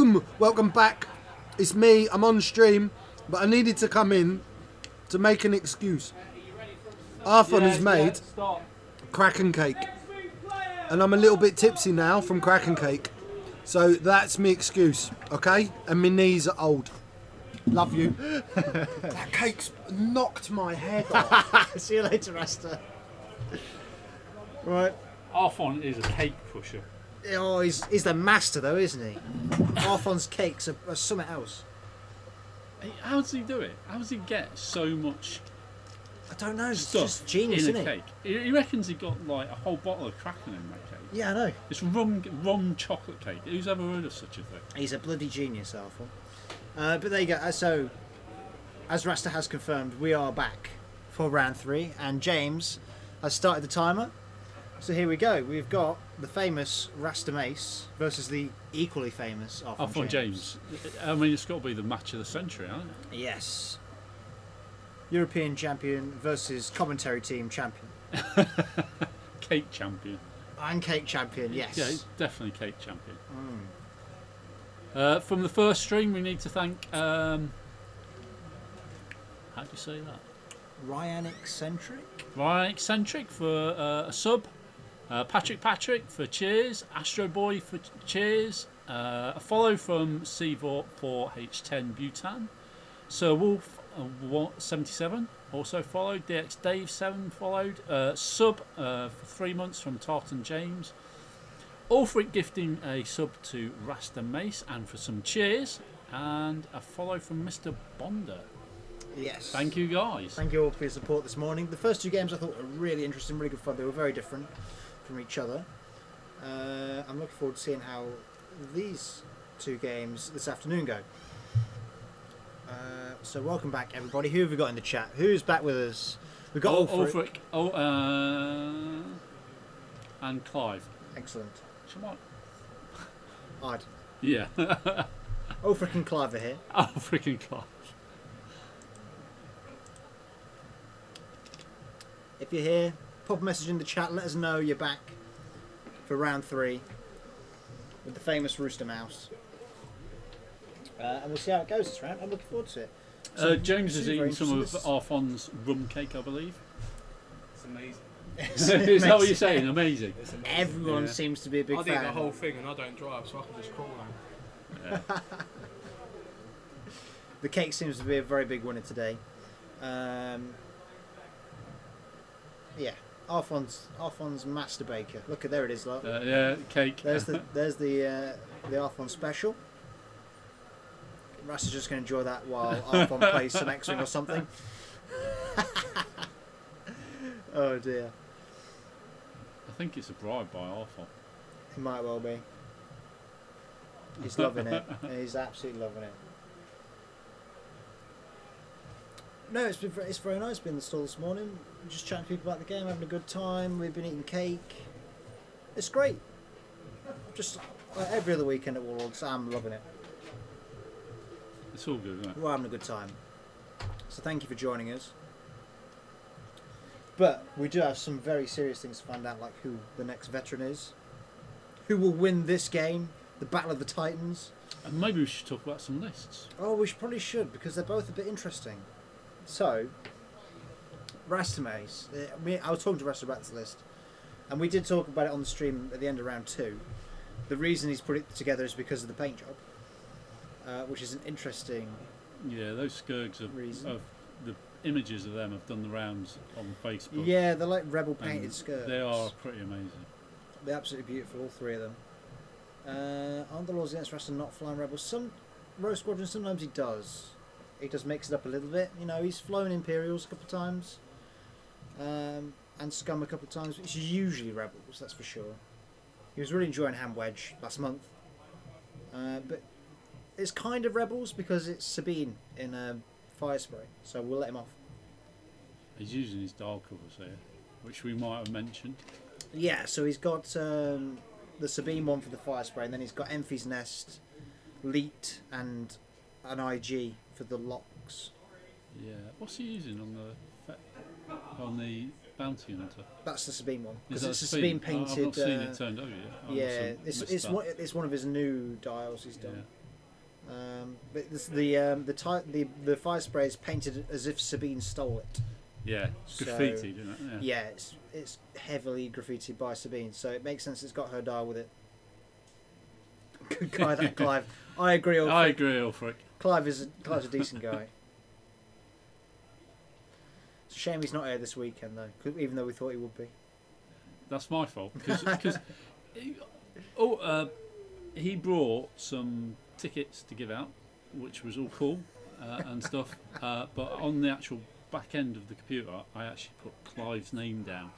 Boom! Welcome back. It's me. I'm on stream, but I needed to come in to make an excuse. Arfon has made Kraken cake, and I'm a little bit tipsy now from Kraken cake, so that's my excuse, okay? And my knees are old. Love you. That cake's knocked my head off. See you later, Rasta. Right. Arfon is a cake pusher. Oh, he's the master though, isn't he? Arfon's cakes are something else. How does he do it? How does he get so much I don't know. It's stuff just genius, in isn't a cake? He reckons he got like a whole bottle of Kraken in that cake. Yeah, I know. It's rum chocolate cake. Who's ever heard of such a thing? He's a bloody genius, Arfon. But there you go. So, as Rasta has confirmed, we are back for round 3, and James has started the timer. So here we go. We've got the famous Rasta Maice versus the equally famous Arfon James. I mean, it's got to be the match of the century, hasn't it? Yes. European champion versus commentary team champion. Cake champion. And cake champion, yes. Yeah, it's definitely cake champion. From the first stream, we need to thank. How do you say that? Ryan Eccentric. Ryan Eccentric for a sub. Patrick for cheers. Astro Boy for cheers. A follow from Cvort for H10 Butan. Sir Wolf 77 also followed. DX Dave 7 followed. Sub for 3 months from Tartan James. Ulfric gifting a sub to Rasta Maice and for some cheers, and a follow from Mr. Bonder. Yes. Thank you guys. Thank you all for your support this morning. The first 2 games I thought were really interesting, really good fun. They were very different from each other. I'm looking forward to seeing how these 2 games this afternoon go. So welcome back everybody. Who have we got in the chat? Who's back with us? We've got Ulfric. And Clive. Excellent. Come on. Odd. Yeah. Ulfric and Clive are here. Ulfric and Clive. If you're here, pop a message in the chat. Let us know you're back for round 3 with the famous Rooster Mouse. And we'll see how it goes this round. I'm looking forward to it. So, James is eating some of Arfon's rum cake, I believe. It's amazing. Is that what you're saying? Amazing. Everyone seems to be a big fan. I'd eat the whole thing and I don't drive, so I can just crawl home. Yeah. The cake seems to be a very big winner today. Yeah, Arfon's master baker. Look at there it is, look. Yeah, cake. There's the Arfon special. Russ is just going to enjoy that while Arfon plays some X-Wing or something. Oh dear. I think it's a bribe by Arfon. It might well be. He's loving it. He's absolutely loving it. No, it's very nice being in the stall this morning. Just chatting to people about the game, having a good time. We've been eating cake. It's great. Just like every other weekend at Warlords, I'm loving it. It's all good, isn't it? We're having a good time. So thank you for joining us. But we do have some very serious things to find out, like who the next veteran is, who will win this game, the Battle of the Titans. And maybe we should talk about some lists. Oh, we probably should, because they're both a bit interesting. So, Rasta Maice. I was talking to Rasta about this list, and we did talk about it on the stream at the end of round 2. The reason he's put it together is because of the paint job, which is an interesting. Yeah, those skirgs of the images of them have done the rounds on Facebook. Yeah, they're like rebel painted skirts. They are pretty amazing. They're absolutely beautiful, all 3 of them. Aren't the laws against Rasta not flying rebels? Some Rogue Squadron, sometimes he does. He does mix it up a little bit. You know, he's flown Imperials a couple of times. And Scum a couple of times. It's usually rebels, that's for sure. He was really enjoying Ham Wedge last month. But it's kind of rebels because it's Sabine in Fire Spray. So we'll let him off. He's using his dial covers here, which we might have mentioned. Yeah, so he's got the Sabine one for the Fire Spray, and then he's got Enfy's Nest, Leet, and an IG for the locks. Yeah, what's he using on the Bounty Hunter? That's the Sabine one. Is Because that it's a Sabine painted. I've not seen it turned over yet. Yeah, it's one of his new dials he's done. But this, the fire spray is painted as if Sabine stole it. Yeah, So, graffiti, isn't it? Yeah, it's heavily graffitied by Sabine, so it makes sense it's got her dial with it. Good guy, that Clive. I agree. I agree, Ulfric. Clive's a decent guy. It's a shame he's not here this weekend though, even though we thought he would be. That's my fault because he brought some tickets to give out, which was all cool and stuff. But on the actual back end of the computer, I actually put Clive's name down.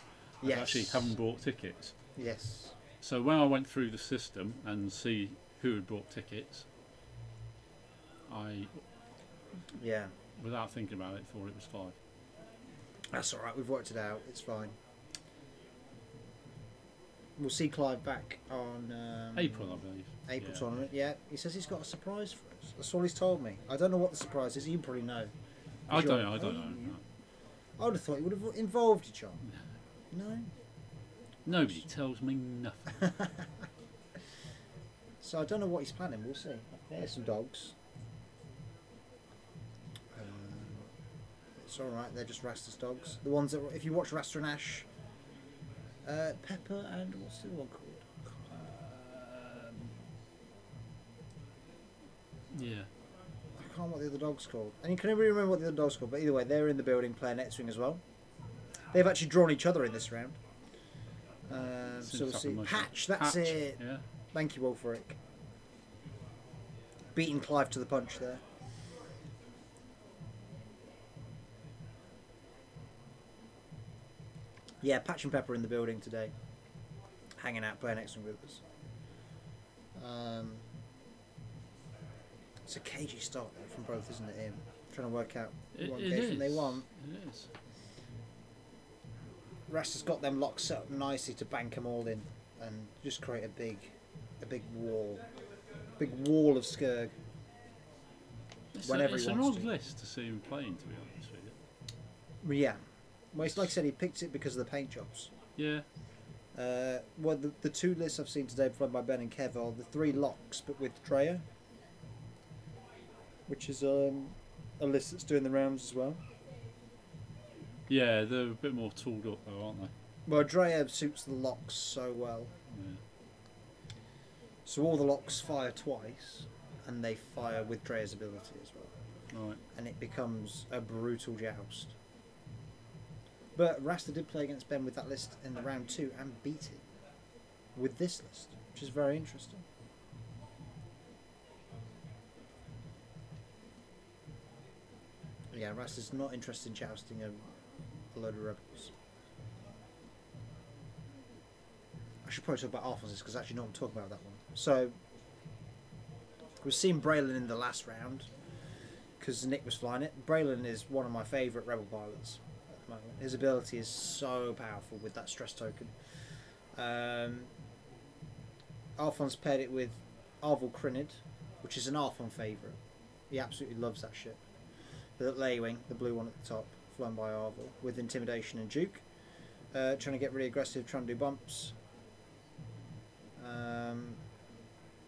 I actually haven't bought tickets. Yes. So when I went through the system and see who had bought tickets, I, without thinking about it, thought it was Clive. That's all right. We've worked it out. It's fine. We'll see Clive back on April, I believe. April tournament. Yeah, he says he's got a surprise for us. That's all he's told me. I don't know what the surprise is. You probably know. I don't know. No. I would have thought he would have involved you, John. No. Nobody tells me nothing. So I don't know what he's planning. We'll see. There's some dogs. It's all right. They're just Rasta's dogs. The ones that, if you watch Rasta and Ash, Pepper and what's the other one called? Yeah. I can't remember what the other dog's called. And you can never remember what the other dog's called. But either way, they're in the building playing net swing as well. They've actually drawn each other in this round. So we'll see. Patch, that's it. Yeah. Thank you, Wolfric. Beating Clive to the punch there. Yeah, Patch and Pepper in the building today. Hanging out, playing X-Wing with us. It's a cagey start there from both, isn't it, Ian? Trying to work out what engagement they want. It is. Rasta's got them locked set up nicely to bank them all in and just create a big wall of Skurg. It's Whenever he an wants odd to. list to see him playing, to be honest with you. Yeah. Well, it's like I said, he picked it because of the paint jobs. Yeah. Well, the two lists I've seen today played by Ben and Kev are the 3 locks, but with Drea, which is a list that's doing the rounds as well. Yeah, they're a bit more tooled up though, aren't they? Well, Drea suits the locks so well. Yeah. So all the locks fire twice, and they fire with Drea's ability as well. Right. And it becomes a brutal joust. But Rasta did play against Ben with that list in the round 2 and beat it with this list, which is very interesting. Yeah, Rasta's not interested in jousting a load of rebels. I should probably talk about Arfon because actually no one talking about that one. So we've seen Braylon in the last round because Nick was flying it. Braylon is one of my favourite rebel pilots at the moment. His ability is so powerful with that stress token. Arfon's paired it with Arvel Crinid, which is an Arfon favourite. He absolutely loves that ship. The Lay-Wing, the blue one at the top, flown by Arvel, with Intimidation and Duke. Trying to get really aggressive, trying to do bumps.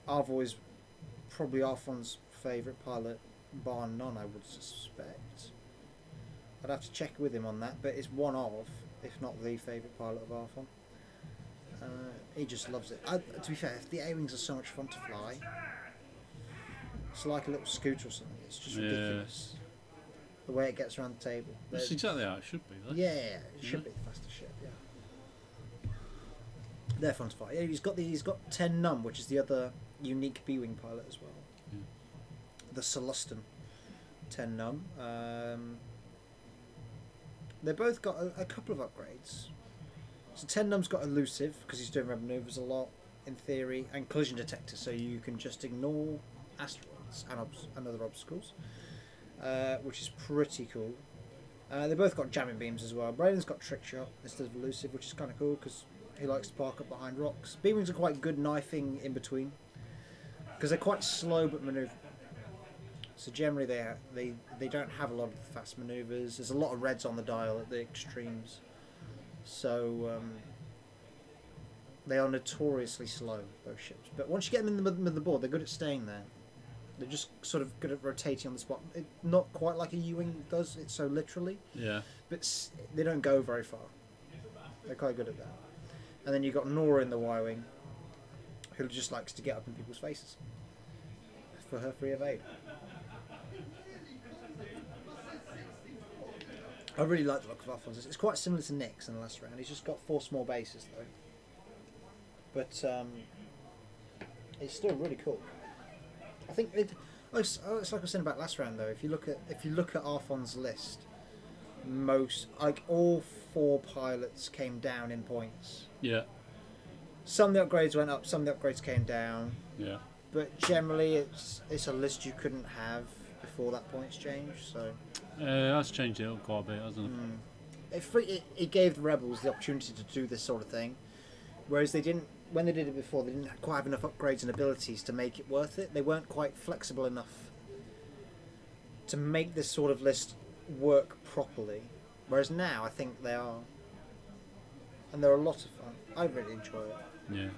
Arvel is probably Arfon's favourite pilot, bar none, I would suspect. I'd have to check with him on that, but it's one of, if not the favourite pilot of Arfon. He just loves it. To be fair, if the A-Wings are so much fun to fly, it's like a little scooter or something. It's just ridiculous. The way it gets around the table. That's exactly how it should be, though. Yeah, it should be the fastest ship, yeah. They're fun to fight. Yeah, he's got 10 Num, which is the other unique B-Wing pilot as well. Yeah. The Celestin 10 Num. They both got a couple of upgrades. So 10 Num's got Elusive, because he's doing red maneuvers a lot, in theory, and Collision Detector, so you can just ignore asteroids and other obstacles. Which is pretty cool. They both got jamming beams as well. Braylon's got Trick Shot instead of Elusive, which is kind of cool because he likes to park up behind rocks. B-Wings are quite good knifing in between because they're quite slow but manoeuvrable. So generally they don't have a lot of fast manoeuvres. There's a lot of reds on the dial at the extremes. So they are notoriously slow, those ships. But once you get them in the middle of the board, they're good at staying there. They're just sort of good at rotating on the spot. Not quite like a U-wing does it so literally, Yeah. but they don't go very far. They're quite good at that. And then you've got Nora in the Y-wing, who just likes to get up in people's faces for her free evade. I really like the look of Arfon's. It's quite similar to Nick's in the last round. He's just got 4 small bases though. But it's still really cool. I think it's like I was saying about last round though. If you look at Arfon's list, all 4 pilots came down in points. Yeah. Some of the upgrades went up, some of the upgrades came down. Yeah. But generally, it's a list you couldn't have before that points change. So That's changed it up quite a bit, hasn't it? it gave the rebels the opportunity to do this sort of thing, whereas they didn't. When they did it before, they didn't quite have enough upgrades and abilities to make it worth it. They weren't quite flexible enough to make this sort of list work properly. Whereas now, I think they are, and they're a lot of fun. I really enjoy it. Yeah.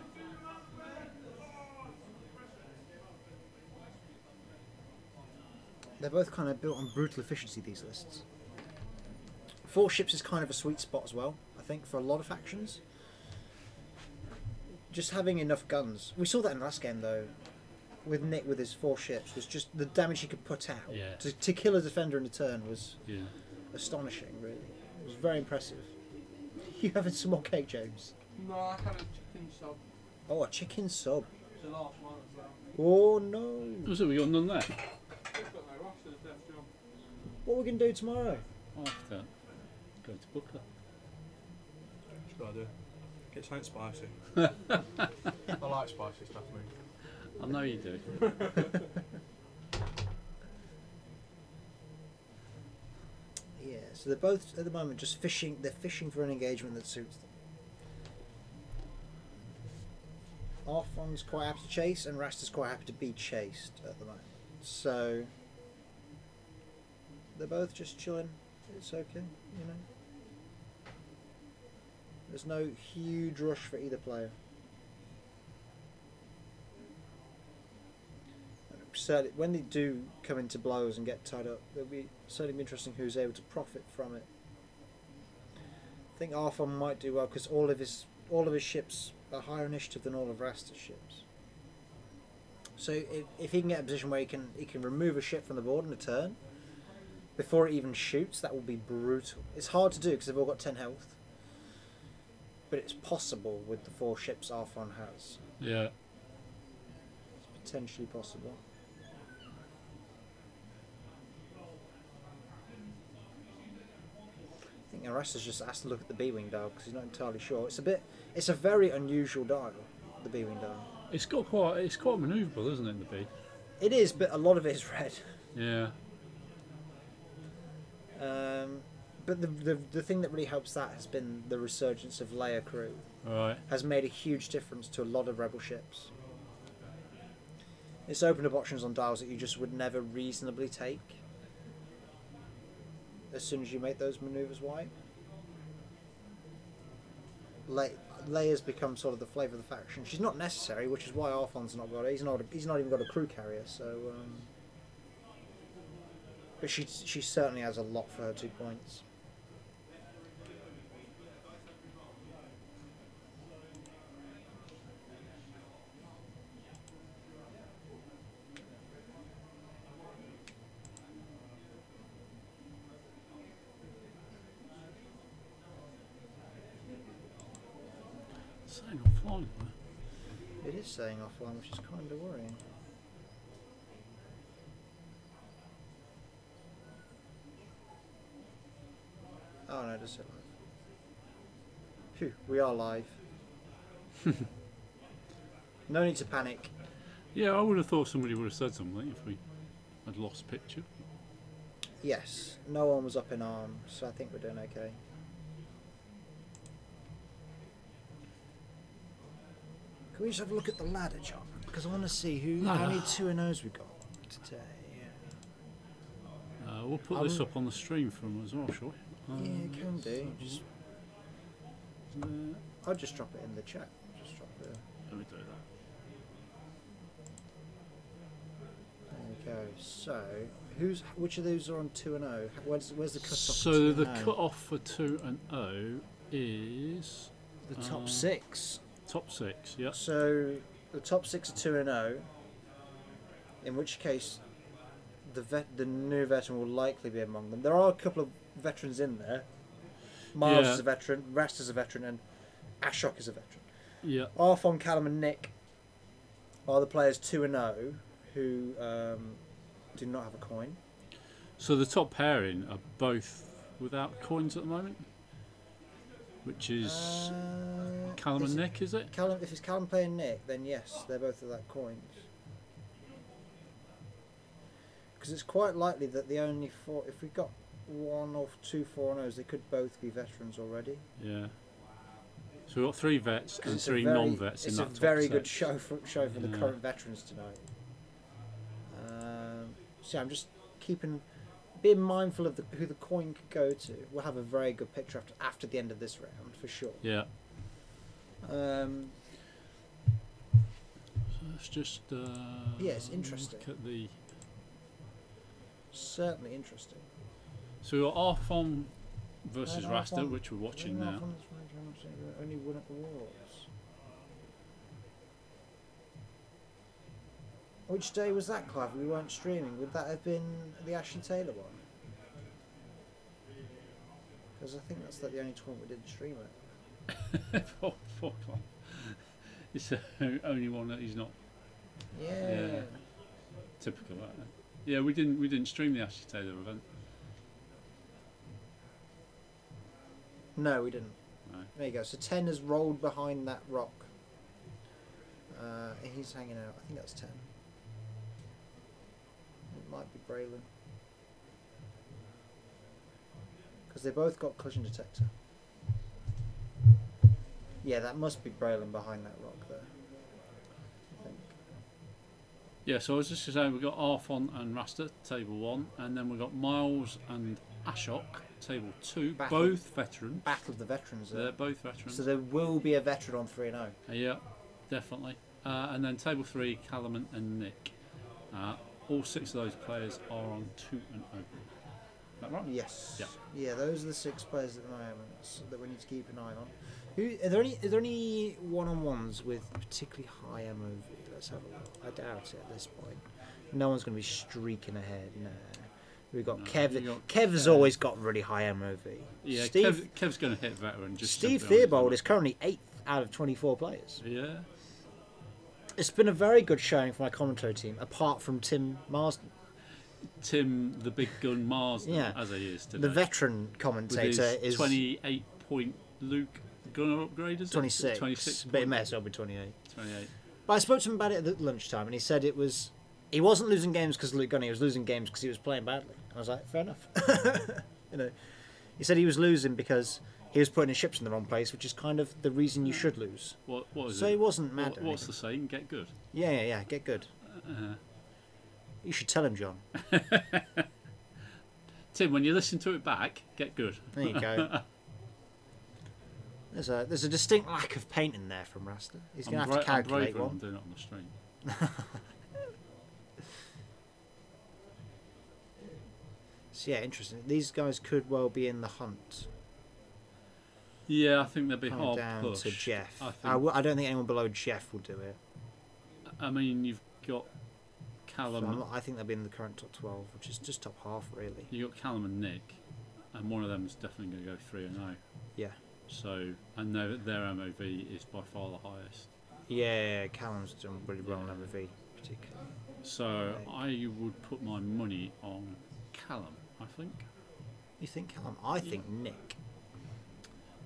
They're both kind of built on brutal efficiency, these lists. 4 ships is kind of a sweet spot as well, I think, for a lot of factions. Just having enough guns. We saw that in the last game, though, with Nick with his 4 ships. Was just the damage he could put out. Yeah. To kill a defender in a turn was Yeah. astonishing, really. It was very impressive. You having some more cake, James? No, I had a chicken sub. Oh, a chicken sub. It's the last one as well. Oh, no. Was it? We got none there? We've got no rosters left, John. What are we going to do tomorrow? I'll have to go to Booker. That's what I do. Get something spicy. I like spicy stuff, mate. I know you do. Yeah, so they're both at the moment just fishing. They're fishing for an engagement that suits them. Arfon's quite happy to chase, and Rasta's quite happy to be chased at the moment. So they're both just chilling. It's okay, you know. There's no huge rush for either player. Certainly, when they do come into blows and get tied up, it'll be certainly be interesting who's able to profit from it. I think Arfon might do well because all of his ships are higher initiative than all of Rasta's ships. So if he can get a position where he can remove a ship from the board in a turn before it even shoots, that will be brutal. It's hard to do because they've all got 10 health, but it's possible with the 4 ships Arfon has. Yeah. It's potentially possible. I think Arasta's just asked to look at the B-wing dial because he's not entirely sure. It's a very unusual dial, the B-wing dial. It's quite manoeuvrable, isn't it, the B? It is, but a lot of it is red. Yeah. But the thing that really helps that has been the resurgence of Leia crew. Right. Has made a huge difference to a lot of rebel ships. It's opened up options on dials that you just would never reasonably take as soon as you make those manoeuvres wide. Leia's become sort of the flavour of the faction. She's not necessary, which is why Arfon's not got it. He's not even got a crew carrier, so but she certainly has a lot for her 2 points. Saying offline. It is saying offline, which is kind of worrying. Oh no, it does say live. Phew, we are live. No need to panic. Yeah, I would have thought somebody would have said something if we had lost picture. Yes, no one was up in arms, so I think we're doing okay. Can we just have a look at the ladder, John? Because I want to see how many 2-0s we got today. We'll put this up on the stream from as well, shall we? Yeah, can do. Just, I'll just drop it in the chat. Just drop it. Let me do go. So, which of those are on 2 and 0? Where's the cut off? So the cut off for 2 and 0 is the top 6. Top 6, yeah. So the top 6 are 2 and 0. In which case, the new veteran will likely be among them. There are a couple of veterans in there. Miles is a veteran, Rasta's a veteran, and Ashok is a veteran. Yeah. Arfon, Callum, and Nick are the players 2 and 0 who do not have a coin. So the top pairing are both without coins at the moment, which is Callum and Nick, is it? Callum, if it's Callum playing Nick, then yes, they're both without coins. Because it's quite likely that the only 4, if we got 1 or 2 4-0s, they could both be veterans already. Yeah. So we've got 3 vets and 3 non-vets in that top It's a very set. good show for the current veterans tonight. So I'm just being mindful of who the coin could go to. We'll have a very good picture after the end of this round for sure. Yeah. So let's just yeah, it's interesting. Look at the. Certainly interesting. So we've got Arfon versus Rasta, Arfon, which we're watching now. Only won at the Warlords. Which day was that, Clive? We weren't streaming. Would that have been the Ashley Taylor one? Because I think that's the only tournament we didn't stream it. Fuck off. It's the only one that he's not. Yeah. Typical, that. Yeah, we didn't stream the Ashley Taylor event. No, we didn't. No. There you go. So 10 has rolled behind that rock. He's hanging out. I think that's 10. It might be Braylon. Because they both got collision detector. Yeah, that must be Braylon behind that rock there. I think. Yeah, so I was just going to say, we've got Arfon and Rasta, table 1, and then we've got Miles and Ashok, table 2, both veterans. Battle of the veterans there. They're both veterans. So there will be a veteran on 3 and 0. Yeah, definitely. And then table 3, Callum and Nick. All 6 of those players are on 2 and 0. Is that right? Yes. Yeah. Yeah, those are the 6 players at the moment that we need to keep an eye on. Are there any one-on-ones with particularly high MOV? Let's have a look. I doubt it at this point. No one's going to be streaking ahead. No. We've got Kev. Kev's always got really high MOV. Yeah, Kev's going to hit veteran. Steve Theobald is currently 8th out of 24 players. Yeah. It's been a very good showing for my commentary team, apart from Tim Marsden. Tim, the big gun Marsden, as he is today. The veteran commentator is 28 point Luke gunner upgrade, is 26. 26. But it may as well be 28. 28. But I spoke to him about it at lunchtime, and he said he wasn't losing games because Luke Gunner, he was losing games because he was playing badly. I was like, fair enough. He said he was losing because he was putting his ships in the wrong place, which is kind of the reason you should lose. What is so it? he wasn't mad. What's the saying? Get good. Yeah. Get good. You should tell him, John. Tim, when you listen to it back, get good. There you go. There's a distinct lack of paint in there from Rasta. He's going to have to calculate one. I'm doing it on the stream. So yeah, interesting. These guys could well be in the hunt. Yeah, I think they'll be Coming hard down pushed. to Jeff. I don't think anyone below Jeff will do it. I mean, you've got Callum. So I think they'll be in the current top 12, which is just top half, really. You've got Callum and Nick, and one of them is definitely going to go 3 and 0. Yeah. So, and their MOV is by far the highest. Yeah, Callum's done really well on MOV, particularly. So, I would put my money on Callum, I think. You think Callum? I think Nick.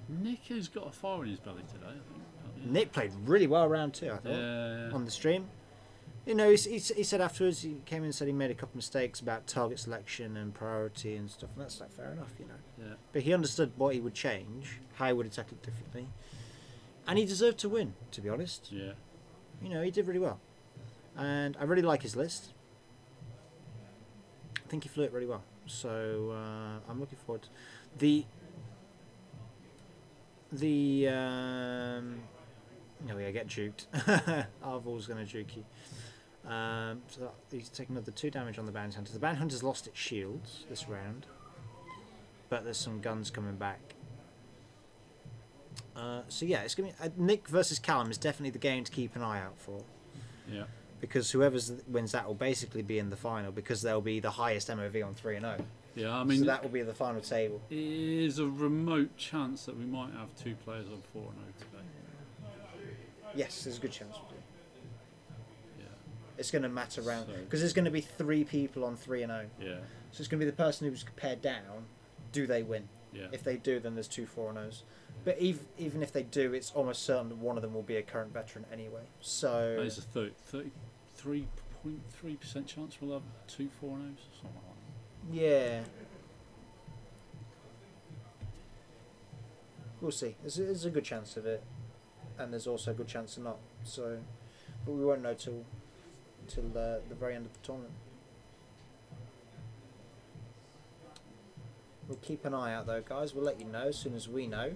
Nick has got a fire in his belly today, I think. Nick played really well round 2, I thought, on the stream. You know, he said afterwards, he came in and said he made a couple of mistakes about target selection and priority and stuff, and that's like fair enough, you know. Yeah. But he understood what he would change, how he would attack it differently, and he deserved to win, to be honest. Yeah. You know, he did really well, and I really like his list. I think he flew it really well, so I'm looking forward to get juked. Arvol's going to juke you. So he's taking another 2 damage on the bounty hunter. The bounty hunter's lost its shields this round, but there's some guns coming back. So yeah, it's gonna be Nick versus Callum is definitely the game to keep an eye out for. Yeah. Because whoever wins that will basically be in the final, because they'll be the highest MOV on 3-0. Yeah, I mean, so that will be the final table. It is a remote chance that we might have 2 players on 4-0 today. Yes, there's a good chance we do. Yeah. It's going to matter around So- because there's going to be 3 people on 3-0. Yeah. So it's going to be the person who's paired down. Do they win? Yeah. If they do, then there's 2 4-0s. But even if they do, it's almost certain that one of them will be a current veteran anyway. So There's a 33.3% chance we'll have 2 4-0s or something like that. yeah, we'll see. There's a good chance of it, and there's also a good chance of not. So, but we won't know till the very end of the tournament. We'll keep an eye out though, guys. We'll let you know as soon as we know.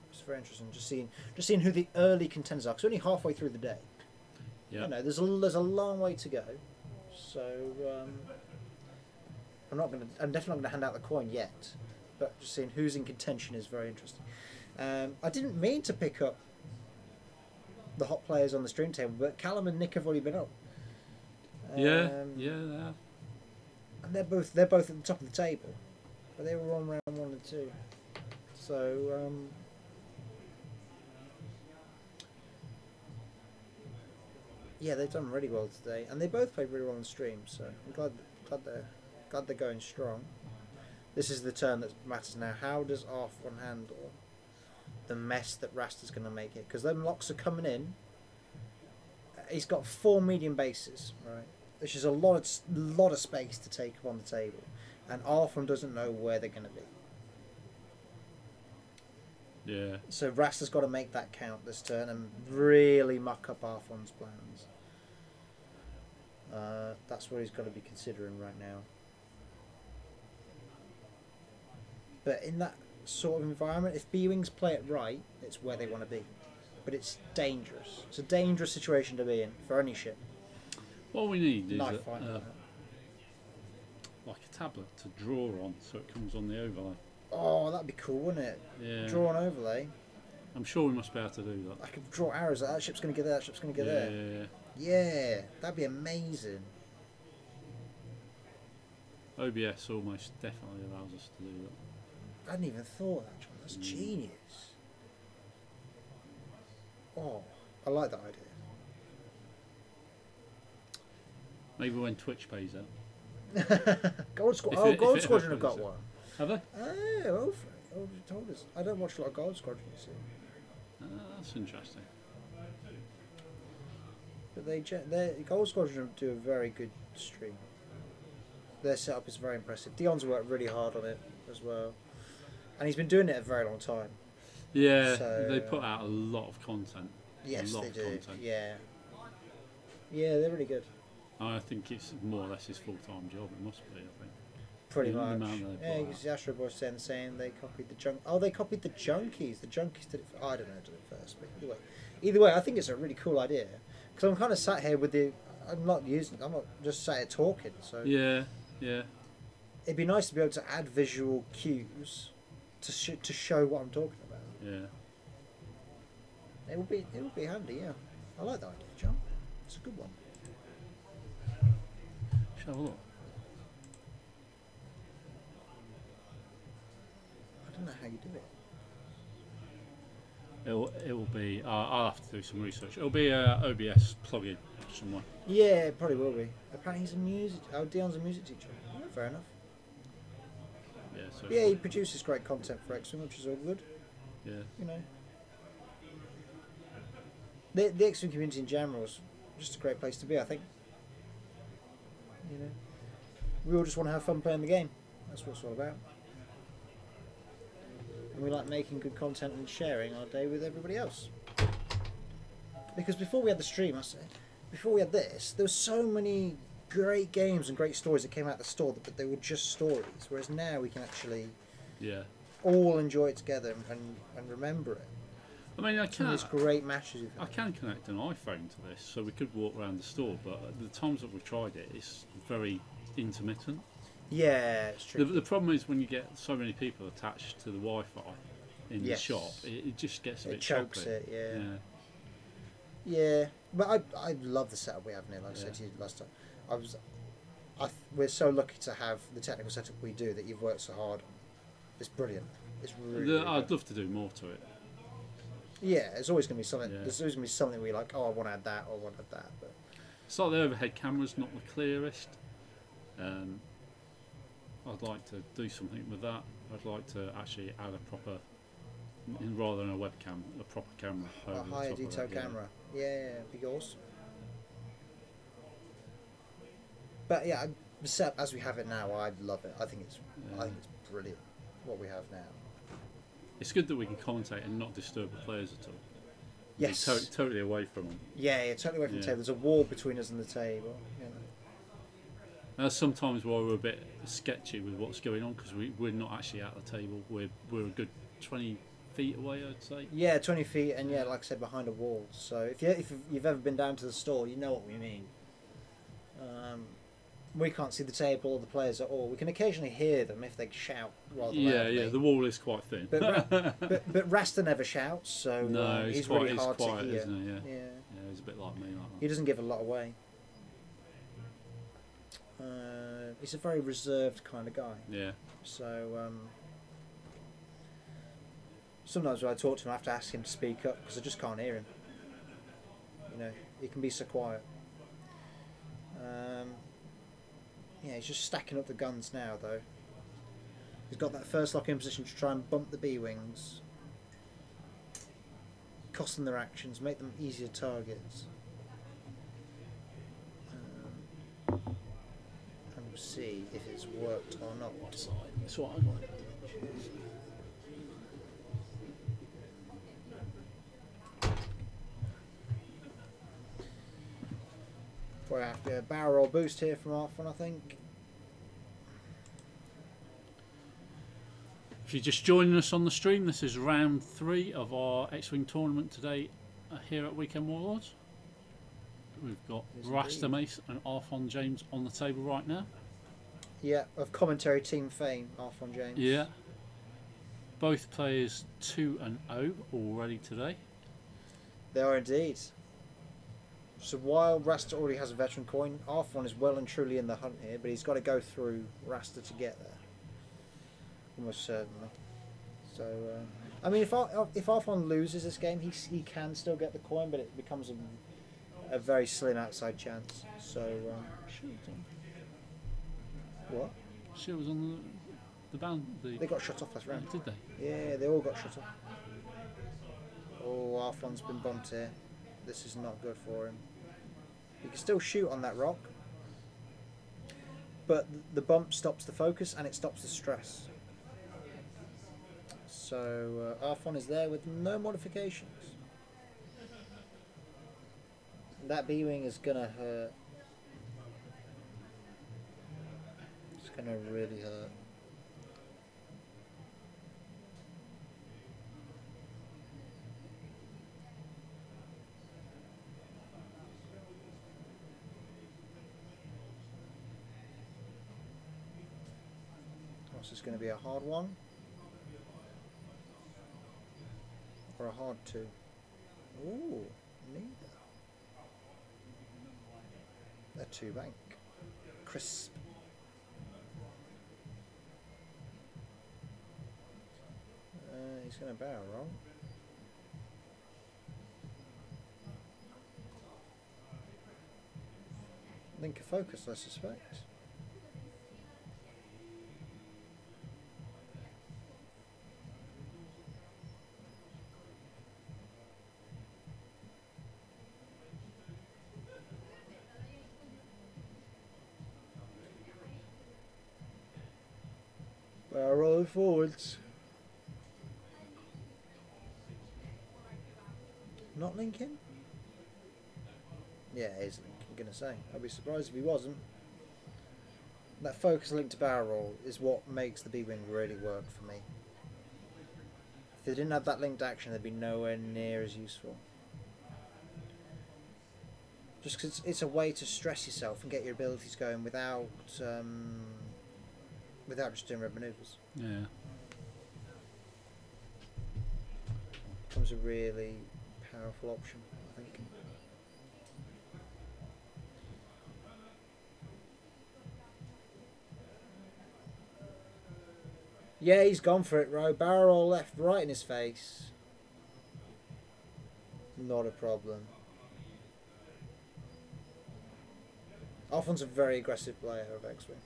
It's very interesting just seeing who the early contenders are. Cause we're only halfway through the day. Yeah. You know, there's a long way to go. So I'm definitely not gonna hand out the coin yet. But just seeing who's in contention is very interesting. I didn't mean to pick up the hot players on the stream table, but Callum and Nick have already been up. Yeah, they have. And they're both at the top of the table, but they were on round 1 and 2. So yeah, they've done really well today, and they both played really well on the stream. So I'm glad they're going strong. This is the turn that matters now. How does Arfon handle the mess that Rasta's going to make it? Because them locks are coming in. He's got 4 medium bases, right? Which is a lot of space to take up on the table, and Arfon doesn't know where they're going to be. Yeah. So Rasta's got to make that count this turn and really muck up Arfon's plans. That's what he's got to be considering right now. But in that sort of environment, if B-Wings play it right, it's where they want to be. But it's dangerous. It's a dangerous situation to be in for any ship. What we need is Knife fight. like a tablet to draw on, so it comes on the overlay. Oh, that'd be cool, wouldn't it? Yeah. Draw an overlay. I'm sure we must be able to do that. I could draw arrows. That ship's going to get there. That ship's going to get there. Yeah. Yeah, that'd be amazing. OBS almost definitely allows us to do that. I hadn't even thought of that, John. That's genius. Oh, I like that idea. Maybe when Twitch pays out. Gold If it Squadron have got happens, one. Have they? Oh, hopefully. Oh, you told us. I don't watch a lot of Gold Squadron, you see. That's interesting. But they Gold Squadron do a very good stream. Their setup is very impressive. Dion's worked really hard on it as well, and he's been doing it a very long time. Yeah, So, they put out a lot of content. Yes, a lot they of do. content. Yeah, they're really good. I think it's more or less his full-time job. It must be, I think. Pretty The much. amount they Yeah, put you can see Astro Boy saying they copied the junk. Oh, they copied the junkies. The junkies did it. I don't know who did it first, but either way, I think it's a really cool idea. Because I'm kind of sat here with the. I'm not just sat here talking. So Yeah. it'd be nice to be able to add visual cues to show what I'm talking about. Yeah. It would be handy. Yeah, I like that idea, John. It's a good one. Shall have a look. I don't know how you do it. It will be. I'll have to do some research. It'll be a OBS plugin somewhere. Yeah, it probably will be. Apparently he's a music. Oh, Dion's a music teacher. Oh, fair enough. Yeah. So. Yeah, he produces great content for X-Wing, which is all good. Yeah. You know. The X-Wing community in general is just a great place to be, I think. You know, we all just want to have fun playing the game. That's what it's all about. And we like making good content and sharing our day with everybody else. Because before we had the stream, before we had this, there were so many great games and great stories that came out of the store that they were just stories. Whereas now we can actually Yeah. all enjoy it together and remember it. I mean, Some of these great matches you've I had. can connect an iPhone to this, so we could walk around the store. But the times that we've tried it, it's very intermittent. Yeah, it's true. The problem is when you get so many people attached to the Wi-Fi in the shop, it just gets a bit It chokes choppy. it, yeah. Yeah. Yeah, but I love the setup we have now. Like I said to you last time, we're so lucky to have the technical setup we do that you've worked so hard. It's brilliant. It's really I'd good. love to do more to it. Yeah, it's always going to be something. Yeah. There's always going to be something where you're like, oh, I want to add that or I want to add that. But It's like the overhead camera's not the clearest. I'd like to do something with that. I'd like to actually add a proper, rather than a webcam, a proper camera. a over the higher top of detail it, yeah. camera. Yeah, be awesome. But yeah, the setup as we have it now, I love it. I think it's brilliant what we have now. It's good that we can commentate and not disturb the players at all. Yes. We're totally away from them. Yeah, totally away from the Yeah. table. There's a wall between us and the table. You know. That's sometimes why we're a bit sketchy with what's going on, because we're not actually at the table. We're a good 20 feet away, I'd say. Yeah, 20 feet, and yeah, like I said, behind a wall. So if you've ever been down to the store, you know what we mean. We can't see the table or the players at all. We can occasionally hear them if they shout rather loudly. Yeah, the wall is quite thin. But Rasta never shouts, so No, he's quite, really hard quiet, to hear. isn't he? Yeah. Yeah. Yeah, he's a bit like me like He that. doesn't give a lot away. He's a very reserved kind of guy. Yeah. So sometimes when I talk to him, I have to ask him to speak up because I just can't hear him. You know, he can be so quiet. Yeah, he's just stacking up the guns now, though. He's got that first lock in position to try and bump the B-wings, cost them their actions, make them easier targets. And we'll see if it's worked or not. That's what I want. We have a barrel roll boost here from Arfon, I think. If you're just joining us on the stream, this is round 3 of our X-Wing tournament today here at Weekend Warlords. We've got Yes, Rasta indeed. Maice and Arfon James on the table right now. Yeah, of commentary team fame, Arfon James. Yeah. Both players 2-0 already today. They are indeed. So while Rasta already has a veteran coin, Arfon is well and truly in the hunt here, but he's got to go through Rasta to get there. Almost certainly. So, I mean, if Arfon loses this game, he can still get the coin, but it becomes a very slim outside chance. So, what? She was on the bound. They got shut off last round. Did they? Yeah, they all got shut off. Oh, Arfon's been bumped here. This is not good for him. He can still shoot on that rock, but the bump stops the focus and it stops the stress. So Arfon is there with no modifications. That B-wing is gonna hurt. It's gonna really hurt. This is going to be a hard one or a hard 2. Ooh, neither. A 2 bank. Crisp. He's going to barrel roll. Link of focus, I suspect. Rolling forwards. Not linking? Yeah, it is link, I'm gonna say. I'd be surprised if he wasn't. That focus link to barrel roll is what makes the B-wing really work for me. If they didn't have that linked action, they'd be nowhere near as useful. Just because it's a way to stress yourself and get your abilities going without just doing red manoeuvres. Yeah. Becomes a really powerful option, I think. Yeah, he's gone for it, Ro. Barrel roll left, right in his face. Not a problem. Arfon's a very aggressive player of X-Wing.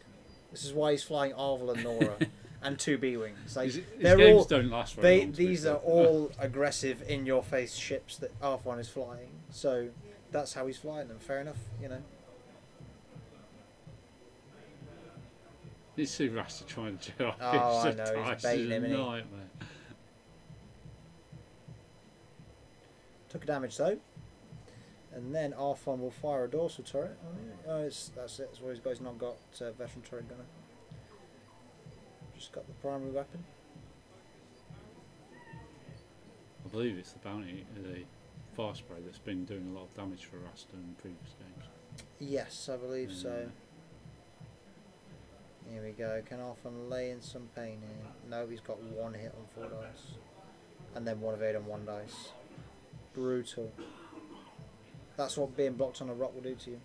This is why he's flying Arvel and Nora and 2 B-Wings. Like, His they're games all, don't last very long. these are all aggressive, in-your-face ships that Arfon is flying. So that's how he's flying them. Fair enough, you know. You see Rasta trying to chill. Oh, I know, he's baiting him, isn't he? Nightmare. Took a damage though. And then Arfon will fire a dorsal turret. Oh, that's it. That's why he's got. He's not got veteran turret gunner. Just got the primary weapon. I believe it's the bounty, the fire spray that's been doing a lot of damage for Rasta in previous games. Yes, I believe so. Here we go. Can Arfon lay in some pain here? No, he's got 1 hit on 4 dice. And then 1 evade on 1 dice. Brutal. That's what being blocked on a rock will do to you.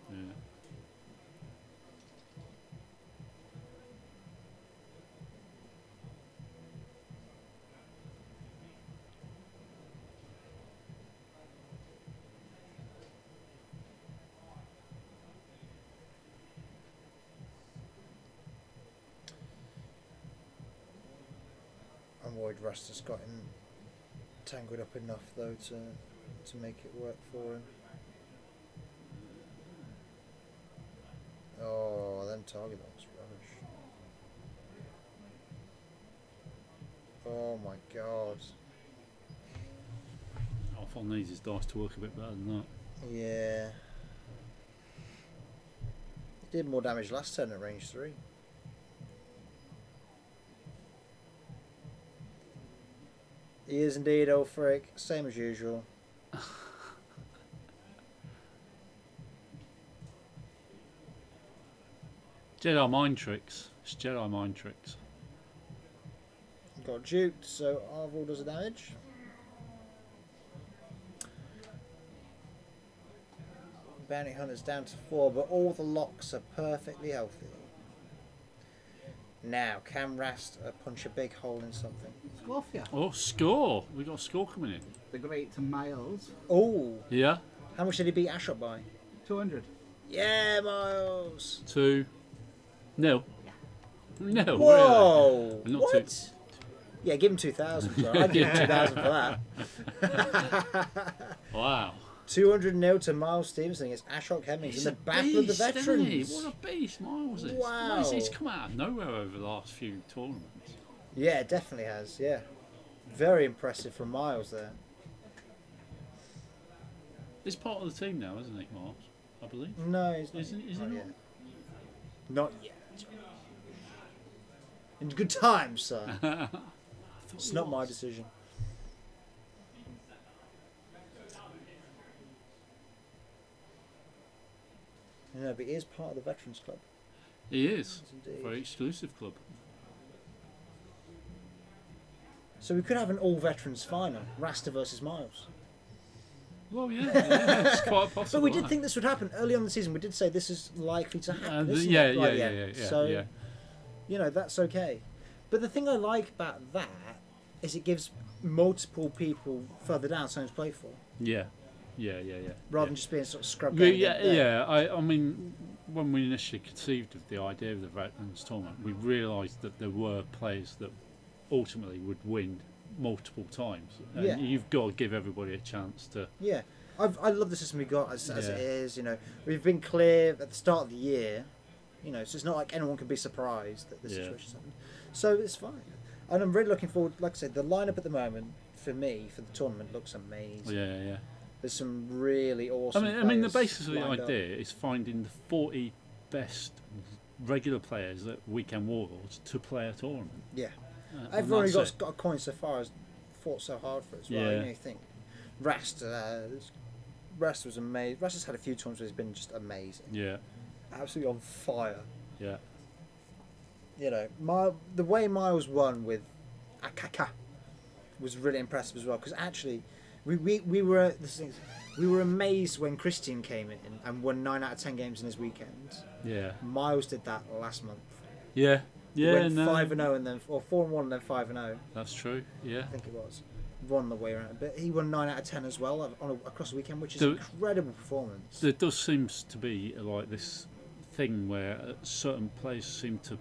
Yeah. I'm worried Rasta's got him tangled up enough though to make it work for him. Oh, them target locks rubbish. Oh my god. Arfon needs his dice to work a bit better than that. Yeah. He did more damage last turn at range 3. He is indeed, old Frick. Same as usual. Jedi mind tricks. It's Jedi mind tricks. Got duped, so Arvel does the damage. Bounty Hunter's down to 4, but all the locks are perfectly healthy. Now, can Rasta punch a big hole in something? Score for you. Oh, score! We got a score coming in. The great to Miles. Oh! Yeah. How much did he beat Ashot by? 200. Yeah, Miles! 2-0. No, Whoa! really. Not What? 2. Yeah, give him 2,000. So I'd give him 2,000 for that. Wow. 200-0 to Miles Stevenson against Ashok Hemmings in the Battle of the Veterans. What a beast Miles is. Wow. He's come out of nowhere over the last few tournaments. Yeah, it definitely has, yeah. Very impressive from Miles there. He's part of the team now, isn't he, Miles? I believe. No, he's not. Isn't he not not? yet. Not yet. In good time, sir. It's not my decision. No, but he is part of the Veterans Club. He is. Yes, indeed. Very exclusive club. So we could have an all-Veterans final. Rasta versus Miles. Well, yeah, it's quite possible. But we did think this would happen early on in the season. We did say this is likely to happen. isn't yeah, it? Right, yeah. So, yeah. you know, that's okay. But the thing I like about that is it gives multiple people further down something to play for. Yeah. Rather than just being sort of scrubbed Yeah. I mean, when we initially conceived of the idea of the Veterans Tournament, we realised that there were players that ultimately would win multiple times. And Yeah. you've got to give everybody a chance to... Yeah. I love the system we got as it is, you know. We've been clear at the start of the year, you know, so it's not like anyone can be surprised that this situation's happened. So it's fine. And I'm really looking forward, like I said, the lineup at the moment, for me, for the tournament, looks amazing. Yeah. There's some really awesome I mean, the players basis of the lined idea is finding the 40 best regular players at Weekend Warlords to play a tournament. Yeah. Everyone who that's got a coin so far has fought so hard for it as well. Yeah. You know, you think Rasta was amazing. Rasta's had a few times where he's been just amazing. Yeah, Absolutely on fire. yeah, You know, the way Miles won with Akaka was really impressive as well. Because actually, we were amazed when Christian came in and won 9 out of 10 games in his weekend. yeah, Miles did that last month. yeah, He yeah. went No, 5-0 and then 4-1 and then 5-0. that's true. Yeah. I think it was. Won the way around, but he won 9 out of 10 as well across the weekend, which is The- an incredible performance. There does seems to be like this thing where certain players seem to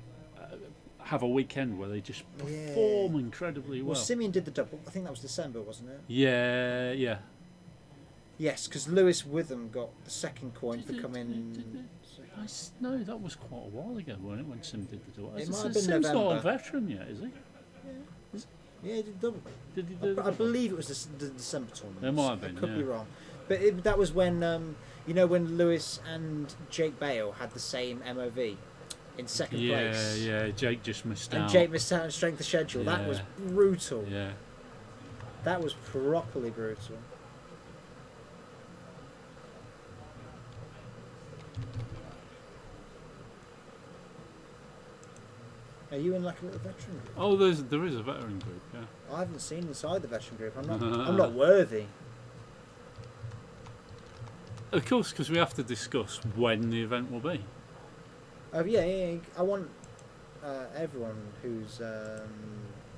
have a weekend where they just perform incredibly well. Well, Simeon did the double. I think that was December, wasn't it? Yeah, yeah. Yes, because Lewis Witham got the second coin for coming. No, that was quite a while ago, wasn't it, when Sim did the double? It might have been Sim's not a November. veteran yet, is he? Yeah, he did double. Did he do I believe it was the December tournament. It might have been, I could be yeah. wrong, but that was when when Lewis and Jake Bale had the same MOV in second place. Yeah, Jake just missed out. And Jake missed out on strength of schedule. That Yeah. was brutal. Yeah. That was properly brutal. Are you in like a little veteran group? Oh, there is a veteran group, yeah. I haven't seen inside the veteran group. I'm not worthy. Of course, because we have to discuss when the event will be. Oh yeah. I want everyone who's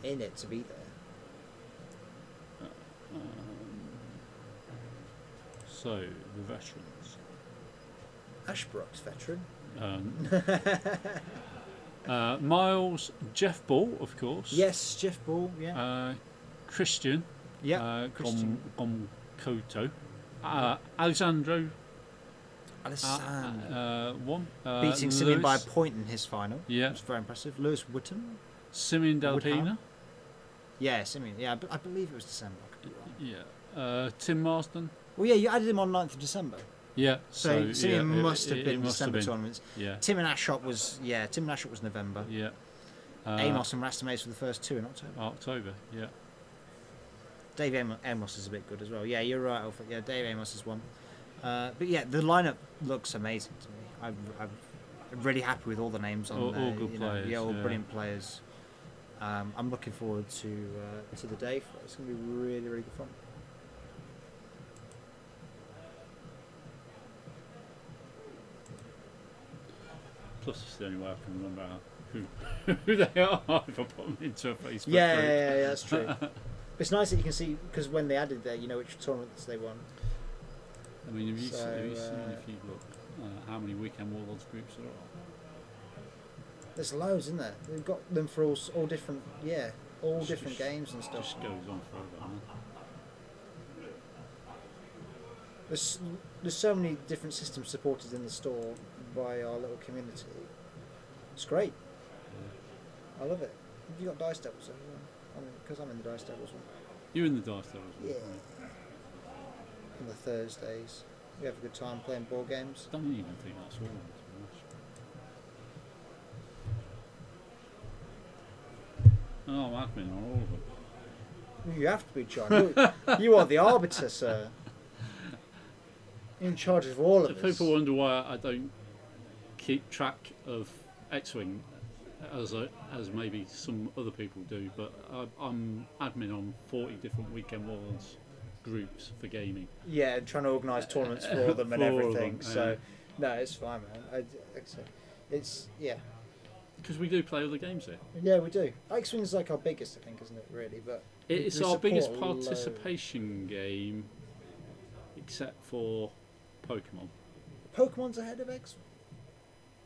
in it to be there. So, the veterans. Ashbrook's veteran. Miles, Jeff Ball, of course. Yes, Jeff Ball. Yeah. Christian. Yeah. Christian. Gomkoto. Alessandro. One. Beating Simeon by a Lewis. point in his final. Yeah. It was very impressive. Lewis Whittam. Simeon Delpina. Yeah, Simeon. Yeah, I believe it was December. I could be wrong. Yeah. Tim Marsden. Well, yeah, you added him on 9th of December. Yeah. So Simeon yeah, must have been it must have December been. tournaments. Yeah. Tim and Ashot was November. Yeah. Amos and Rasta Maice were the first two in October. October. Yeah. Dave Amos is a bit good as well. Yeah, you're right, Alfred. Yeah, Dave Amos is one. But yeah, the lineup looks amazing to me. I'm really happy with all the names on there. All good players. Yeah, all brilliant players. I'm looking forward to the day for it. It's going to be really, really good fun. Plus, it's the only way I can remember who they are if I put them into a Facebook Yeah, group. yeah, that's true. It's nice that you can see, because when they added there, you know which tournaments they won. I mean, have you So, seen if you look how many weekend Warlords groups there are? There's loads, isn't there? They've got them for all different, different games and stuff. Just goes on forever, man. There's so many different systems supported in the store by our little community. It's great. I love it. Have you got Dice Devils as well? Because I'm in the Dice Devils one. You're in the Dice Devils. Yeah. On the Thursdays. We have a good time playing board games. I don't even think that's all of them, to be honest. Oh, I'm admin on all of them. You have to be, John. You are the arbiter, sir. In charge of all of If us. people wonder why I don't keep track of X-Wing as maybe some other people do, but I'm admin on 40 different weekend Warlords groups for gaming. Yeah, trying to organise tournaments for all of them and For all of everything. them, So, no, it's fine, man. Yeah. Because we do play other games here. Yeah, we do. X-Wing is like our biggest, I think, isn't it? Really, but It's we our biggest support participation game, except for Pokemon. Pokemon's ahead of X-Wing.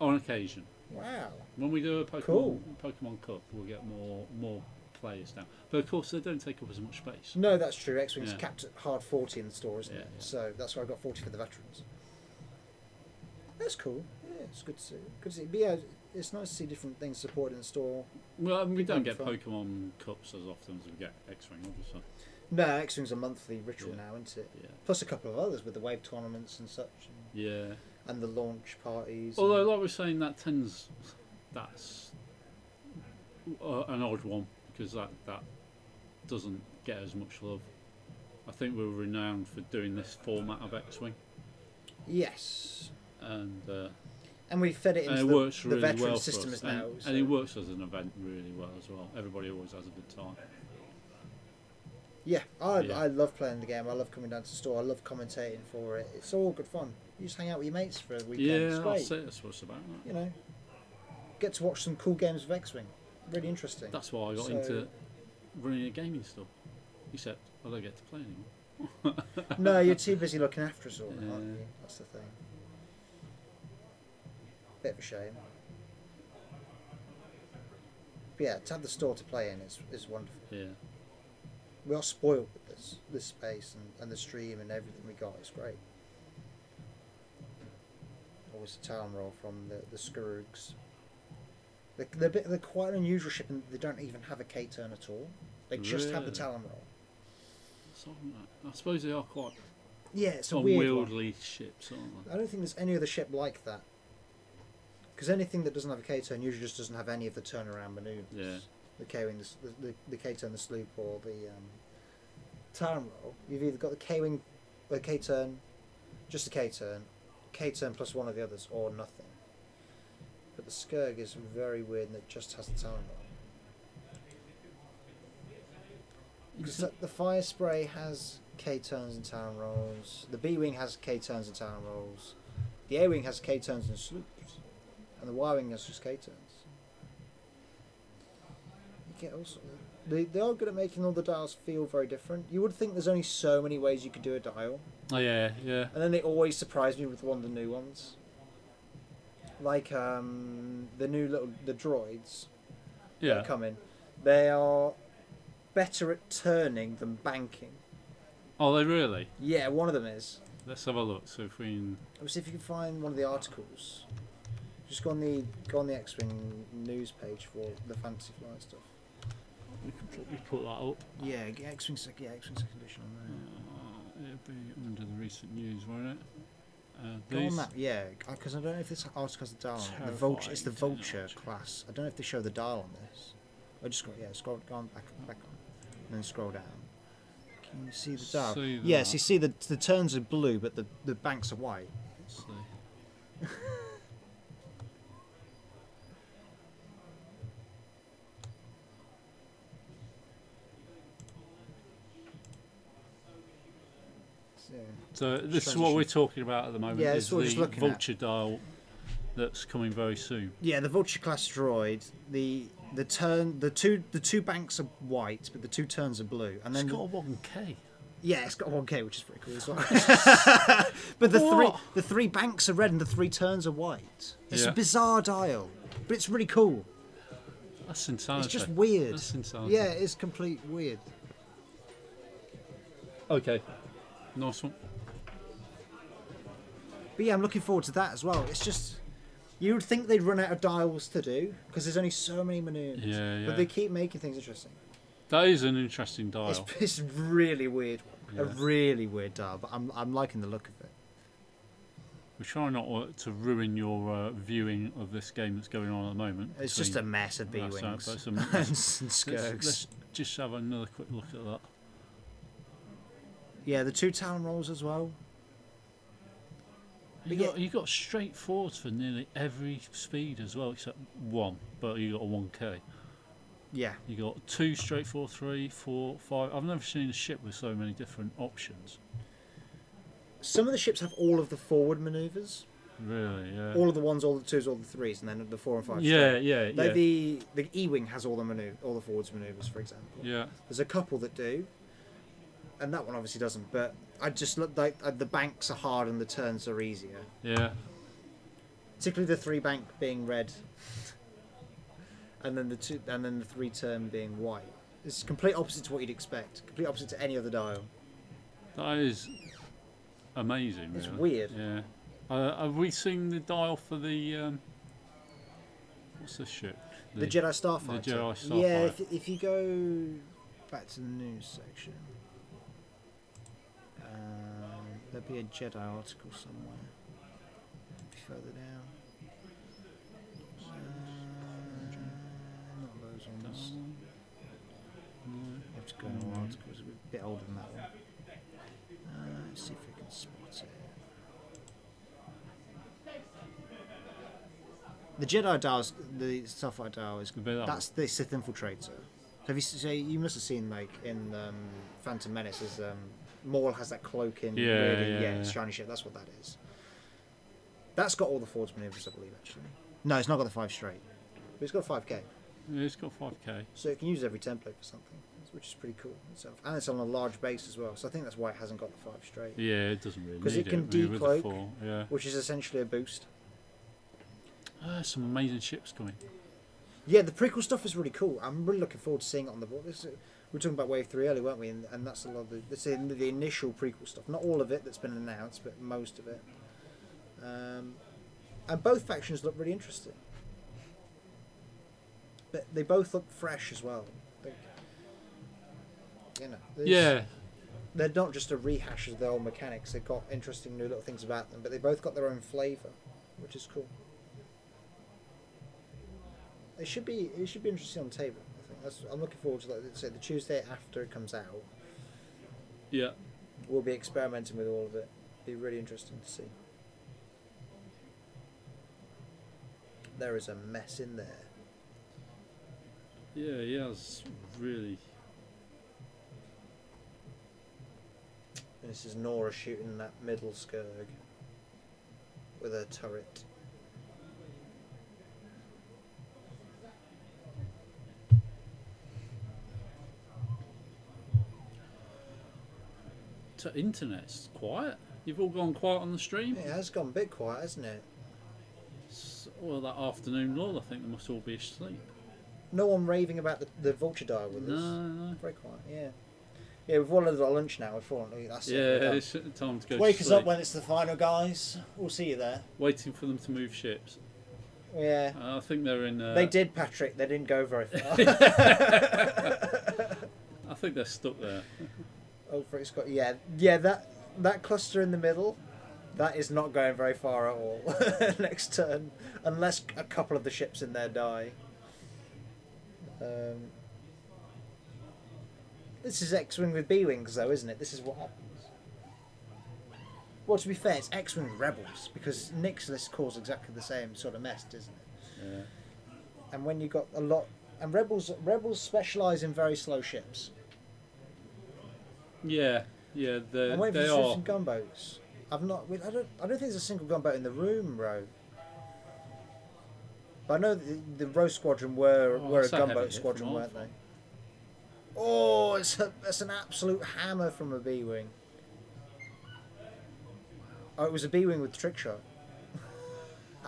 On occasion, Wow. when we do a Cool. Pokemon Cup, we'll get more players now. But of course, they don't take up as much space. No, that's true. X-Wing's Yeah. capped at hard 40 in the store, isn't Yeah, it? yeah. So that's why I got 40 for the veterans. That's cool. Yeah, it's good to see. Good to see. But yeah, it's nice to see different things supported in the store. Well, I mean, we don't get Fun. Pokemon Cups as often as we get X-Wing, obviously. No, X-Wing's a monthly ritual Yeah. now, isn't it? Yeah. Plus a couple of others with the wave tournaments and such, Yeah. and the launch parties. Although, like we're saying, that's an odd one because that doesn't get as much love. I think we're renowned for doing this format of X-Wing, Yes. and we fed it into it works the really veteran well system for as us. now. And it works as an event really well as well. Everybody always has a good time. Yeah, I Yeah. love playing the game. I love coming down to the store. I love commentating for it. It's all good fun. You just hang out with your mates for a weekend. It's Yeah, great. that's what it's about. Right? You know, get to watch some cool games of X-Wing. Really interesting. That's why I got So- into running a gaming store. Except I don't get to play anymore. No, you're too busy looking after us all, Yeah. aren't you? That's the thing. Bit of a shame. But yeah, to have the store to play in is wonderful. Yeah. We are spoiled with this space and the stream and everything we got. It's great. Always a town roll from the Skurrugs. They're quite an unusual ship, and they don't even have a K-turn at all. They just have the Really? Talon roll. So, I suppose they are quite Yeah, it's a weird one. unwieldy ships, aren't they? I don't think there's any other ship like that. Because anything that doesn't have a K-turn usually just doesn't have any of the turnaround manoeuvres. Yeah. The K-wing, the K-turn, the sloop, or the Talon roll. You've either got the K-wing, the K-turn, just a K-turn plus one of the others, or nothing. But the Skurg is very weird and it just has the Talon roll. Because the Fire Spray has K-turns and Talon rolls. The B-wing has K-turns and Talon rolls. The A-wing has K-turns and sloops. And the Y-wing has just K-turns. You get also... They are good at making all the dials feel very different. You would think there's only so many ways you could do a dial. Oh yeah, yeah. And then they always surprise me with one of the new ones. Like the droids that Yeah. are coming. They are better at turning than banking. Oh, they really? Yeah, one of them is. Let's have a look. So if we can... Let's see if you can find one of the articles. Just go on the X-Wing news page for the Fantasy Flight stuff. we put that up. Yeah, get X-Wing second edition on It'll be under the recent news, won't it? there. Go on that, yeah, because I don't know if this article has the dial on it. The Vulture, it's the Terrifying Vulture technology. class. I don't know if they show the dial on this. I just scroll, go on back on, and then scroll down. Can you see the dial? See Yes, that. you see the turns are blue, but the banks are white. Let's see. So this is what we're talking about at the moment. Yeah, is that's what we're just the looking at. Vulture dial that's coming very soon. Yeah, the Vulture class droid. The two banks are white, but the two turns are blue, and then It's got a 1K. yeah, it's got 1K, which is pretty cool as well. But What? the three banks are red and the three turns are white. It's Yeah. a bizarre dial, but it's really cool. That's insanity. It's just weird. That's insanity. Yeah, it's complete weird. Okay. Nice one. But yeah, I'm looking forward to that as well. It's just you would think they'd run out of dials to do because there's only so many maneuvers. Yeah, yeah. But they keep making things interesting. That is an interesting dial. It's really weird. A Yeah. really weird dial, but I'm liking the look of it. We try not to ruin your viewing of this game that's going on at the moment. It's just a mess of That's B-wings right, and but let's Skirks. just have another quick look at that. Yeah, the two Talon rolls as well. You got straight forwards for nearly every speed as well, except one. But you got a 1K. Yeah. You got 2 straight forward, 3, 4, 5. I've never seen a ship with so many different options. Some of the ships have all of the forward manoeuvres. Really, yeah. All of the ones, all the twos, all the threes, and then the 4 and 5. Yeah, straight. yeah, Like yeah. the E-wing has all the forwards manoeuvres, for example. Yeah. There's a couple that do, and that one obviously doesn't. But I just look like the banks are hard and the turns are easier. Yeah. Particularly the 3 bank being red, and then the 3 turn being white. It's complete opposite to what you'd expect. Complete opposite to any other dial. That is amazing. It's really. weird. Yeah. Have we seen the dial for the what's this ship? The Jedi Starfighter. The Jedi Starfighter. Yeah, if you go back to the news section, there'll be a Jedi article somewhere. Further down. Not those ones. No. You have to go in a while because it's a bit older than that one. Let's see if we can spot it. The Jedi dials, the Starfighter dial is that's the Sith Infiltrator. Have you must have seen like in Phantom Menace, as Maul has that cloak in, shiny ship. That's what that is. That's got all the forwards maneuvers, I believe. Actually, no, it's not got the 5 straight, but it's got 5k. Yeah, it's got 5k. So it can use every template for something, which is pretty cool itself. And it's on a large base as well, so I think that's why it hasn't got the 5 straight. Yeah, it doesn't really. Because it can decloak, which is essentially a boost. Some amazing ships coming. Yeah, the prequel stuff is really cool. I'm really looking forward to seeing it on the board. We were talking about Wave 3 earlier, weren't we? And that's a lot of the initial prequel stuff. Not all of it that's been announced, but most of it. And both factions look really interesting. But they both look fresh as well. They're not just a rehash of their old mechanics. They've got interesting new little things about them, but they both got their own flavour, which is cool. It should be interesting on the table. I think I'm looking forward to the Tuesday after it comes out. Yeah, we'll be experimenting with all of it. Be really interesting to see. There is a mess in there. Yeah, it's really. This is Nora shooting that middle Skurg with her turret. Internet's quiet. You've all gone quiet on the stream. It has gone a bit quiet, hasn't it? Well, that afternoon lull, I think they must all be asleep. No one raving about the vulture dial with us. No. Very quiet. Yeah, we've all had our lunch now. That's it. Yeah, it's time to go. Wake to us sleep. up when it's the final, guys. We'll see you there. Waiting for them to move ships. Yeah. I think they're in. They did, Patrick. They didn't go very far. I think they're stuck there. Oh, it's got that cluster in the middle, that is not going very far at all. Next turn, unless a couple of the ships in there die. This is X-wing with B-wings, though, isn't it? This is what happens. Well, to be fair, it's X-wing with rebels because Nick's list caused exactly the same sort of mess, doesn't it? Yeah. And when you got a lot, and rebels specialise in very slow ships. Yeah, I'm waiting they for are. some gunboats. I don't think there's a single gunboat in the room, Ro. But I know the Row Squadron were a gunboat squadron, weren't they? Oh, it's an absolute hammer from a B-wing. Oh, it was a B-wing with trick shot.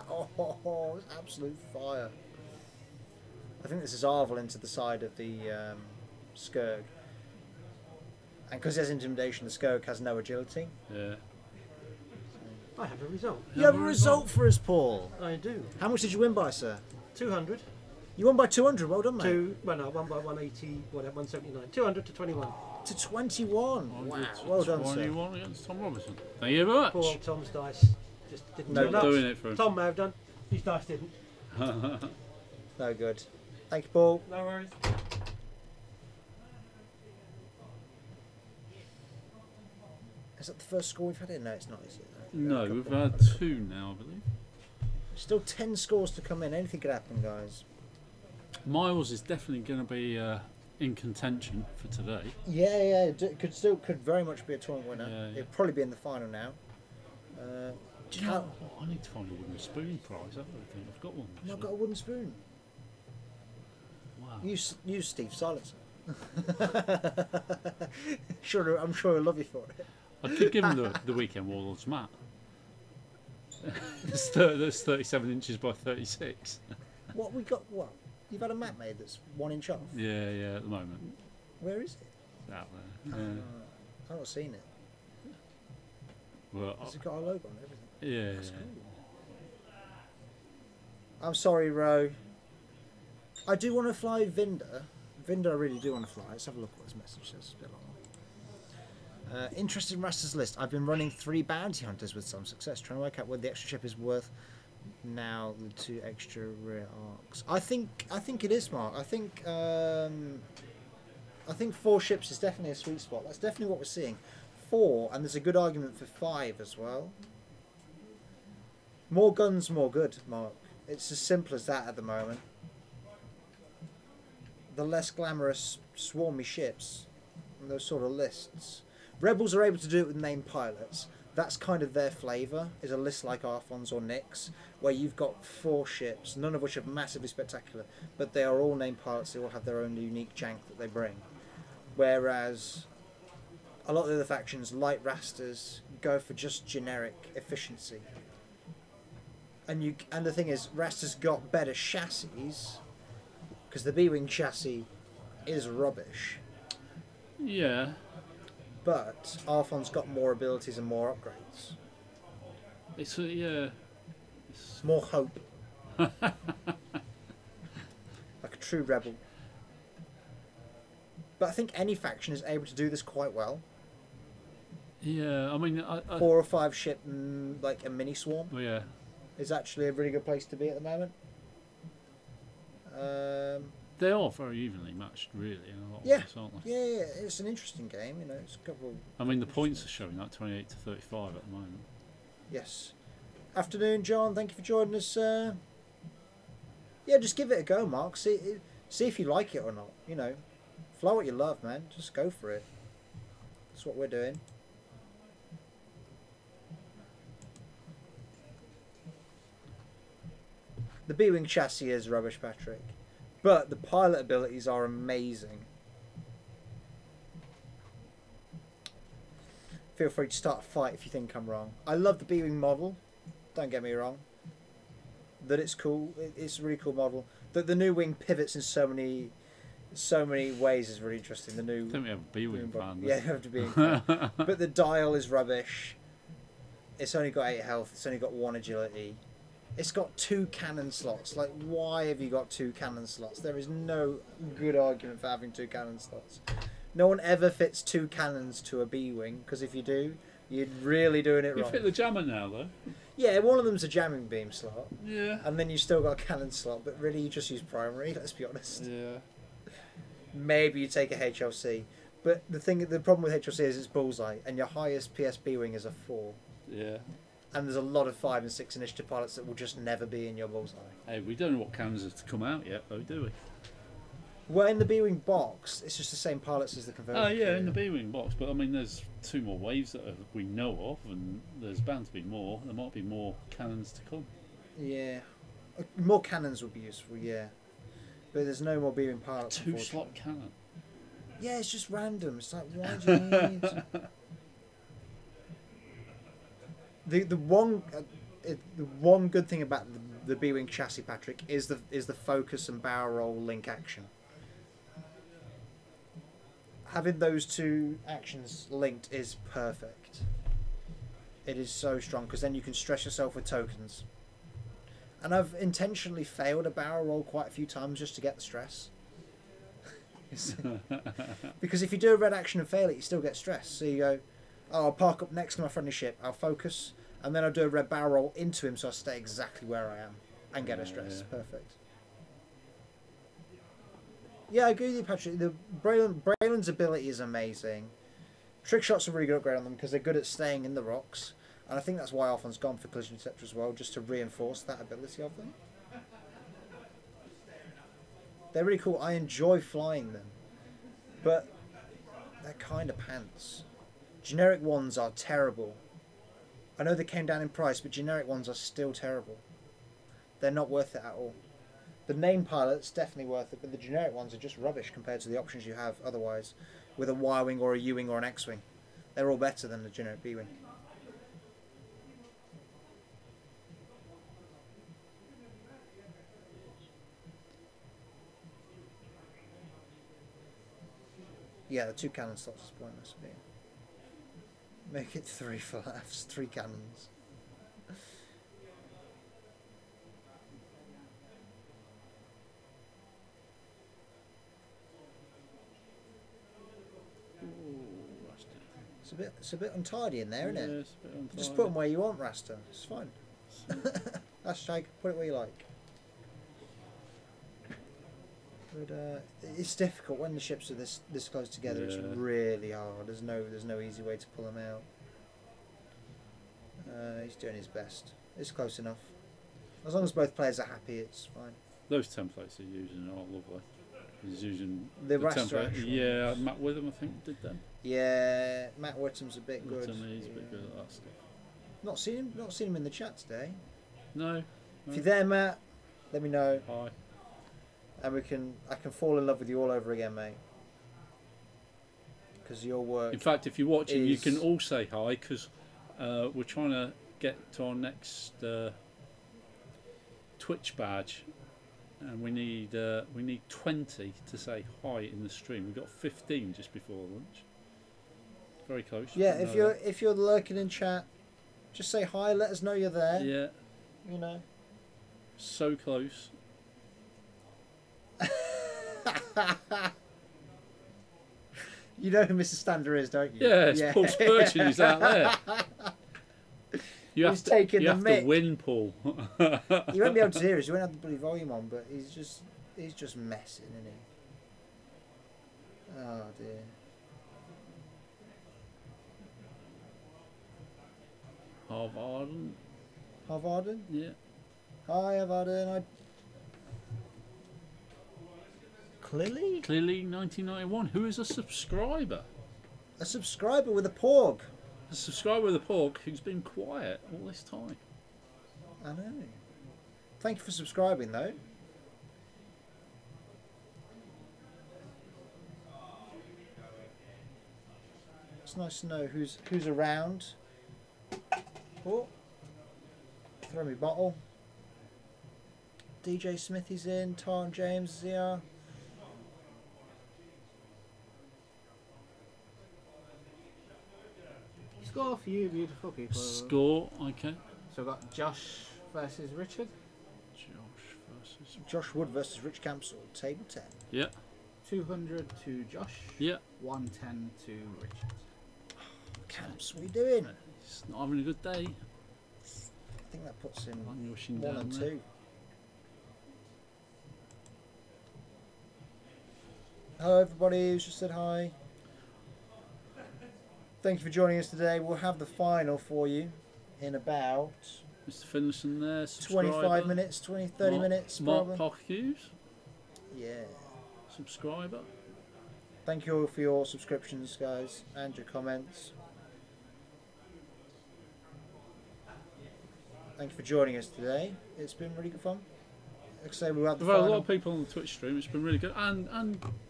Oh, it's absolute fire. I think this is Arvel into the side of the Skurg. And because there's intimidation, the Skurg has no agility. Yeah. I have a result. You have a result for us, Paul. I do. How much did you win by, sir? 200. You won by 200. Well done, mate. Well, no, I won by 180, 179. 200 to 21. To 21. Wow. 100 to Well done, 21 against Tom Robinson. Thank you very much. Poor old Tom's dice just didn't turn Not up. doing it for him. Tom may have done. His dice didn't. No good. Thank you, Paul. No worries. Is that the first score we've had in? No, it's not, is it? No, we've had 2 now, I believe. Still 10 scores to come in. Anything could happen, guys. Miles is definitely going to be in contention for today. Yeah. Could very much be a tournament winner. Yeah. It'll probably be in the final now. Do you know what? I need to find a wooden spoon prize. I don't think I've got one. I've not got a wooden spoon. Wow. Use Steve Silencer. I'm sure he'll love you for it. I could give him the weekend Warlords mat. That's 37 inches by 36. What we got? What you've had a mat made that's 1 inch off? Yeah. At the moment, Where is it? it's out there. Yeah. I've not seen it. Well, Has it got our logo on everything? yeah. That's cool. I'm sorry, Ro. I do want to fly Vinder. Vinder, I really do want to fly. Let's have a look at what his message says. It's a bit long. Interesting Rasta's list. I've been running 3 bounty hunters with some success, trying to work out whether the extra ship is worth now the 2 extra rear arcs. I think it is smart. I think I think 4 ships is definitely a sweet spot. That's definitely what we're seeing. 4, and there's a good argument for 5 as well. More guns, more good, Mark. It's as simple as that at the moment. The less glamorous swarmy ships and those sort of lists. Rebels are able to do it with named pilots. That's kind of their flavour, is a list like Arfon's or Nick's, where you've got 4 ships, none of which are massively spectacular, but they are all named pilots, they all have their own unique jank that they bring. Whereas a lot of the other factions, like Rastas, go for just generic efficiency. And the thing is, Rasta's got better chassis, because the B-Wing chassis is rubbish. Yeah. But Arfon's got more abilities and more upgrades. It's yeah. It's... More hope. Like a true rebel. But I think any faction is able to do this quite well. Yeah, I mean, 4 or 5 ship, like a mini swarm, yeah, is actually a really good place to be at the moment. they are very evenly matched, really, in a lot of Yeah, ways, aren't they? yeah, it's an interesting game. You know, it's a couple. I mean, the points are showing like 28 to 35 at the moment. Yes. Afternoon, John. Thank you for joining us. Yeah, just give it a go, Mark. See if you like it or not. You know, fly what you love, man. Just go for it. That's what we're doing. The B-Wing chassis is rubbish, Patrick. But the pilot abilities are amazing. Feel free to start a fight if you think I'm wrong. I love the B-Wing model. Don't get me wrong. That it's cool. It's a really cool model. The new wing pivots in so many ways is really interesting. The new. I think we have a B-Wing fan. Yeah, you have to be. But the dial is rubbish. It's only got 8 health. It's only got 1 agility. It's got 2 cannon slots. Like, why have you got 2 cannon slots? There is no good argument for having 2 cannon slots. No one ever fits 2 cannons to a B-Wing, because if you do, you're really doing it You wrong. fit the jammer now, though. Yeah, one of them's a jamming beam slot. Yeah. And then you still got a cannon slot, but really you just use primary, let's be honest. Yeah. Maybe you take a HLC. But the problem with HLC is it's bullseye, and your highest PSB wing is a 4. Yeah. And there's a lot of 5 and 6 initiative pilots that will just never be in your bullseye. Hey, we don't know what cannons have to come out yet, though, do we? Well, in the B-Wing box, it's just the same pilots as the converted. Oh, yeah, crew. in the B-Wing box. But, I mean, there's 2 more waves that we know of, and there's bound to be more. There might be more cannons to come. Yeah. More cannons would be useful, yeah. But there's no more B-Wing pilots. 2-slot cannon. Yeah, it's just random. It's like, why do you need... The one good thing about the B-Wing chassis, Patrick, is the focus and barrel roll link action. Having those 2 actions linked is perfect. It is so strong, because then you can stress yourself with tokens. And I've intentionally failed a barrel roll quite a few times just to get the stress. Because if you do a red action and fail it, you still get stress. So you go, oh, I'll park up next to my friendly ship, I'll focus, and then I'll do a red barrel roll into him so I stay exactly where I am and get a stress. Yeah. Perfect. Yeah, I agree with you, Patrick. Braylon's ability is amazing. Trick shots are really good upgrade on them because they're good at staying in the rocks. And I think that's why Arfon's gone for collision detector as well, just to reinforce that ability of them. They're really cool. I enjoy flying them. But they're kind of pants. Generic ones are terrible. I know they came down in price, but generic ones are still terrible. They're not worth it at all. The name pilots, definitely worth it, but the generic ones are just rubbish compared to the options you have otherwise with a Y-Wing or a U-Wing or an X-Wing. They're all better than the generic B-Wing. Yeah, the 2 cannon slots is pointless. Make it 3 flaps, 3 cannons. It's a bit untidy in there, isn't it? It's a bit untidy. Just put them where you want, Rasta. It's fine. That's Shake. Put it where you like. But it's difficult when the ships are this close together. It's Yeah. really hard. There's no easy way to pull them out. He's doing his best. It's close enough. As long as both players are happy, it's fine. Those templates he's using are lovely. He's using The Rasta template. actual Yeah, ones. Matt Witham I think did them. Yeah, Matt Whittam's a bit good. Witham, he's a bit Yeah. good at that stuff. Not seen him in the chat today. No. If you're there, Matt, let me know, Hi. and I can fall in love with you all over again, mate. Because your work. In fact, if you're watching, you is- can all say hi because we're trying to get to our next Twitch badge, and we need 20 to say hi in the stream. We've got 15 just before lunch. Very close. Yeah, You if know you're lurking in chat, just say hi. Let us know you're there. that. Yeah, You know. so close. You know who Mr. Stander is, don't you? Yeah, it's Paul Spurgeon who's out there. You have He's taking you the have mick. to win, Paul. You won't be able to hear us. You won't have the bloody volume on, but he's just messing, isn't he? Oh dear. Harvarden. Harvarden? Yeah. Hi, Harvarden. Clearly? Clearly 1991. Who is a subscriber? A subscriber with a porg. A subscriber with a pork who's been quiet all this time. I know. Thank you for subscribing, though. It's nice to know who's around. Oh, throw me bottle. DJ Smithy's in. Tom James is here. Score for you, beautiful people. Score, okay. So we've got Josh versus Richard. Josh versus. Josh Wood versus Rich Campbell. Table 10. Yeah, 200 to Josh. yeah. 110 to Richard. Camps, what are you doing? He's not having a good day. I think that puts him I'm rushing 1 down and there. 2. Hello everybody who's just said hi. Thank you for joining us today. We'll have the final for you in about Mr. Finlayson there. Subscriber. 25 minutes, 30 minutes Mark probably. Parker Hughes, Yeah. subscriber. Thank you all for your subscriptions, guys, and your comments. Thank you for joining us today. It's been really good fun. Like I say, we'll have the We've had a lot final. of people on the Twitch stream. It's been really good. And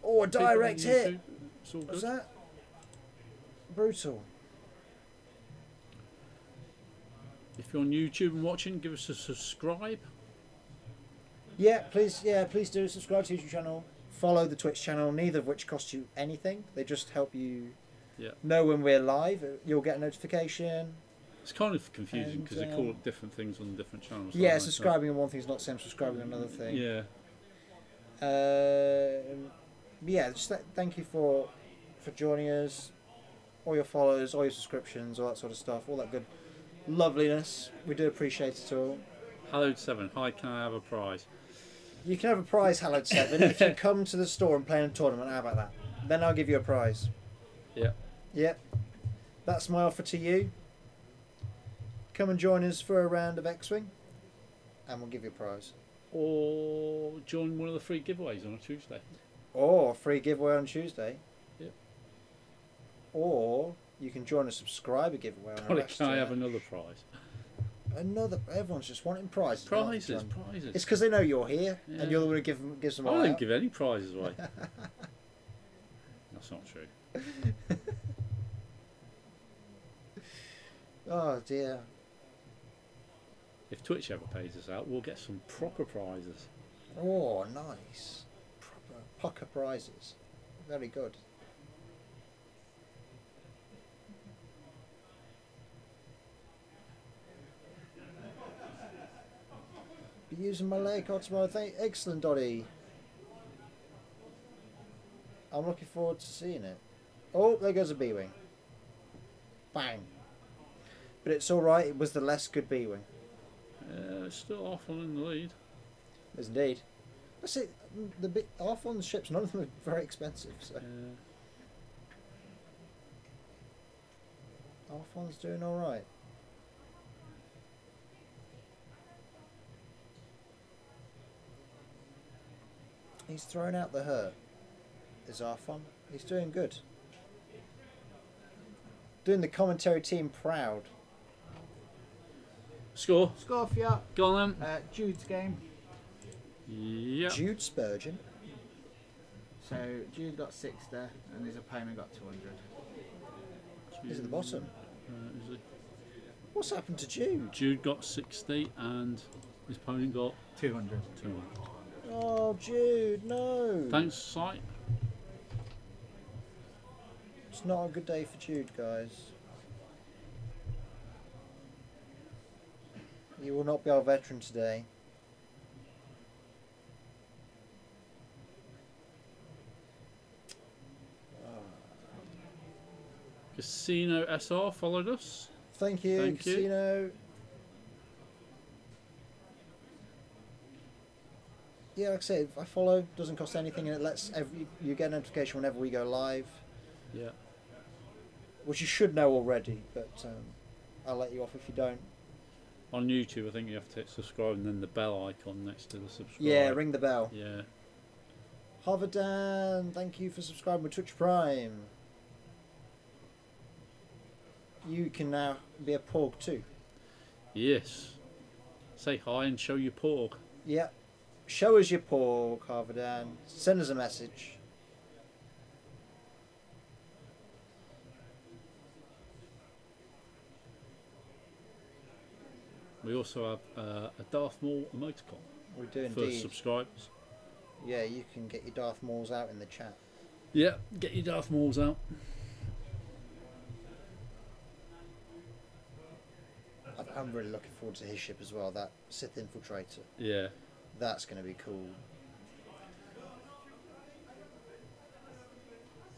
Oh, a people on direct hit! YouTube. It's all What's good. that? Brutal. If you're on YouTube and watching, give us a subscribe. Yeah, please do subscribe to the YouTube channel. Follow the Twitch channel, neither of which cost you anything. They just help you Yeah. know when we're live. You'll get a notification. It's kind of confusing And, because they call it different things on different channels. Yeah, don't they? So- subscribing on one thing is not the same as subscribing on another thing. Yeah. Yeah, just thank you for joining us, all your followers, all your subscriptions, all that sort of stuff, all that good loveliness. We do appreciate it all. Hallowed 7. Hi, can I have a prize? You can have a prize, Hallowed 7, if you come to the store and play in a tournament. How about that? Then I'll give you a prize. Yeah. Yep. That's my offer to you. Come and join us for a round of X-Wing, and we'll give you a prize. Or join one of the free giveaways on a Tuesday. Or a free giveaway on Tuesday. Yep. Or you can join a subscriber giveaway on a Or Rasta. can I have another prize? Everyone's just wanting prizes. Prizes, aren't they, John? prizes. It's because they know you're here, Yeah. and you're the one who gives them I all don't out. give any prizes away. That's not true. Oh dear. If Twitch ever pays us out, we'll get some proper prizes. Oh, nice. Proper pucker prizes. Very good. Be using my leg on tomorrow. Excellent, Dottie. I'm looking forward to seeing it. Oh, there goes a B-wing. Bang. But it's alright, it was the less good B-wing. Still Arfon in the lead. Yes, indeed. I say the big Arfon ships. None of them are very expensive. So Arfon's doing all right. He's thrown out the hurt. Is Arfon? He's doing good. Doing the commentary team proud. Score. Score for you. Go on then. Jude's game. Yep. Jude Spurgeon. So Jude got 60 and his opponent got 200. He's at the bottom. Is it? What's happened to Jude? Jude got 60 and his opponent got 200. 200. Oh, Jude, no. Thanks, Sight. It's not a good day for Jude, guys. You will not be our veteran today. Casino SR followed us. Thank you, Thank you. Casino. Yeah, like I said, if I follow, doesn't cost anything, and it lets you get a notification whenever we go live, Yeah. which you should know already, but I'll let you off if you don't. On YouTube, I think you have to hit subscribe and then the bell icon next to the subscribe. Yeah, ring the bell. Yeah. Harvardan, thank you for subscribing with Twitch Prime. You can now be a porg too. Yes. Say hi and show your porg. Yeah. Show us your porg, Harvardan. Send us a message. We also have a Darth Maul emoticon We do for indeed. subscribers. Yeah, you can get your Darth Mauls out in the chat. Yeah, get your Darth Mauls out. I'm really looking forward to his ship as well, that Sith Infiltrator. Yeah. That's going to be cool.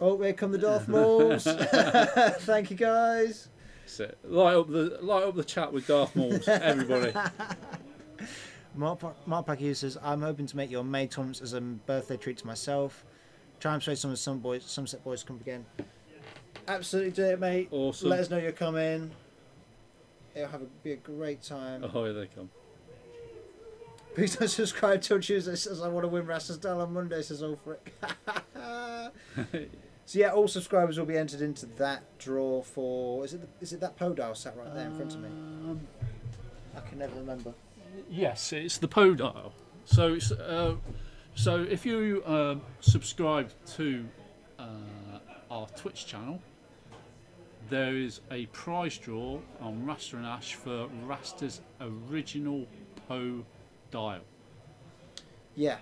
Oh, here come the Darth Mauls. Thank you, guys. So, light up the chat with Darth Mauls, everybody. Mark Packy says, I'm hoping to make your May tournaments as a birthday treat to myself. Try and persuade some Sunset boys to come again. Absolutely do it, mate. Awesome. Let us know you're coming. It'll be a great time. Oh, here they come. Please don't subscribe till Tuesday. Says I want to win Rasta's Dal on Monday. Says Ulfric. So yeah, all subscribers will be entered into that draw for. Is it that Podile sat right there in front of me? I can never remember. Yes, it's the Podile. So it's so if you subscribe to our Twitch channel, there is a prize draw on Rasta and Ash for Rasta's original Poe dial. Yeah,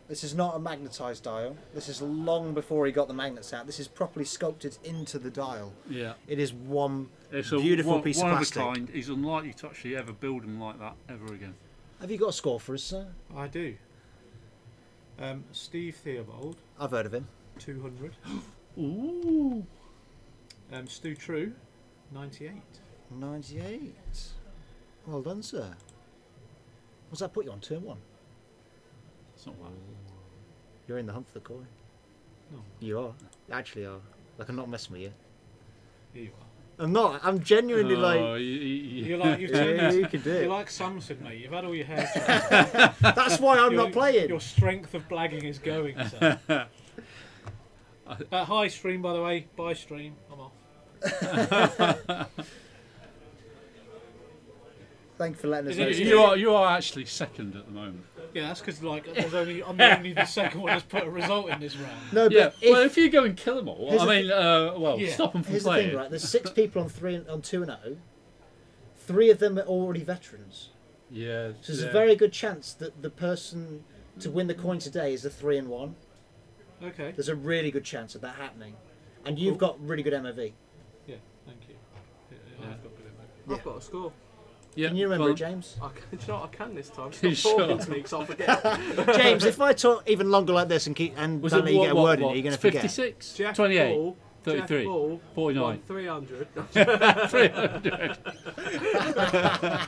this is not a magnetised dial. This is long before he got the magnets out. This is properly sculpted into the dial. Yeah, It is one it's beautiful piece of one plastic. of a kind. He's unlikely to actually ever build them like that ever again. Have you got a score for us, sir? I do. Steve Theobald, I've heard of him. 200. Ooh. Stu True, 98. 98. Well done, sir. What's that put you on? Turn 1? It's not bad. You're in the hunt for the coin. No. You are. You actually are. Like, I'm not messing with you. Here you are. I'm not. I'm genuinely Oh, You're like you've Yeah, turned you can do You're it. like Samson, mate. You've had all your hair. Turned. That's why I'm Your- not playing. Your strength of blagging is going. So. Hi, stream, by the way. Bye, stream. I'm off. Thank you for letting us Is know. it- you are actually second at the moment. Yeah, that's because I'm only the second one that's put a result in this round. No, but Yeah, if, well, if you go and kill them all, Here's I the mean, Yeah. stop them from here's the playing. thing, right? There's 6 people on 2 and 0. 3 of them are already veterans. Yeah, So there's yeah. a very good chance that the person to win the coin today is a 3 and 1. Okay. There's a really good chance of that happening. And you've got really good MOV. Yeah, thank you. Yeah. I've got good info. Yeah. I've got a score. Yeah, Can you remember go it, James? I can, do you know what, I can this time. You Stop talking sure? to me because I'll forget. James, if I talk even longer like this and Was don't let you get a word in, what? you're going to It's forget. 56, Jeff 28, Ball, 33, Jeff Ball 49. won 300. 300.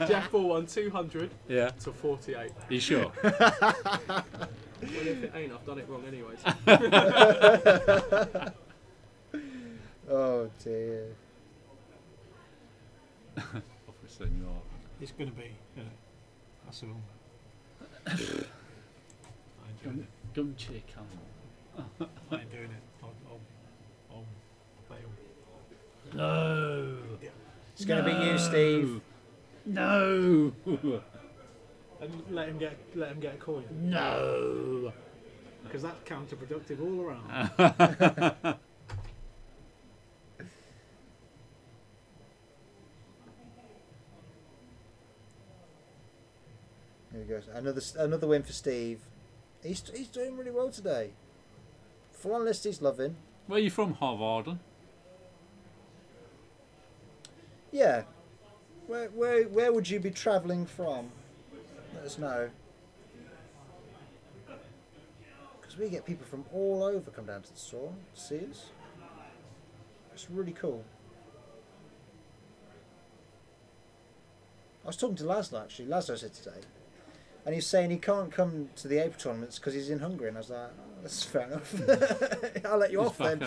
Jeff Ball won 200 Yeah, to 48. you sure? Well, if it ain't, I've done it wrong anyways. Oh dear. Obviously not. It's going to be. That's all. I ain't doing it. Gum cheer camel. I ain't doing it. I'll bail. No. It's going to be you, Steve. No. And let him get a coin. No. Because that's counterproductive all around. Here we go. Another win for Steve. He's doing really well today. For one list, he's loving. Where are you from, Harvarden? Yeah. Where would you be travelling from? Let us know. Because we get people from all over come down to the store to see us. It's really cool. I was talking to Laszlo actually. Laszlo said today. And he's saying he can't come to the April tournaments because he's in Hungary. And I was like, oh, that's fair enough. I'll let you off then.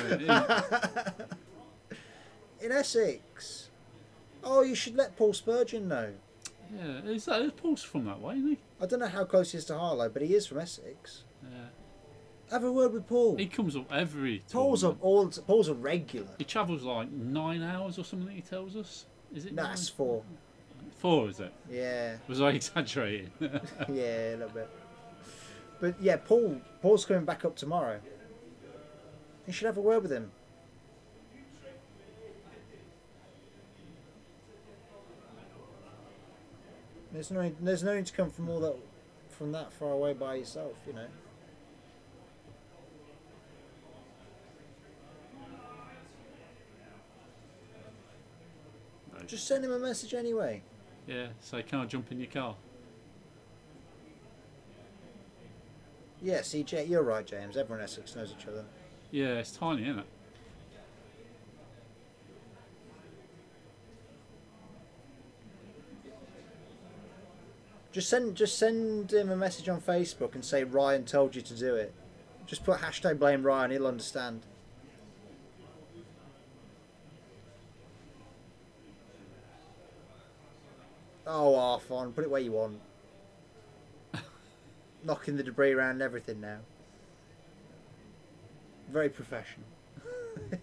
In Essex. Oh, you should let Paul Spurgeon know. Yeah, is Paul's from that way, isn't he? I don't know how close he is to Harlow, but he is from Essex. Yeah. Have a word with Paul. He comes up every Paul's a regular. He travels like 9 hours or something, he tells us. Is it? No, nine? it's 4. 4, is it? Yeah. Was I exaggerating? Yeah, a little bit. But yeah, Paul's coming back up tomorrow. You should have a word with him. There's no need to come from that far away by yourself, you know. No. Just send him a message anyway. Yeah, so can I jump in your car? Yeah, see, you're right, James. Everyone in Essex knows each other. Yeah, it's tiny, isn't it? Just send him a message on Facebook and say Ryan told you to do it. Just put hashtag blame Ryan, he'll understand. Oh, Arfon, put it where you want. Knocking the debris around and everything now. Very professional. I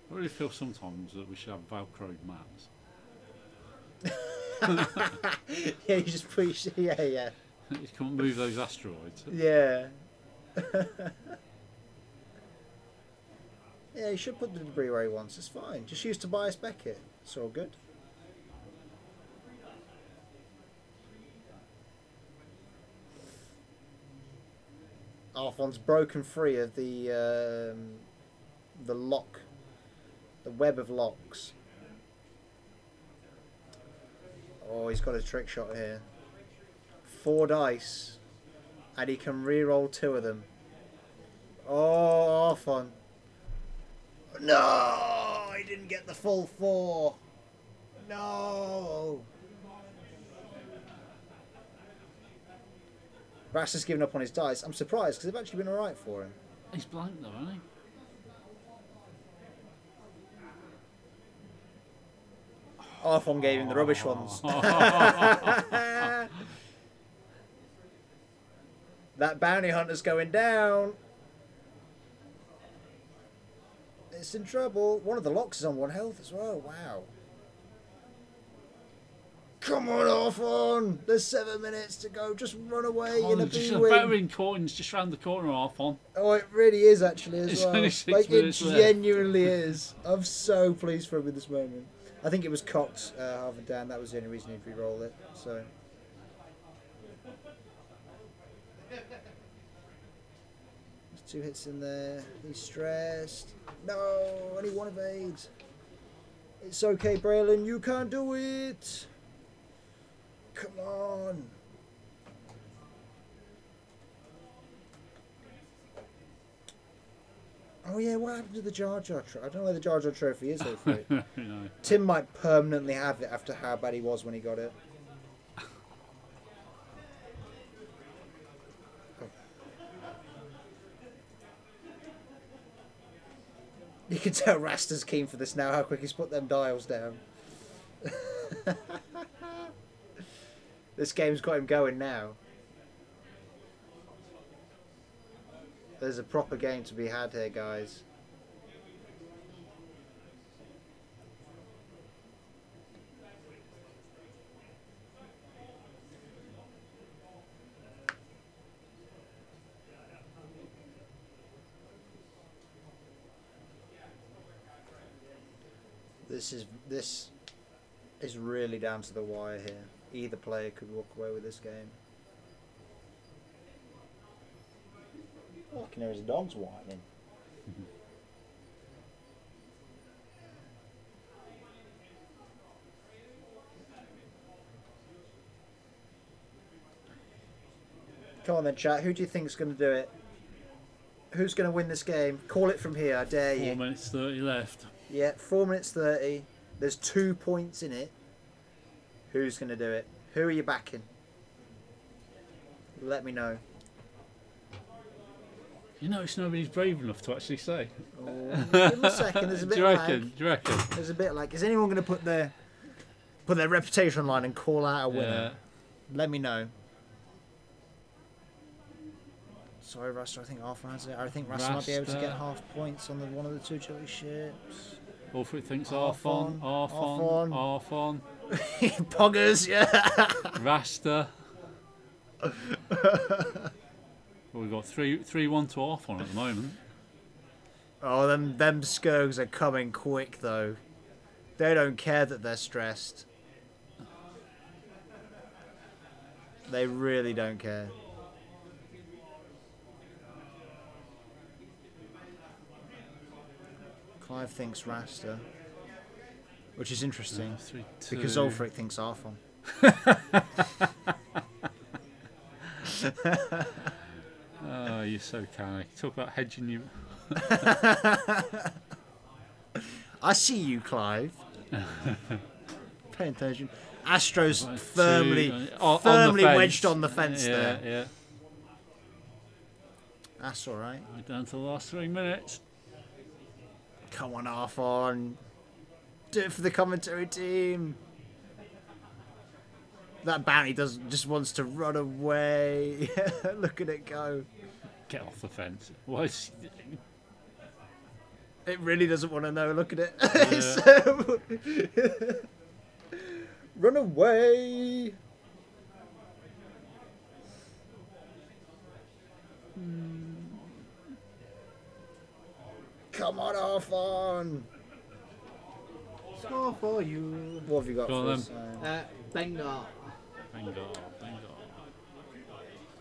really feel sometimes that we should have Velcroed mats. Yeah, you just push. Yeah. You can't move those asteroids. Yeah. Yeah, you should put the debris where he wants. It's fine. Just use Tobias Beckett. It's all good. Arfon's broken free of the lock, the web of locks. Oh, he's got a trick shot here. 4 dice, and he can re-roll 2 of them. Oh, Arfon. No, he didn't get the full 4. No. Rasta's given up on his dice. I'm surprised because they've actually been alright for him. He's blank though, isn't he? Arfon gave him the rubbish ones. That bounty hunter's going down. It's in trouble. One of the locks is on 1 health as well. Wow. Come on, Arfon. There's 7 minutes to go. Just run away in a just B-wing. veteran coins just round the corner, Arfon. Oh, it really is actually as It's well. only 6 Like it minutes left. genuinely is. I'm so pleased for him in this moment. I think it was cocked half and down. That was the only reason he'd re-roll it. So. There's 2 hits in there. He's stressed. No, only 1 evade. It's okay, Braylon. You can't do it. Come on. Oh yeah, what happened to the Jar Jar trophy? I don't know where the Jar Jar trophy is, hopefully. No. Tim might permanently have it after how bad he was when he got it. You can tell Rasta's keen for this now, how quick he's put them dials down. This game's got him going now. There's a proper game to be had here, guys. This is really down to the wire here. Either player could walk away with this game. All I can hear is dogs whining. Come on then, chat. Who do you think's going to do it? Who's going to win this game? Call it from here. I dare you. 4 minutes 30 left. Yeah, 4 minutes 30. There's 2 points in it. Who's going to do it? Who are you backing? Let me know. You notice nobody's brave enough to actually say. Oh, give me a second. There's a bit Do you of reckon? lag. Do you reckon? There's a bit like. Is anyone going to put their reputation on line and call out a winner? Let me know. Sorry, Rasta. I think Arfon has it. I think Rasta might be able to get half points on one of the 2 jelly ships. Alfred thinks Arfon. Arfon. Poggers, yeah. Rasta. Well, we've got 3-1 to Arfon at the moment. Oh, them Skirgs are coming quick though. They don't care that they're stressed. They really don't care. Clive thinks Rasta, which is interesting 3-2. because Ulfric thinks Arfon. Oh, you're so canny. Talk about hedging you. I see you, Clive. Pay attention. Astro's firmly wedged on the fence there. Yeah. That's all right. We're down to the last 3 minutes. Come on, Arfon. Do it for the commentary team. That bounty just wants to run away. Look at it go. Get off the fence. Why is... It really doesn't want to know. Look at it. Yeah. Run away. Come on, Arfon. Score for you. What have you got Go for on us? Bengar. Bengal.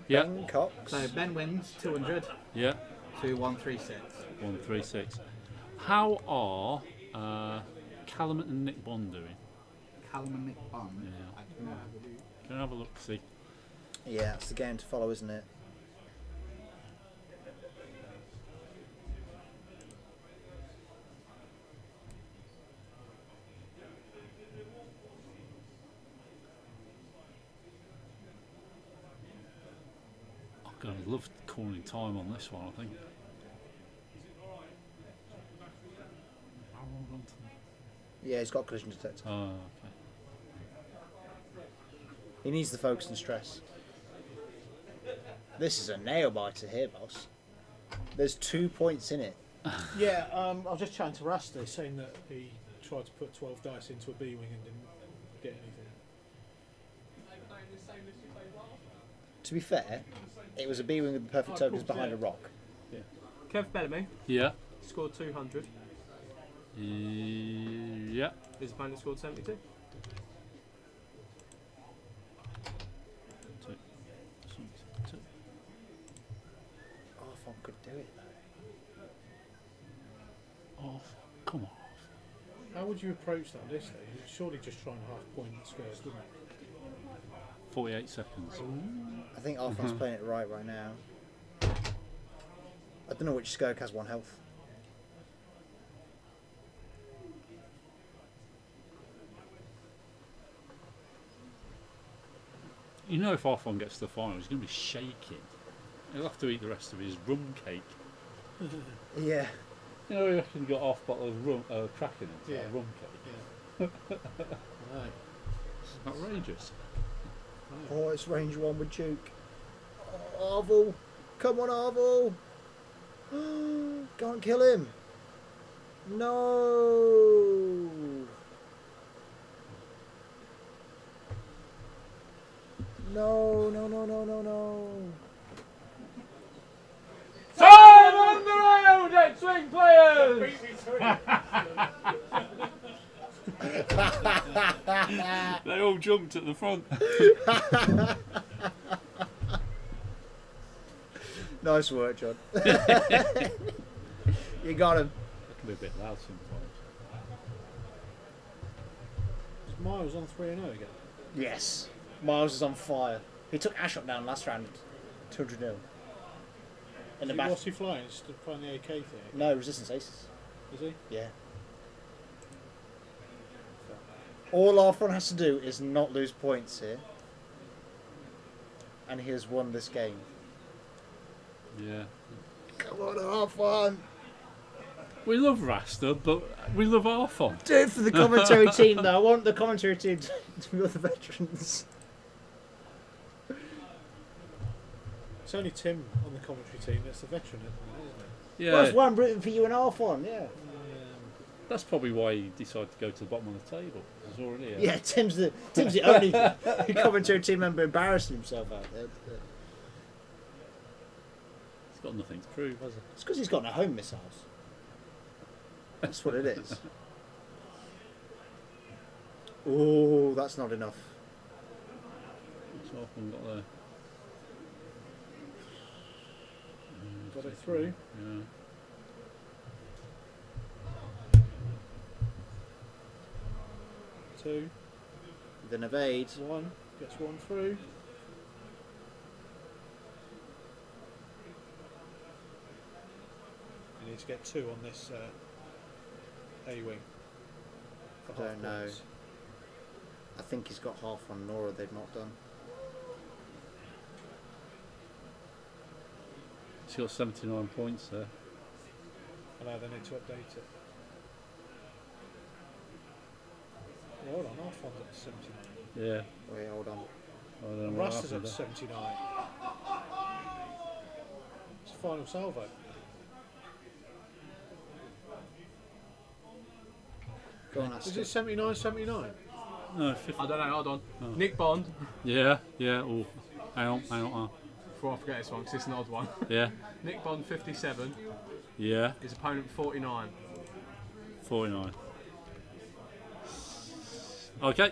Yeah. Ben Cox. So Ben wins 200 Yeah. to 136. 136. How are Callum and Nick Bond doing? Callum and Nick Bond. Yeah. I don't know. Can I have a look, see? Yeah, it's the game to follow, isn't it? I'm going to love calling time on this one, I think. Yeah, he's got collision detector. Oh, okay. He needs the focus and stress. This is a nail biter here, boss. There's 2 points in it. Yeah, I was just chatting to Rasta, saying that he tried to put 12 dice into a B-wing and didn't get anything. To be fair, it was a B-wing with the perfect tokens behind a rock. Kev Bellamy Yeah. scored 200. Yeah. His opponent scored 72. Arfon could do it though. Off. Come on. How would you approach that this day? You'd surely just try and half-point squares, wouldn't it? 48 seconds. I think Arfon's playing it right now. I don't know which Skirk has 1 health. You know, if Arfon gets to the final, he's going to be shaking. He'll have to eat the rest of his rum cake. Yeah. You know, you reckon you got half a bottle of rum, crack in it, Yeah. like a rum cake. Right. Outrageous. Oh, it's range 1 with Duke. Oh, Arvel. Come on, Arvel. Go and kill him. No. No, no, no, no, no, no. Time on the road, X-Wing players! They all jumped at the front. Nice work, John. You got him. It can be a bit loud sometimes. Is Miles on 3-0 again? Yes. Miles is on fire. He took Ashok down last round. 200-0. In the back. What's he flying? He's flying the AK thing? No, resistance aces. Is he? Yeah. All Arfon has to do is not lose points here. And he has won this game. Yeah. Come on, Arfon! We love Rasta, but we love Arfon. Do it for the commentary team, though. I want the commentary team to be all the veterans. It's only Tim on the commentary team that's the veteran at the minute, isn't it? Yeah, Well, that's why I'm rooting for you and Arfon, yeah. that's probably why he decided to go to the bottom of the table. He's already Yeah, Tim's the only commentary team member embarrassing himself out there. He's got nothing to prove, has he? It's because he's got no home missiles. That's what it is. Oh, that's not enough. What's Arfon got there? Got it through. Yeah. Two. Then evade. One. Gets one through. You need to get two on this A-wing. I don't know. I think he's got half on Nora they've not done. He's got 79 points there. I know they need to update it. Yeah, hold on, Arfon's up to 79. Yeah. Wait, hold on. I don't know what Rasta's up happened to there. 79. It's the final salvo. Go on, ask Is him. it 79, 79? No, 50. I don't know, hold on. Oh. Nick Bond, Yeah, yeah. Oh, hang on. before I forget this one, because it's an odd one. Yeah, Nick Bond, 57. yeah. His opponent, 49. 49. Okay.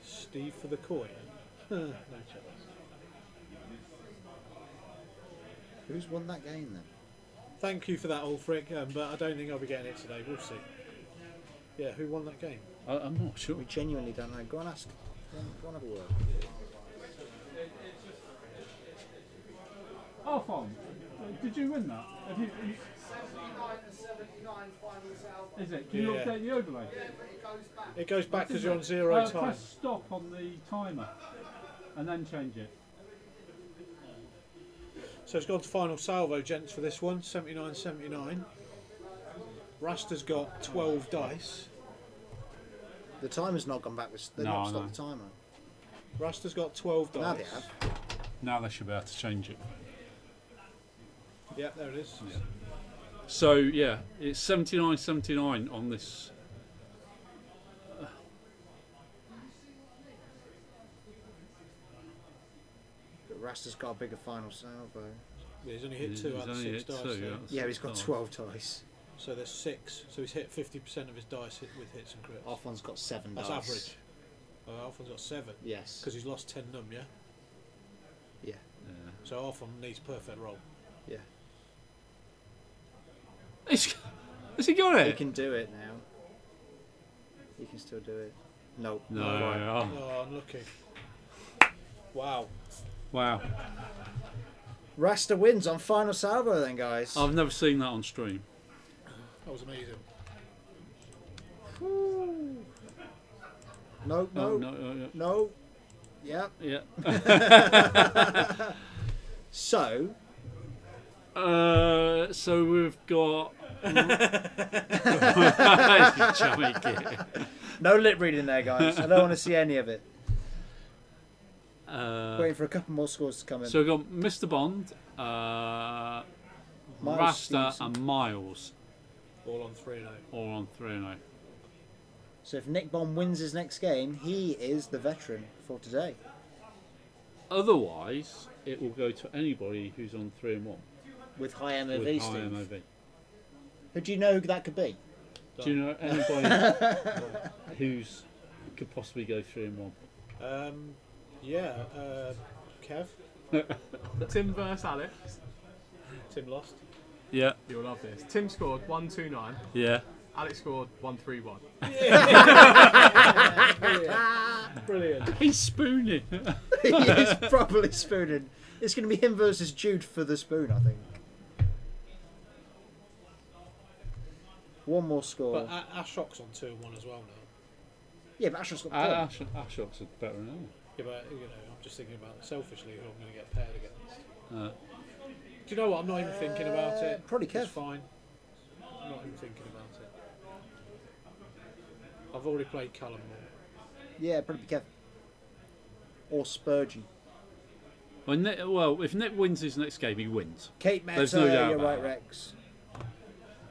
Steve for the coin. No chance. Who's won that game then? Thank you for that, Ulfric, but I don't think I'll be getting it today. We'll see. Yeah, who won that game? I'm not sure. We genuinely don't know. Go on, ask. Go on, have a word. Arfon, did you win that? Have you, 79 and 79 final salvo. is it? Do you Yeah. update the overlay? It goes back What because is you're it? on zero time. Press stop on the timer and then change it. So it's gone to final salvo, gents, for this one. 79, 79. Rasta's got 12 dice. The timer's not gone back. They've No, not I stopped the timer. Rasta's got 12 dice. Now they have. Now they should be able to change it. Yeah, there it is. Yeah. So yeah, it's 79-79 on this. But Rasta's got a bigger final salvo. Yeah, he's only hit He's two out of only 6 hit dice. two, there. yeah. Yeah, he's got Oh. 12 dice. So there's 6. So he's hit 50% of his dice with hits and crits. Arfon's got 7 That's dice. average. Arfon's got 7 Yes. because he's lost 10 num, yeah? Yeah. Yeah. So Arfon needs perfect roll. Yeah. Has he got He it? can do it now. He can still do it. No. No. not quite. Oh, unlucky. Wow. Wow. Rasta wins on final salvo then, guys. I've never seen that on stream. That was amazing. No, no, Oh, no. no. Yep. Yeah. So, So we've got. Chummy kid. no lip reading there, guys. I don't want to see any of it. Waiting for a couple more scores to come in. So we've got Mr. Bond, Rasta, Stevenson. and Miles, All on 3-0. all on 3-0. So if Nick Bond wins his next game, he is the veteran for today. Otherwise, it will go to anybody who's on 3-1 With high MOV, with high Steve. MOV. Who do you know who that could be? Do you know anybody who's could possibly go 3-1? Yeah, Kev. Tim versus Alex. Tim lost. Yeah, You'll love this. Tim scored 129. yeah. Alex scored 131. Brilliant. He's spooning. He is properly spooning. It's going to be him versus Jude for the spoon, I think. One more score. But Ashok's on 2-1 as well now. Yeah, but Ashton's got two. Ashok's are better than him. Yeah, but I'm just thinking about selfishly who I'm going to get paired against. Uh, Do you know what? I'm not even thinking about it. Probably Kev. It's fine. I'm not even thinking about it. I've already played Callum Moore. Yeah, probably Kev. Or Spurgeon. well, if Nick wins his next game, he wins. Kate Meta, There's no doubt you're about right, that. Rex.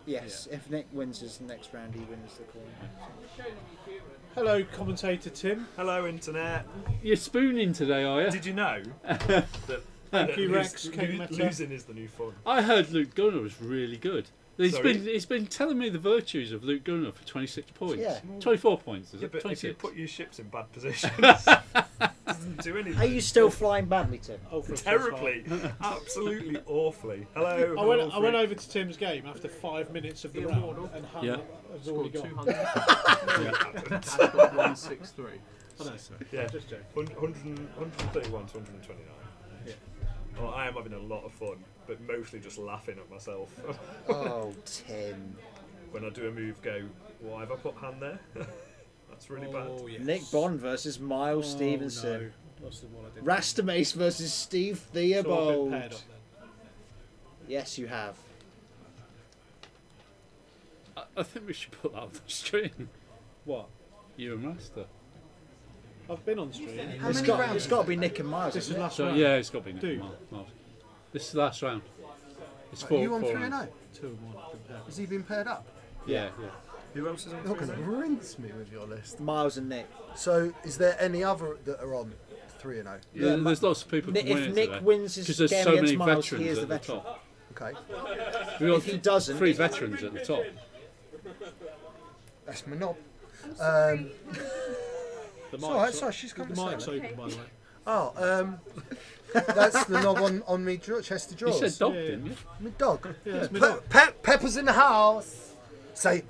Yes, if Nick wins his next round, he wins the coin. Hello, commentator Tim. Hello, internet. You're spooning today, are you? Did you know that, Thank you, lose- Rex. Kate Meta. losing is the new fun? I heard Luke Gunner was really good. Sorry? He's been telling me the virtues of Luke Gunner for 26 points. Yeah. 24 points, is Yeah, it? but if 26. you put your ships in bad positions, doesn't do anything. Are you still flying badly, Tim? Oh, for a Terribly, absolutely awfully. Hello. I went over to Tim's game after 5 minutes of the round, and Hunt Yeah. has already Scored gone. 200. Ash got 163. I know. Yeah, Just joking. 131 to 129. Yeah. Well, I am having a lot of fun, but mostly just laughing at myself. Oh, Tim. When I do a move, go, why have I put hand there? That's really bad. Oh, yes. Nick Bond versus Miles Oh, Stevenson. No. That's the one I did. Rasta Mace versus Steve So I've been Theobald. paired up then. Yes, you have. I think we should put that on the stream. What? You and Rasta. I've been on stream. It's got to be Nick and Miles. This is isn't it? last So round. yeah, it's got to be Nick. Dude. Miles. This is the last round. It's Are 4. you on 4 3-0? rounds. 2-1. Been paired. Has he been paired up? Yeah. Who else is on You're going to 3-0? rinse me with your list. Miles and Nick. So, is there any other that are on 3-0? There's lots of people If winning Nick today. wins his 'Cause there's game so against many Miles, he veterans is the at the veteran. top. Okay. We've got If he doesn't, 3 veterans at the top. That's my knob. The It's alright, sorry, she's The coming to mic's say that. open, by the way. Oh, that's the knob on me chest of You drawers. said dog, Yeah, yeah. didn't you? My dog. Yeah, it's my dog. Pepper's in the house. Say, say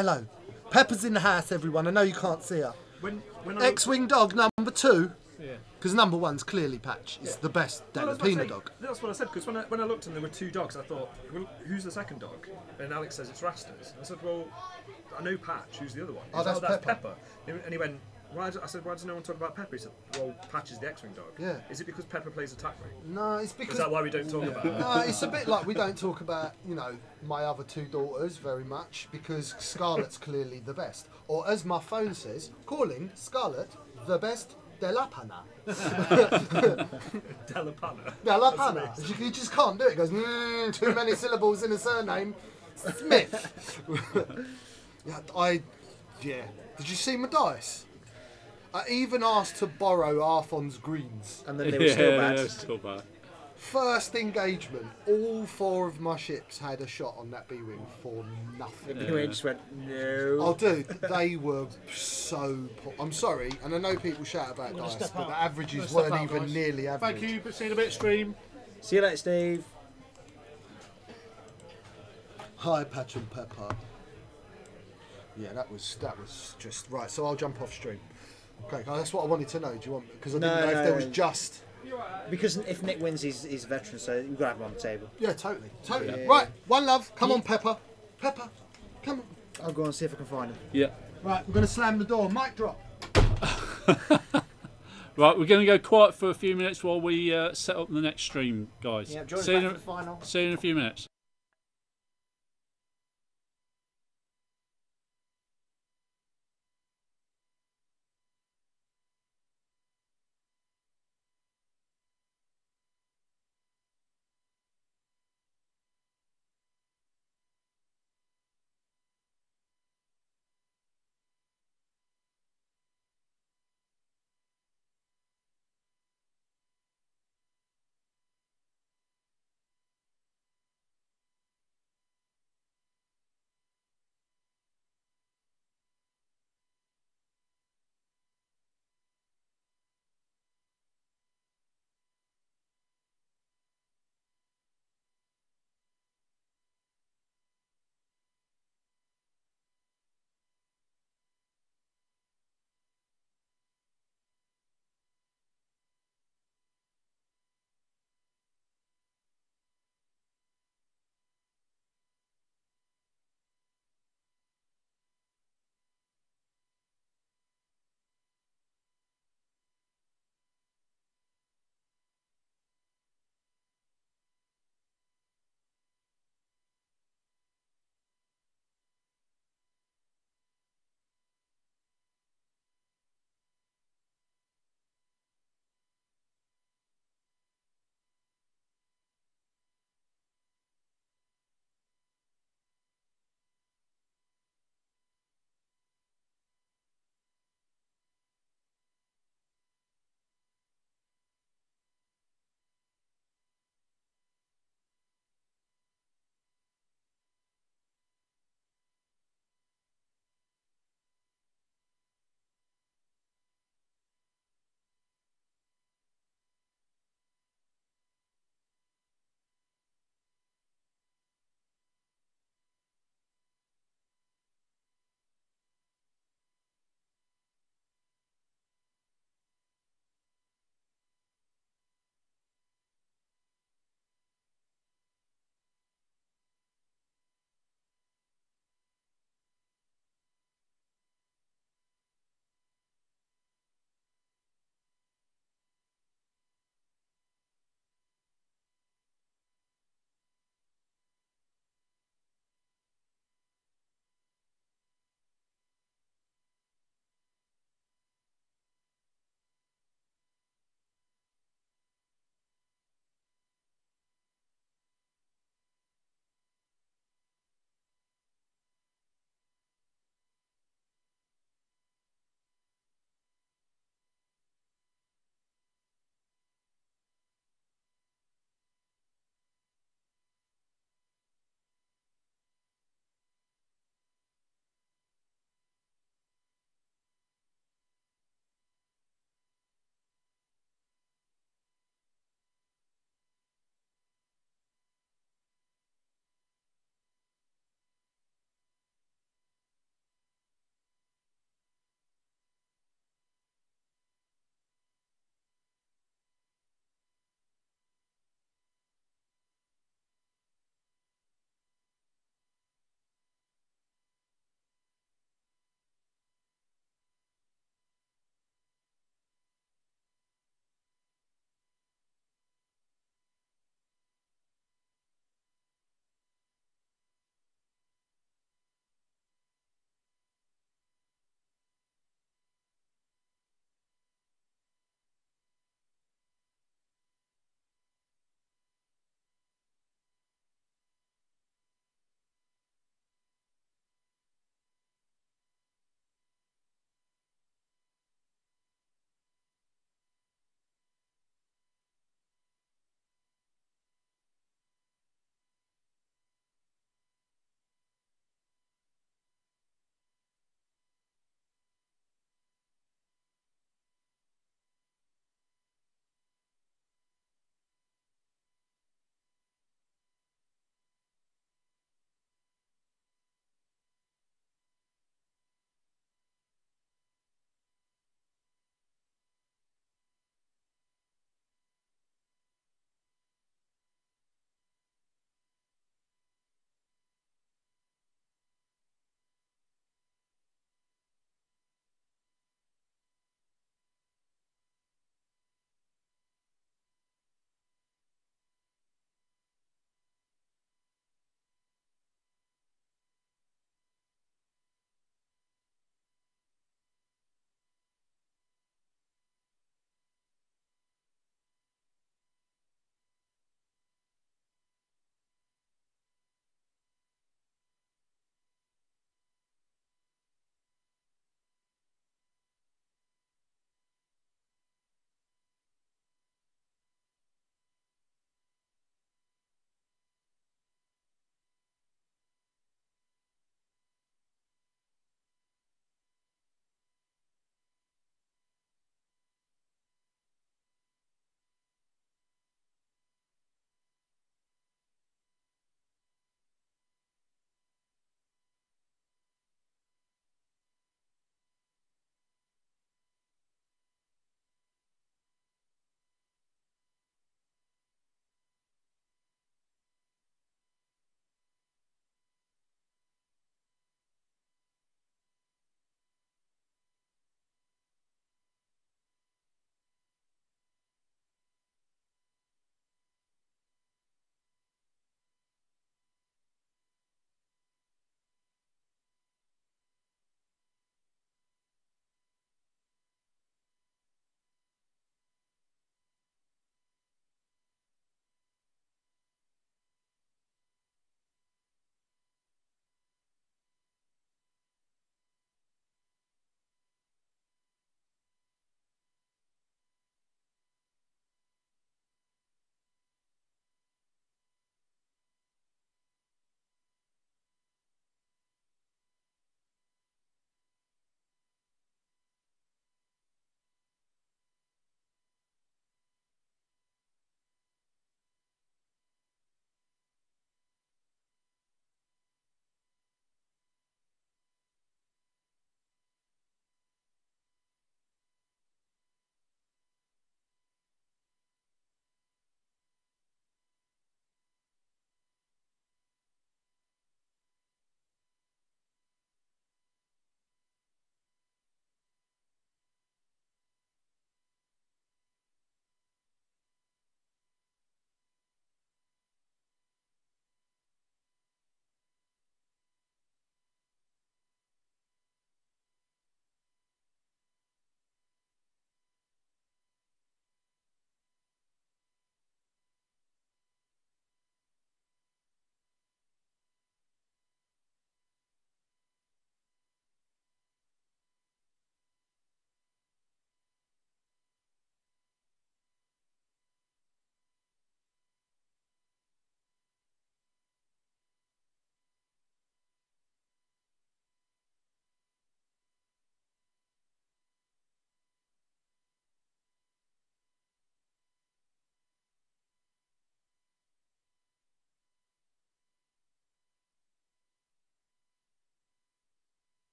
hello. Pepper's in the house, everyone. I know you can't see her. When I X-Wing dog number 2, Yeah. because number 1's clearly Patch. It's the best Dalapina dog. That's what I said, because when I looked and there were 2 dogs, I thought, well, who's the second dog? And Alex says it's Rastas. I said, well, I know Patch, who's the other one? He Oh, said, that's Pepper. And he went, I said, why does no one talk about Pepper? He said, well, Patch is the X-Wing dog. Yeah. Is it because Pepper plays attack ring? No, it's because... Is that why we don't talk about it? No, it's a bit like we don't talk about, my other 2 daughters very much because Scarlett's clearly the best. Or as my phone says, calling Scarlett the best Delapana. Delapana. Delapana. You just can't do it. It goes, too many syllables in a surname. Smith. Yeah. Did you see my dice? I even asked to borrow Arfon's greens. and then they were still bad. they were still bad. First engagement, all 4 of my ships had a shot on that B-wing for nothing. He just went, no. Oh, dude, they were so poor. I'm sorry, and I know people shout about I'm gonna dice, step but out. the averages I'm gonna step weren't out, even guys. nearly average. Thank you, but see you in a bit, stream. See you later, Steve. Hi, Patch and Pepper. Yeah, that was just right. So I'll jump off stream. Okay, that's what I wanted to know. Do you want? Because I didn't know if there was just. Because if Nick wins, he's a veteran, so you've got to have him on the table. Yeah, totally. Yeah. Right, one love. Come on, Pepper. Pepper, come on. I'll go and see if I can find him. Yeah. Right, we're going to slam the door. Mic drop. Right, we're going to go quiet for a few minutes while we set up the next stream, guys. Yeah, join us see you back in for the final. see you in a few minutes.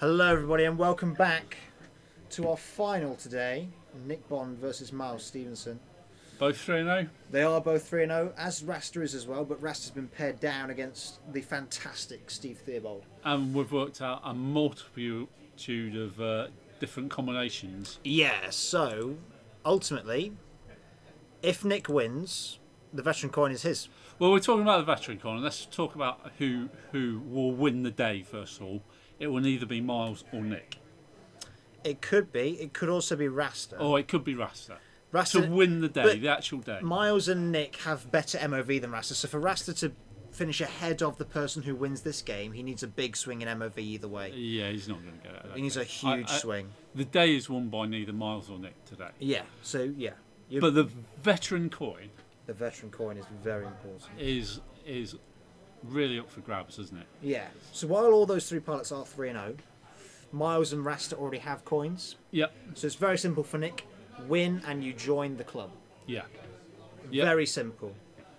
Hello, everybody, and welcome back to our final today. Nick Bond versus Miles Stevenson. Both 3-0. They are both 3-0, as Rasta is as well, but Rasta's been paired down against the fantastic Steve Theobald. And we've worked out a multitude of different combinations. Yeah, so ultimately, if Nick wins, the veteran coin is his. Well, we're talking about the veteran coin. Let's talk about who will win the day, first of all. It will neither be Miles or Nick. It could be. It could also be Rasta. Or it could be Rasta. Rasta to win the day, but the actual day. Miles and Nick have better MOV than Rasta, so for Rasta to finish ahead of the person who wins this game, he needs a big swing in MOV either way. Yeah, he's not going to get it. He needs a huge swing. The day is won by neither Miles or Nick today. Yeah, so yeah. But the veteran coin... The veteran coin is very important. Is really up for grabs, isn't it? Yeah. So while all those three pilots are 3-0, Miles and Rasta already have coins. Yep. So it's very simple for Nick. Win and you join the club. Yeah. Yep. Very simple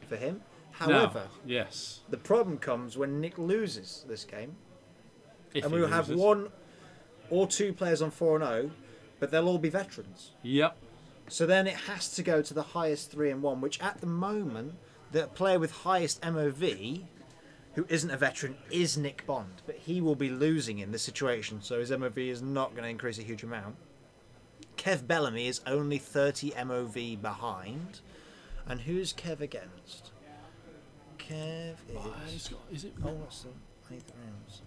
for him. However, yes, the problem comes when Nick loses this game. And we will have one or two players on 4-0, but they'll all be veterans. Yep. So then it has to go to the highest 3-1, which at the moment, the player with highest MOV, who isn't a veteran, is Nick Bond. But he will be losing in this situation, so his MOV is not going to increase a huge amount. Kev Bellamy is only 30 MOV behind. And who's Kev against? Kev is... is it? Oh, what's the 8th rounds?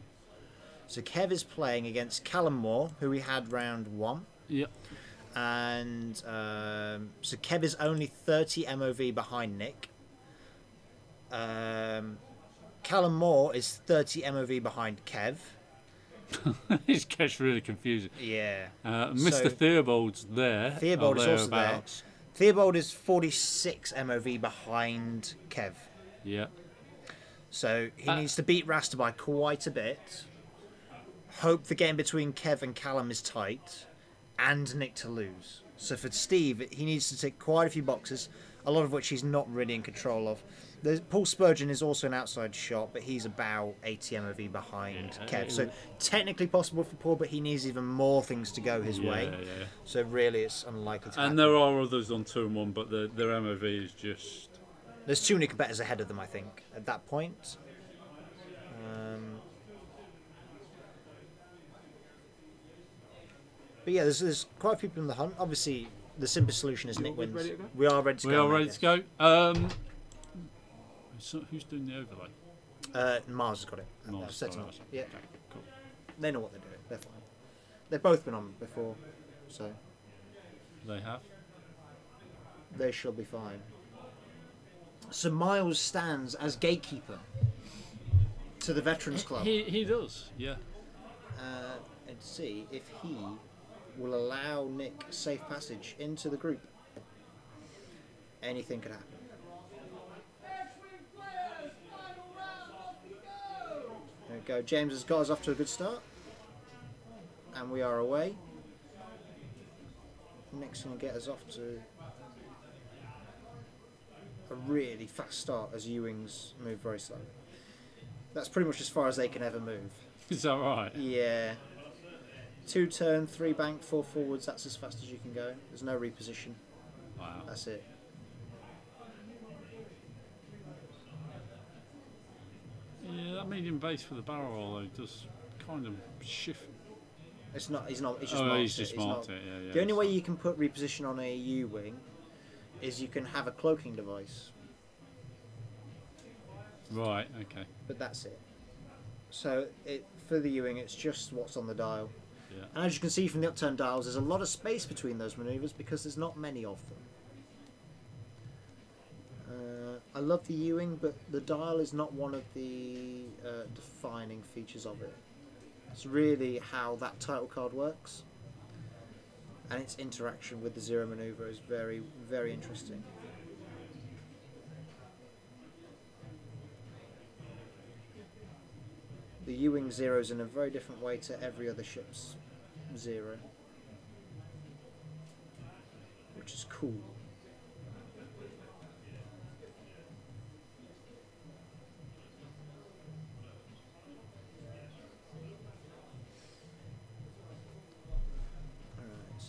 So Kev is playing against Callum Moore, who we had round 1. Yep. And so Kev is only 30 MOV behind Nick. Callum Moore is 30 MOV behind Kev. His cat's really confusing. Yeah. Mr. So, Theobald's there. Theobald is also there. Theobald is 46 MOV behind Kev. Yeah. So he needs to beat Rasta by quite a bit. Hope the game between Kev and Callum is tight. And Nick to lose. So for Steve, he needs to tick quite a few boxes, a lot of which he's not really in control of. Paul Spurgeon is also an outside shot, but he's about 80 MOV behind Kev. So technically possible for Paul, but he needs even more things to go his way. Yeah. So really it's unlikely to happen. And there are others on 2 and 1, but their MOV is just... There's too many competitors ahead of them, I think, at that point. But yeah, there's quite a few people in the hunt. Obviously, the simplest solution is Nick wins. Ready to go? We are ready to go. We are ready to go. So who's doing the overlay? Mars has got it. Mars, Set them up. right. Yeah. Okay, cool. They know what they're doing. They're fine. They've both been on before, so They have. they shall be fine. So Miles stands as gatekeeper to the Veterans Club. He does, yeah. And see if he will allow Nick safe passage into the group. Anything could happen. There we go. James has got us off to a good start. And we are away. Nick's going to get us off to a really fast start as Ewings move very slow. That's pretty much as far as they can ever move. Is that right? Yeah. 2 turn, 3 bank, 4 forwards, that's as fast as you can go. There's no reposition. Wow. That's it. Yeah, that medium base for the barrel roll though does kind of shift. It's not. He's not. He's just Oh, marked he's just it. He's marked not- it. Yeah. The only way you can put reposition on a U-wing is you can have a cloaking device, Right. Okay. but that's it. So for the U-wing, it's just what's on the dial. Yeah. And as you can see from the upturn dials, there's a lot of space between those manoeuvres because there's not many of them. I love the U-wing, but the dial is not one of the defining features of it. It's really how that title card works, and its interaction with the zero manoeuvre is very, very interesting. The U-wing zeroes in a very different way to every other ship's zero, which is cool.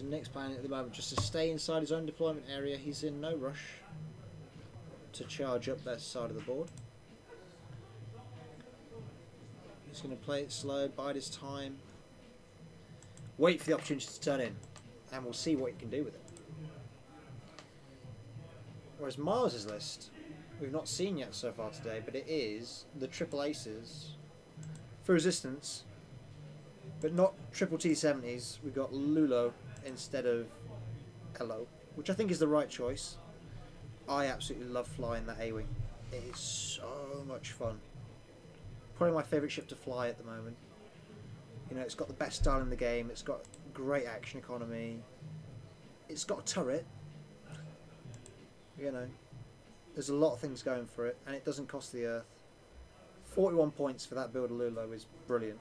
So Nick's planning at the moment just to stay inside his own deployment area. He's in no rush to charge up that side of the board. He's going to play it slow, bide his time, wait for the opportunity to turn in, and we'll see what he can do with it. Whereas Miles's list, we've not seen yet so far today, but it is the triple aces for resistance, but not triple T70s. We've got Lulo instead of Elo, which I think is the right choice. I absolutely love flying that A-Wing. It is so much fun. Probably my favourite ship to fly at the moment. You know, it's got the best style in the game, it's got great action economy, it's got a turret. You know, there's a lot of things going for it, and it doesn't cost the earth. 41 points for that build of Lulo is brilliant.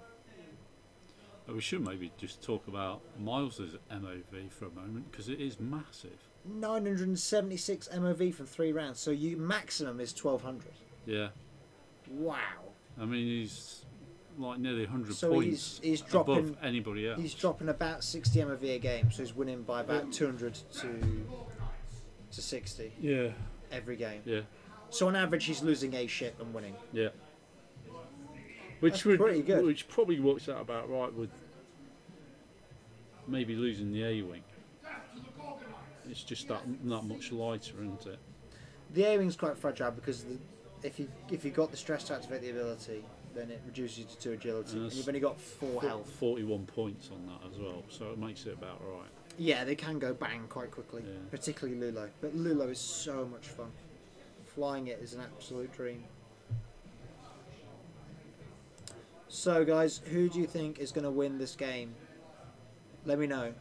We should maybe just talk about Miles's MOV for a moment, because it is massive. 976 MOV from 3 rounds, so you maximum is 1200. Yeah. Wow. I mean, he's like nearly 100 so points he's above dropping, anybody else. He's dropping about 60 MOV a game, so he's winning by about 200 to 60. Yeah. Every game. Yeah. So on average, he's losing a ship and winning. Yeah. Which That's would, pretty good. which probably works out about right with maybe losing the A-Wing. It's just that much lighter, isn't it? The A-Wing's quite fragile because if you got the stress to activate the ability, then it reduces you to 2 agility, and you've only got 4 health. 41 points on that as well, so it makes it about right. Yeah, they can go bang quite quickly, Yeah. particularly Lulo. But Lulo is so much fun. Flying it is an absolute dream. So guys, who do you think is going to win this game? Let me know.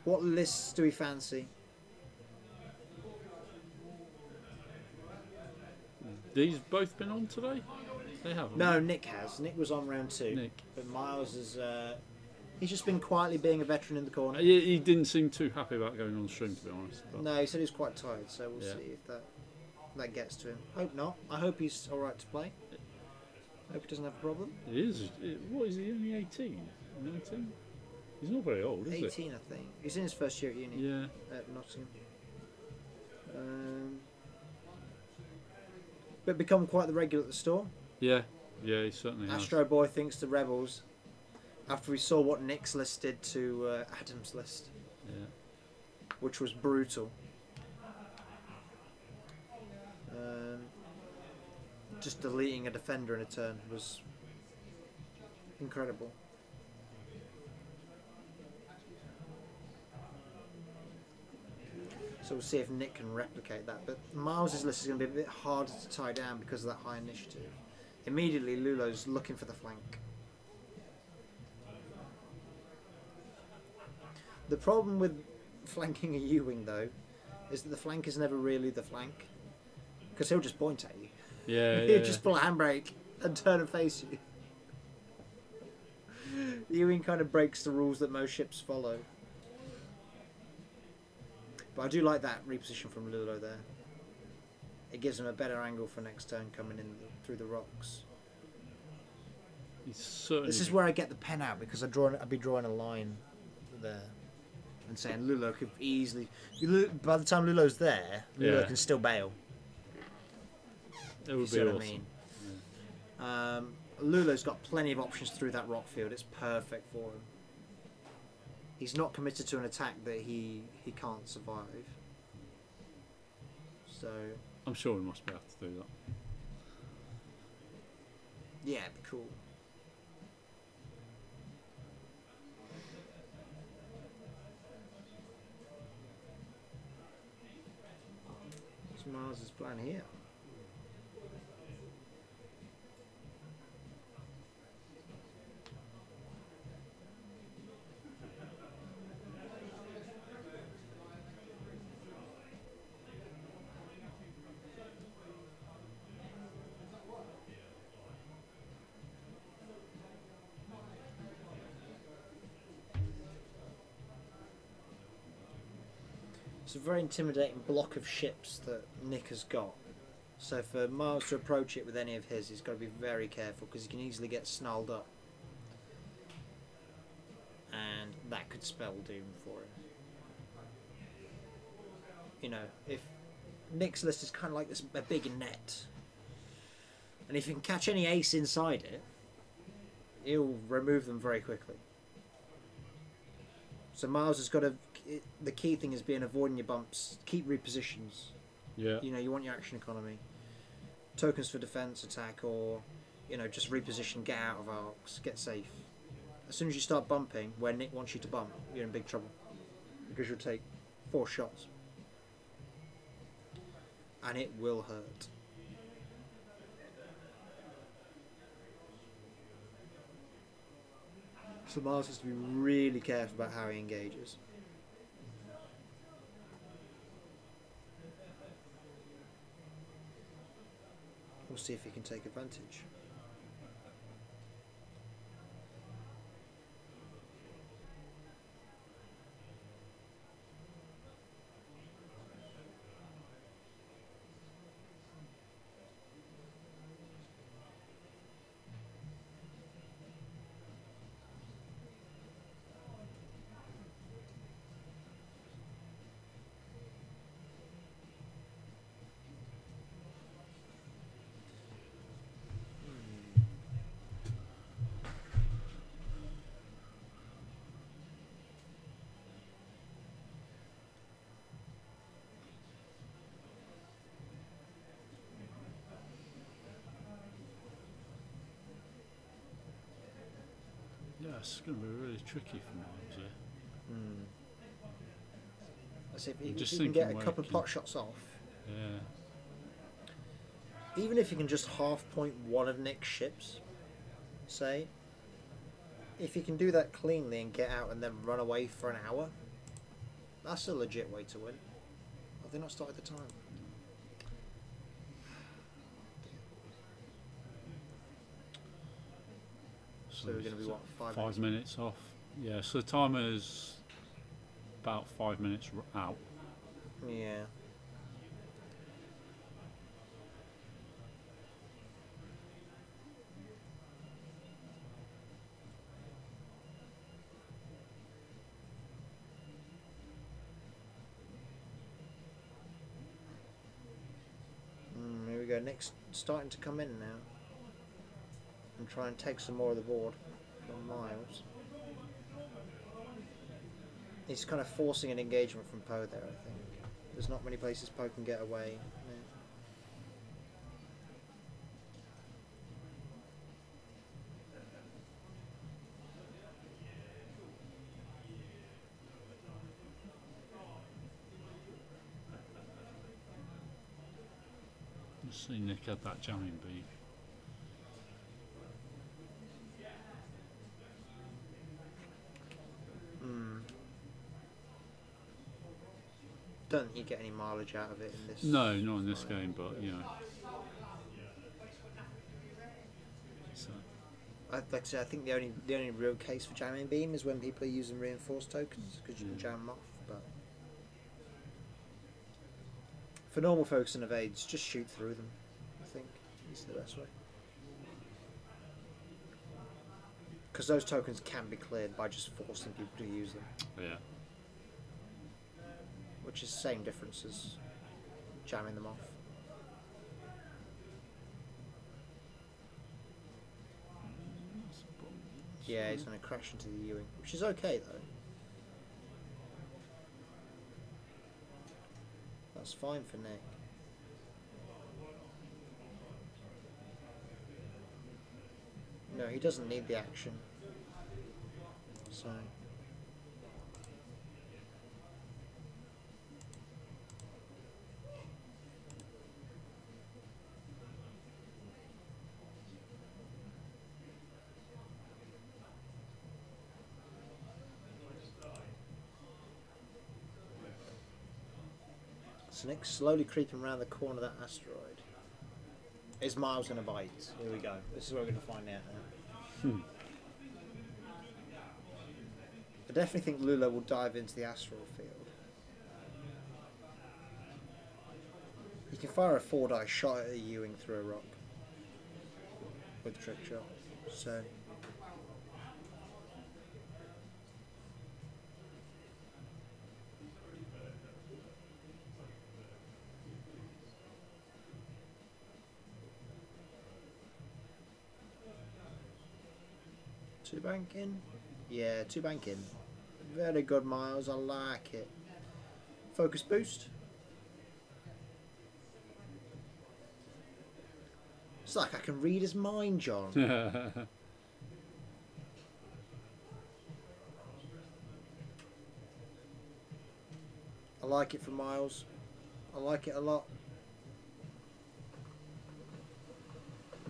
What lists do we fancy? These both been on today? They haven't. No, Nick has. Nick was on round 2. Nick. But Miles is... he's just been quietly being a veteran in the corner. He didn't seem too happy about going on stream, to be honest. But No, he said he was quite tired, so we'll Yeah. see if that gets to him. Hope not. I hope he's alright to play. Hope he doesn't have a problem. It is. What is he? Only 18? 19? He's not very old, is 18, I think. He's in his first year at uni. he? Yeah. At Nottingham. But become quite the regular at the store. Yeah. Yeah, he certainly has. Astro Boy thinks the Rebels, after we saw what Nick's list did to Adam's list, Yeah. which was brutal. Just deleting a defender in a turn was incredible. So we'll see if Nick can replicate that. But Miles's list is going to be a bit harder to tie down because of that high initiative. Immediately, Lulo's looking for the flank. The problem with flanking a U-wing, though, is that the flank is never really the flank. Because he'll just point at you. Yeah, He'll yeah. just pull a handbrake and turn and face you. The U-wing kind of breaks the rules that most ships follow. But I do like that reposition from Lulo there. It gives him a better angle for next turn coming in through the rocks. He's certainly. This is where I get the pen out because I'd be drawing a line there and saying Lulo could easily. By the time Lulo's there, Lulo Yeah. can still bail. It would You be see what awesome. I mean? Lulo's got plenty of options through that rock field. It's perfect for him. He's not committed to an attack that he can't survive. So I'm sure we must be able to do that. yeah, it'd be cool. What's Mars' plan here? It's a very intimidating block of ships that Nick has got. So for Miles to approach it with any of his, he's got to be very careful because he can easily get snarled up. and that could spell doom for him. You know, if Nick's list is kind of like this, a big net, and if you can catch any ace inside it, he'll remove them very quickly. So Miles has got to. The key thing is being avoiding your bumps, keep repositions. Yeah. You know, you want your action economy, tokens for defense, attack, or you know, just reposition, get out of arcs, get safe. As soon as you start bumping, where Nick wants you to bump, you're in big trouble because you'll take 4 shots, and it will hurt. So Miles has to be really careful about how he engages. We'll see if he can take advantage. Yeah, it's going to be really tricky for Miles here. Let's see if I'm just you can get a thinking couple of where pot shots off. Yeah. Even if you can just half point one of Nick's ships, say, if you can do that cleanly and get out and then run away for an hour, that's a legit way to win. Have they not started the time? So we're going to be what, 5 minutes off. Yeah, so the timer's about 5 minutes out. Yeah. Here we go. Nick's starting to come in now. And try and take some more of the board from Miles. He's kind of forcing an engagement from Poe there, I think. There's not many places Poe can get away. No. Let's see Nick had that jamming beat. Don't you get any mileage out of it in this? No, not in this game, but you know. So. Like I say, I think the only real case for jamming beam is when people are using reinforced tokens because you can jam them off. But for normal folks and evades, just shoot through them. I think is the best way. Because those tokens can be cleared by just forcing people to use them. Yeah. Which is the same difference as jamming them off. Yeah, he's going to crash into the Ewing, which is okay though. That's fine for Nick. No, he doesn't need the action. So... So Nick's slowly creeping around the corner of that asteroid. Is Miles going to bite? Here we go. This is what we're going to find out now. I definitely think Lula will dive into the asteroid field. He can fire a 4-die shot at a Ewing through a rock with a trick shot. So 2 bank in? Yeah, 2 bank in. Very good, Miles. I like it. Focus boost. It's like I can read his mind, John. I like it for Miles. I like it a lot.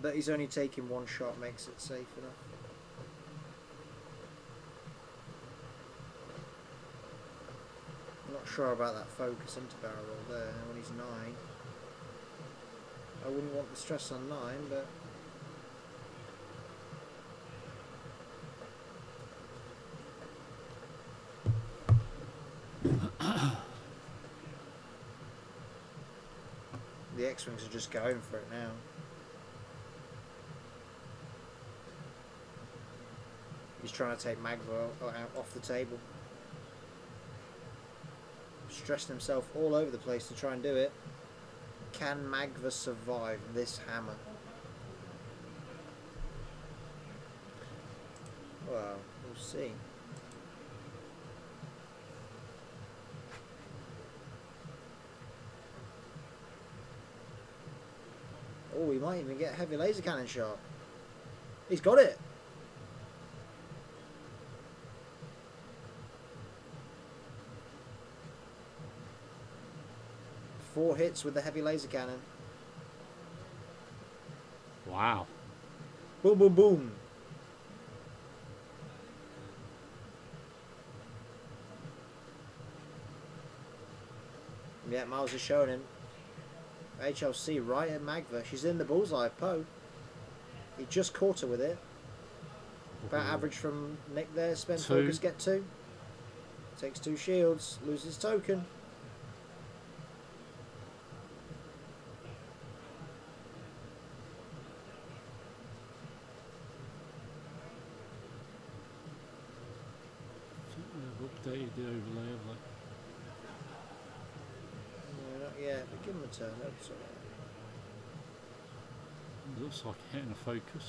But he's only taking 1 shot makes it safe enough. I'm not sure about that focus into barrel roll there when he's 9. I wouldn't want the stress on 9, but the X-Wings are just going for it now. He's trying to take Magva out off the table. Stressing himself all over the place to try and do it. Can Magva survive this hammer? Well, we'll see. Oh, he might even get heavy laser cannon shot. He's got it. Four hits with the heavy laser cannon. Wow. Boom, boom, boom. Yeah, Miles is showing him. HLC right at Magva. She's in the bullseye of Poe. He just caught her with it. About average from Nick there. Spend 2. focus, get 2. Takes 2 shields. Loses token. Updated the overlay, have they? No, not yet, but give him a turn. That's all right. Looks like hitting a focus.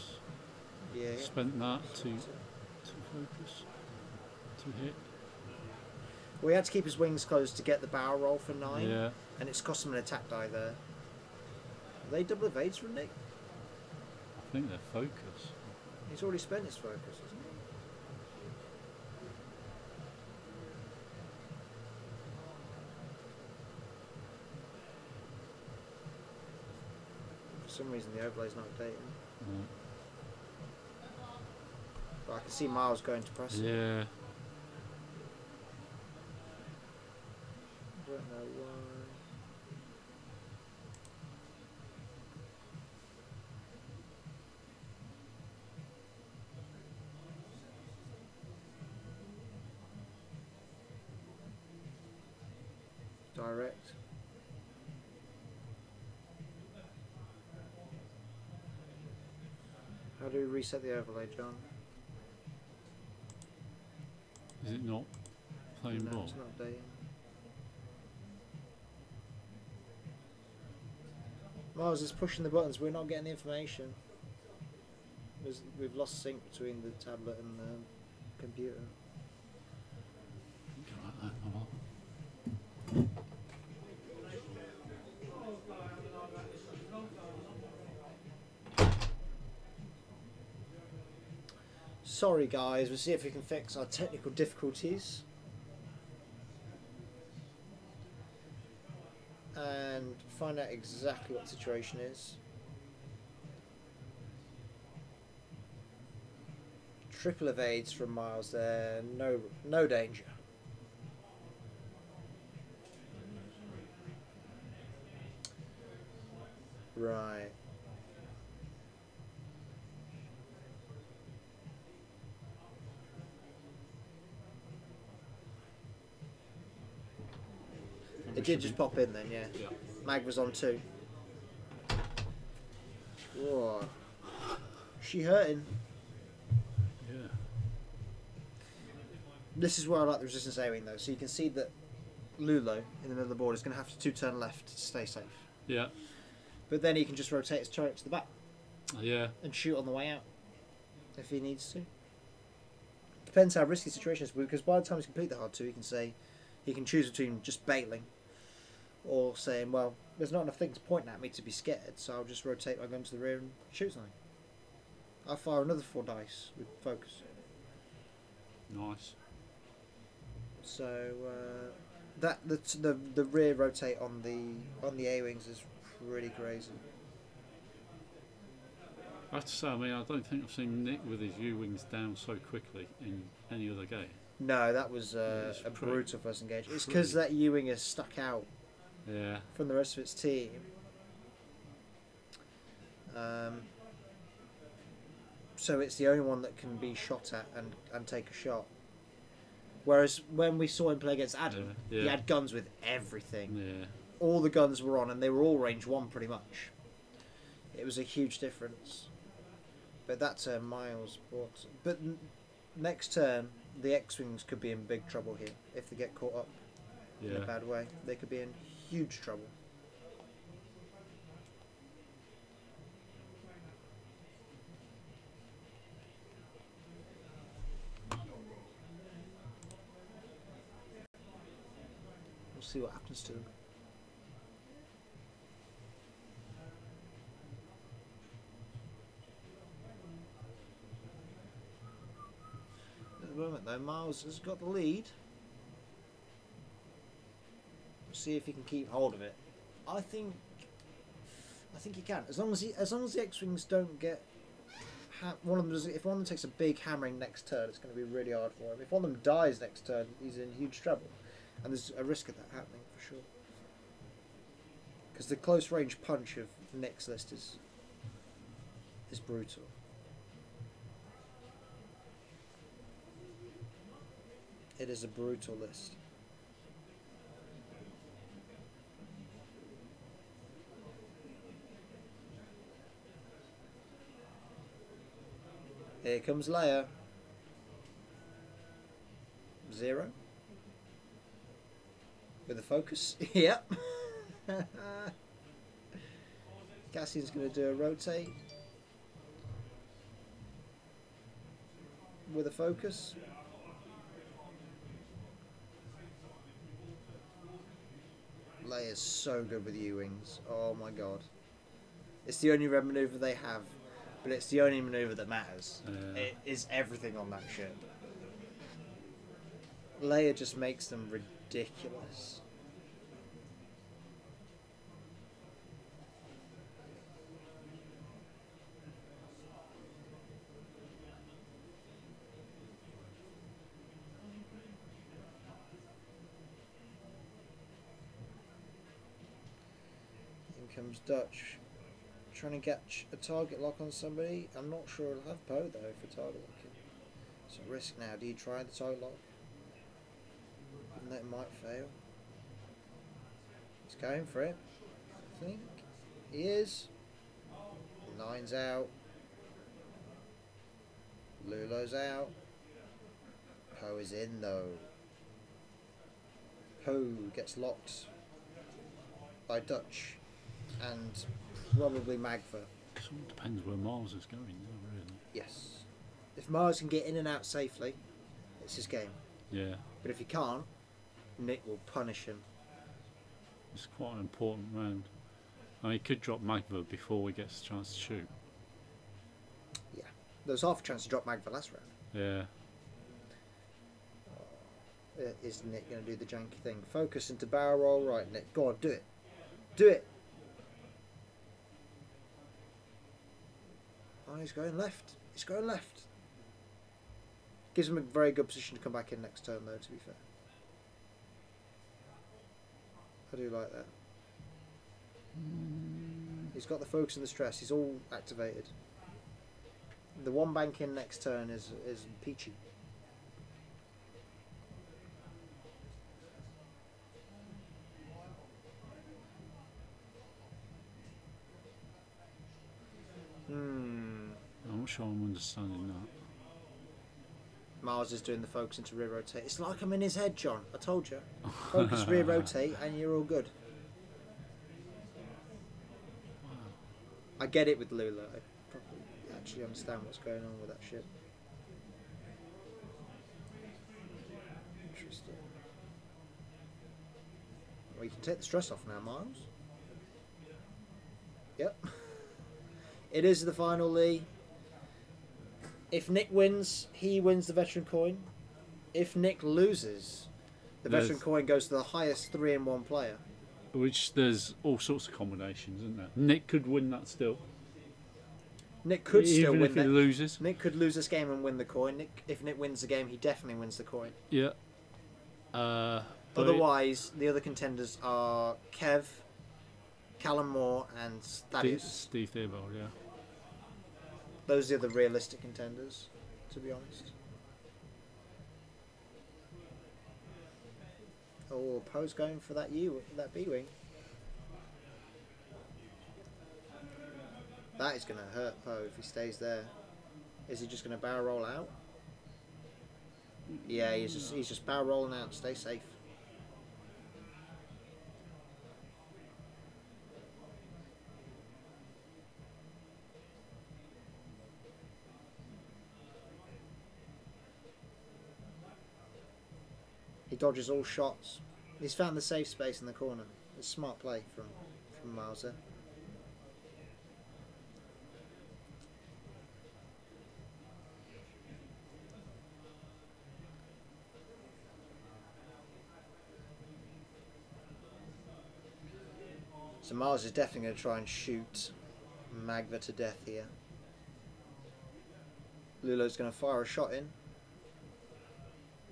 Yeah. Spent that to focus. To hit. Well, he had to keep his wings closed to get the barrel roll for 9. Yeah. And it's cost him an attack die there. Are they double evades from Nick? I think they're focus. He's already spent his focus, hasn't he? For some reason the overlay's not updating. Right. But I can see Miles going to press it. Yeah. I don't know why. Direct. How do we reset the overlay, John? Is it not playing No, ball? it's not updating. Miles is pushing the buttons, we're not getting the information. We've lost sync between the tablet and the computer. Think about that a lot. Sorry guys, we'll see if we can fix our technical difficulties. And find out exactly what the situation is. Triple evades from Miles there, no danger. Right. It did just pop in then, yeah. Mag was on 2. Whoa. She hurting. Yeah. This is where I like the resistance A-wing though. So you can see that Lulo in the middle of the board is going to have to 2-turn left to stay safe. Yeah. But then he can just rotate his turret to the back Yeah. and shoot on the way out if he needs to. depends how risky the situation is, because by the time he's complete the hard 2, he can choose between just bailing or saying, well, there's not enough things pointing at me to be scared, so I'll just rotate my gun to the rear and shoot something. I'll fire another 4 dice with focus. Nice. So the rear rotate on the A-wings is pretty crazy. I have to say, I mean, I don't think I've seen Nick with his U-wings down so quickly in any other game. No, that was a brutal first engage. It's because that U-wing is stuck out from the rest of its team. So it's the only one that can be shot at and take a shot. Whereas when we saw him play against Adam, he had guns with everything. Yeah. All the guns were on, and they were all range 1 pretty much. It was a huge difference. But that turn, Miles brought... But next turn, the X-Wings could be in big trouble here. If they get caught up in a bad way, they could be in huge trouble. We'll see what happens to them. At the moment though, Miles has got the lead. We'll see if he can keep hold of it. I think he can, as long as the X-Wings don't get one of them does. If one of them takes a big hammering next turn, it's going to be really hard for him. If one of them dies next turn, he's in huge trouble, and there's a risk of that happening for sure. Because the close range punch of Nick's list is brutal. It is a brutal list. Here comes Leia. 0. With a focus. Yep. Cassian's going to do a rotate. With a focus. Leia's so good with U-wings. Oh my god. It's the only red manoeuvre they have, but it's the only manoeuvre that matters. It is everything on that ship. Leia just makes them ridiculous. Comes Dutch, trying to catch a target lock on somebody. I'm not sure he'll have Poe though for target locking. It's a risk now. Do you try the target lock? Even though it might fail. He's going for it. I think he is. 9's out. Lulo's out. Poe is in though. Poe gets locked by Dutch. And probably Magva. It all depends where Mars is going, though, really. Yes. If Mars can get in and out safely, it's his game. Yeah. But if he can't, Nick will punish him. It's quite an important round. I mean, he could drop Magva before he gets a chance to shoot. Yeah. There was half a chance to drop Magva last round. Yeah. Is Nick going to do the janky thing? Focus into barrel roll. Right, Nick. Go on, do it. Do it. Oh, he's going left. He's going left. Gives him a very good position to come back in next turn, though, to be fair. I do like that. He's got the focus and the stress. He's all activated. The one bank in next turn is peachy. I'm not sure I'm understanding that. Mars is doing the focus into rear rotate. It's like I'm in his head, John. I told you. Focus rear rotate and you're all good. I get it with Lula. I probably actually understand what's going on with that ship. Rasta. Well, you can take the stress off now, Miles. Yep. It is the final, Lee. If Nick wins, he wins the veteran coin. If Nick loses, the veteran coin goes to the highest 3-in-1 player. Which there's all sorts of combinations, isn't there? Nick could win that still. Nick could still Even win if he that. loses. Nick could lose this game and win the coin. If Nick wins the game, he definitely wins the coin. Yeah. Otherwise, the other contenders are Kev, Callum Moore, and Thaddeus. Steve Theobald, yeah. Those are the realistic contenders, to be honest. Oh, Poe's going for that B-wing. That is going to hurt Poe if he stays there. Is he just going to barrel roll out? Yeah, he's just barrel rolling out. Stay safe. He dodges all shots. He's found the safe space in the corner. It's a smart play from Miles there. So Miles is definitely going to try and shoot Magva to death here. Lulo's going to fire a shot in.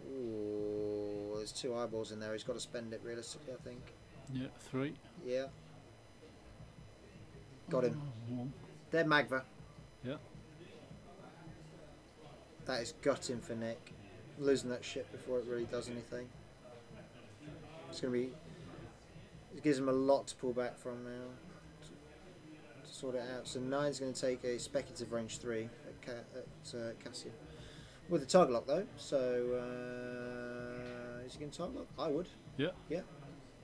Ooh, there's 2 eyeballs in there. He's got to spend it realistically, I think. Yeah, 3. Yeah. Got him. They're Magva. Yeah. That is gutting for Nick. Losing that ship before it really does anything. It's going to be... It gives him a lot to pull back from now to sort it out. So 9's going to take a speculative range 3 at Cassian. With a target lock though, so is he going to target lock? I would. Yeah. Yeah.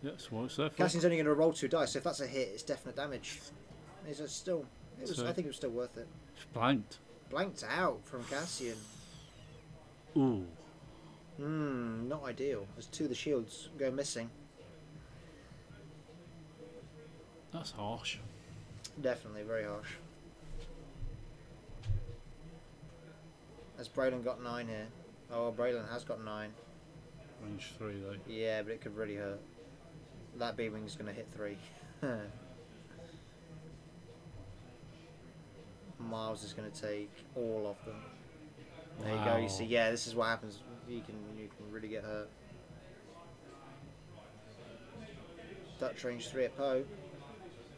Yeah, so what's that for? Cassian's only going to roll 2 dice, so if that's a hit, it's definite damage. It's still, I think it was still worth it. It's blanked. Blanked out from Cassian. Ooh. Not ideal. As 2 of the shields go missing. That's harsh. Definitely very harsh. Has Braylon got 9 here? Oh, Braylon has got 9. Range 3 though. Yeah, but it could really hurt. That B-wing's going to hit 3. Miles is going to take all of them. There you go. You see, yeah, this is what happens. You can really get hurt. Dutch range 3 at Poe.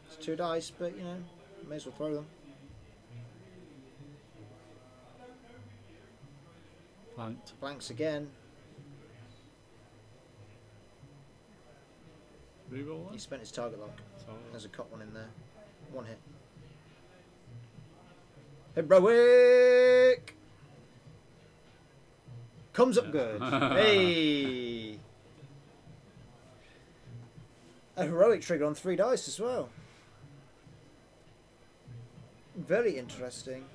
It's 2 dice, but you know, may as well throw them. Blanked. Blanks again. Reroll that? He spent his target lock. Sorry. There's a cut one in there. 1 hit. Heroic! Comes up good. Hey! A heroic trigger on 3 dice as well. Very interesting.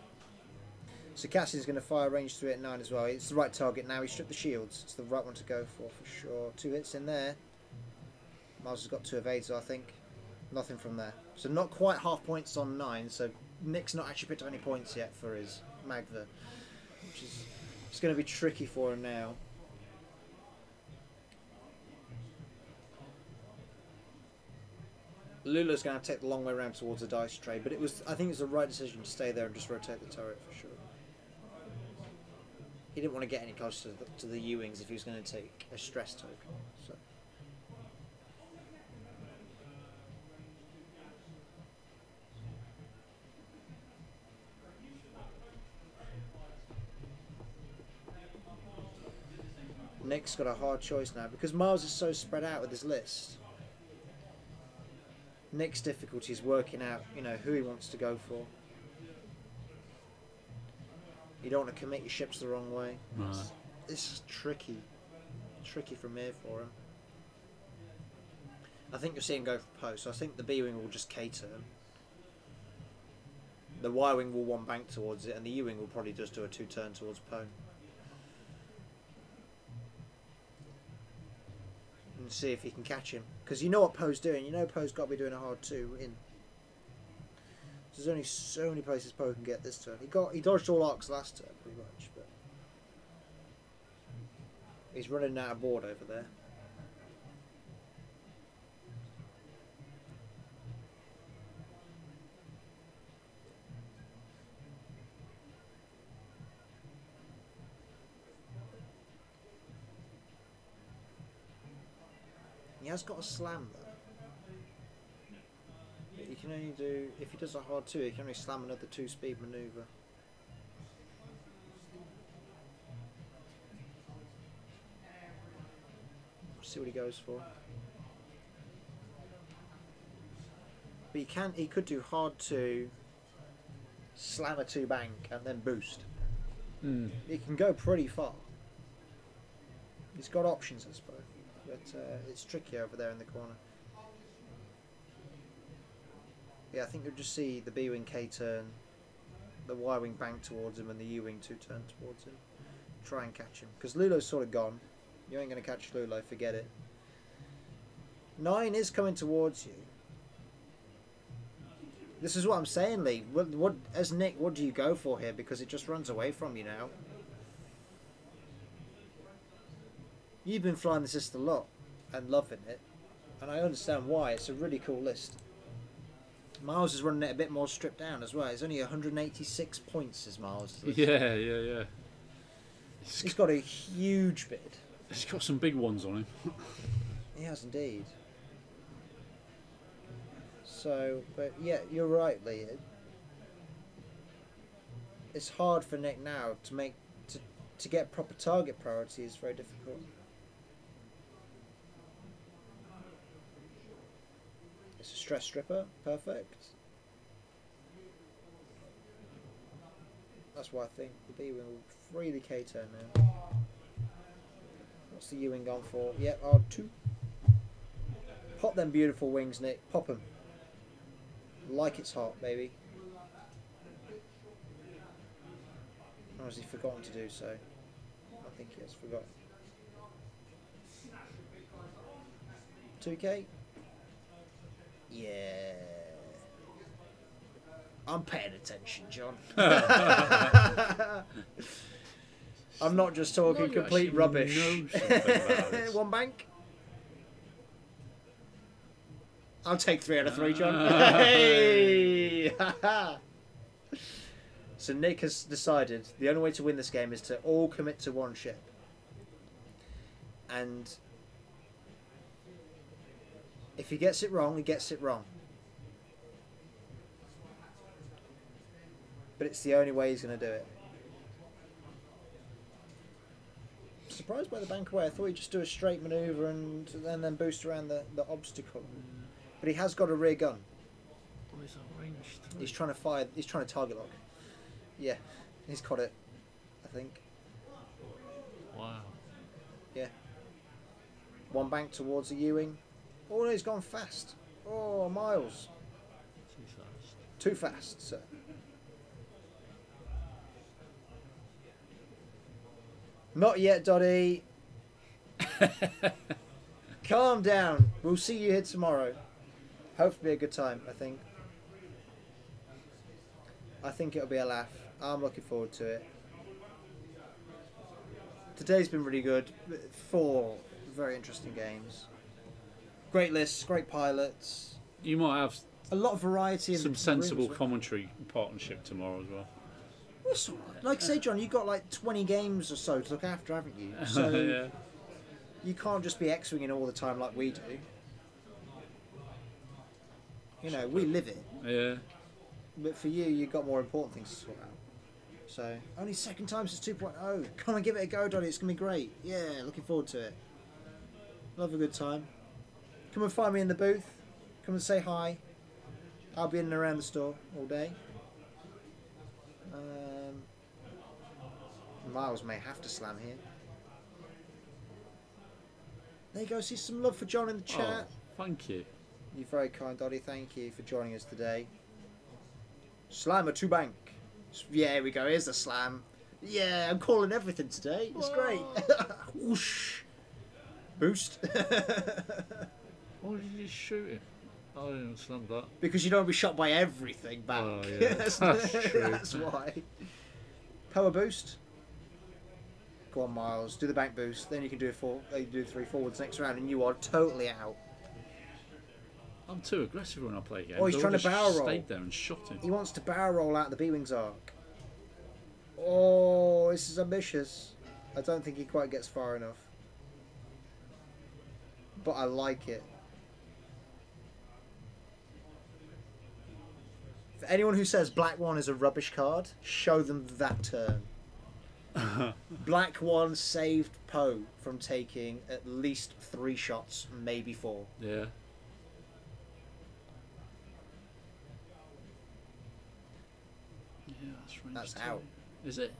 So Cassian's going to fire range 3 at 9 as well. It's the right target now. He stripped the shields. It's the right one to go for sure. 2 hits in there. Miles has got 2 evades, I think. Nothing from there. So not quite half points on 9. So Nick's not actually picked up any points yet for his Magva, which is it's going to be tricky for him now. Lula's going to have to take the long way around towards the dice tray, but I think it was the right decision to stay there and just rotate the turret for sure. He didn't want to get any closer to the U-wings if he was going to take a stress token. So. Nick's got a hard choice now because Miles is so spread out with his list. Nick's difficulty is working out, you know, who he wants to go for. You don't want to commit your ships the wrong way. No. This is tricky. Tricky from here for him. I think you'll see him go for Poe, so I think the B-wing will just cater him. The Y-wing will one bank towards it, and the U-wing will probably just do a 2-turn towards Poe. and see if he can catch him. Because you know what Poe's doing. You know Poe's got to be doing a hard 2 in. There's only so many places Poe can get this turn. He dodged all arcs last turn, pretty much, but he's running out of board over there. He has got a slam though. But he can only do, if he does a hard 2, he can only slam another 2-speed manoeuvre. See what he goes for. But he could do hard 2, slam a 2 bank, and then boost. He can go pretty far. He's got options, I suppose. But it's tricky over there in the corner. Yeah, I think you'll just see the B-Wing K turn, the Y-Wing bank towards him, and the U-Wing 2 turn towards him. Try and catch him. Because Lulo's sort of gone. You ain't going to catch Lulo, forget it. 9 is coming towards you. This is what I'm saying, Lee. As Nick, what do you go for here? Because it just runs away from you now. You've been flying this list a lot and loving it, and I understand why. It's a really cool list. Miles is running it a bit more stripped down as well. It's only 186 points as Miles. Yeah. He's got a huge bid. He's got some big ones on him. He has indeed. So, but yeah, you're right, Lee. It's hard for Nick now to get proper target priority is very difficult. It's a stress stripper, perfect. That's why I think the B-Wing will freely K-turn now. What's the U-Wing gone for? Yep, R2. Pop them beautiful wings, Nick. Pop them. Like it's hot, baby. Or has he forgotten to do so? I think he has forgotten. 2K? Yeah. I'm paying attention, John. I'm not just talking complete rubbish. One bank? I'll take 3 out of 3, John. Hey! So Nick has decided the only way to win this game is to all commit to one ship. And if he gets it wrong, he gets it wrong. But it's the only way he's going to do it. Surprised by the bank away. I thought he'd just do a straight manoeuvre and then boost around the obstacle. But he has got a rear gun. He's trying to fire. He's trying to target lock. Yeah, he's got it, I think. Wow. Yeah. One bank towards the U-Wing. Oh no, he's gone fast. Oh, Miles. Too fast, sir. Not yet, Dottie. Calm down. We'll see you here tomorrow. Hopefully a good time, I think. I think it'll be a laugh. I'm looking forward to it. Today's been really good. 4 very interesting games. Great lists, great pilots. You might have a lot of variety in some sensible commentary partnership tomorrow as well. That's all right. Like I say, John, you've got like 20 games or so to look after, haven't you? So yeah. You can't just be X-winging all the time like we do. You know, we live it. Yeah. But for you, you've got more important things to sort out. So, only second time since 2.0. Come and give it a go, Donnie. It's going to be great. Yeah, looking forward to it. Love a good time. Come and find me in the booth. Come and say hi. I'll be in and around the store all day. Miles may have to slam here. There you go. See some love for John in the chat. Oh, thank you. You're very kind, Dottie. Thank you for joining us today. Slammer to bank. Yeah, here we go. Here's the slam. Yeah, I'm calling everything today. It's great. Whoosh. Boost. Why did you shoot him? I don't understand that. Because you don't want to be shot by everything back. Oh, yeah. that's, That's true. that's why. Power boost. Go on, Miles. Do the bank boost. Then you can do do 3 forwards next round, and you are totally out. I'm too aggressive when I play games. Oh, he's I trying to would've barrel roll. Stayed there and shot him. He wants to barrel roll out the B-Wings arc. Oh, this is ambitious. I don't think he quite gets far enough. But I like it. For anyone who says Black One is a rubbish card, show them that turn. Black One saved Poe from taking at least 3 shots, maybe 4. Yeah. Yeah, that's range That's 2. out. Is it?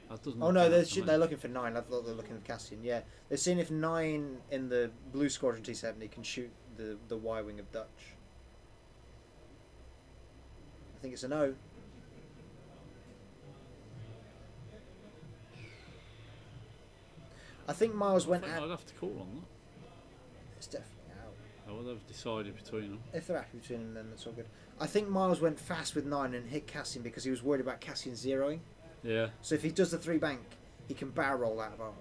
That doesn't Oh no, count to me. they're looking for 9. I thought they were looking for Cassian. Yeah, they're seeing if 9 in the Blue Squadron T70 can shoot the Y-wing of Dutch. I think it's a no. I think Miles went I think out. I'd have to call on that. It's definitely out. I would have decided between them. If they're happy between them, then that's all good. I think Miles went fast with 9 and hit Cassian because he was worried about Cassian zeroing. Yeah. So if he does the 3 bank, he can barrel roll out of arc.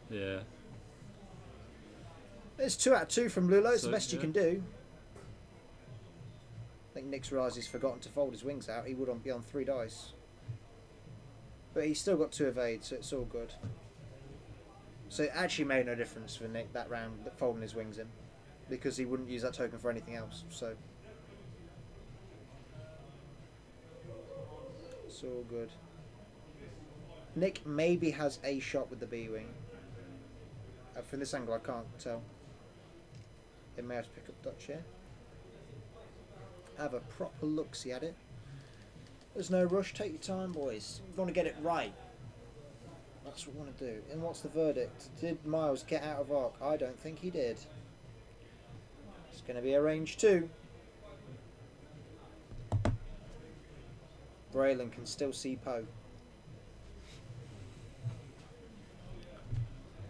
Yeah. It's 2 out of 2 from Lulo. It's So, the best you yeah. can do. I think Nick's realised he's forgotten to fold his wings out. He would be on 3 dice. But he's still got 2 evade, so it's all good. So it actually made no difference for Nick that round, folding his wings in. Because he wouldn't use that token for anything else. So it's all good. Nick maybe has a shot with the B-wing. From this angle I can't tell. They may have to pick up Dutch here. Have a proper look-see at it. There's no rush, take your time boys. You want to get it right. That's what we want to do. And what's the verdict? Did Miles get out of arc? I don't think he did. It's going to be a range 2. Braylon can still see Poe.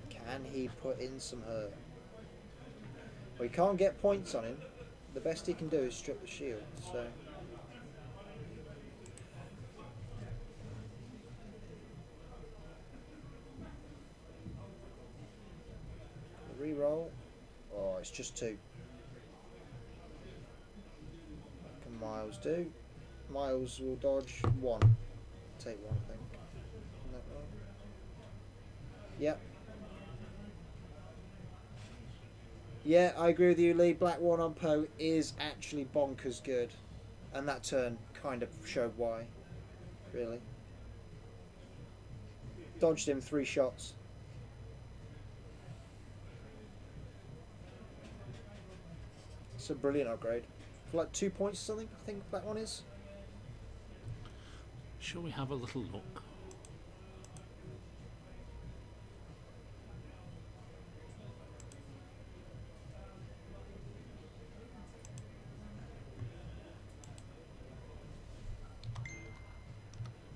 Can he put in some hurt? Well, he can't get points on him. The best he can do is strip the shield. So re-roll. Oh, it's just 2. What can Miles do? Miles will dodge 1. Take 1, I think. Isn't that right? Yep. Yeah, I agree with you, Lee. Black 1 on Poe is actually bonkers good. And that turn kind of showed why. Really. Dodged him 3 shots. It's a brilliant upgrade. For like 2 points or something, I think Black 1 is. Shall we have a little look?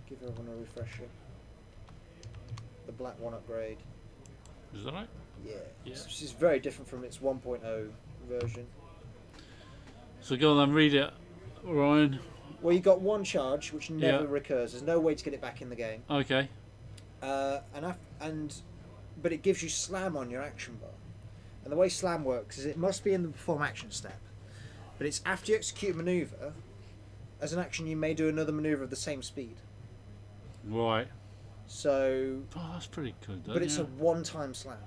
Give everyone a refresher. The Black 1 upgrade. Is that right? Yeah. Yeah. This is very different from its 1.0 version. So go on then, read it, Ryan. Well, you got 1 charge, which never Yeah. recurs. There's no way to get it back in the game. Okay. But it gives you slam on your action bar. And the way slam works is it must be in the perform action step. But it's after you execute a manoeuvre, as an action you may do another manoeuvre of the same speed. Right. So, Oh, that's pretty good. but it's yeah. a one-time slam.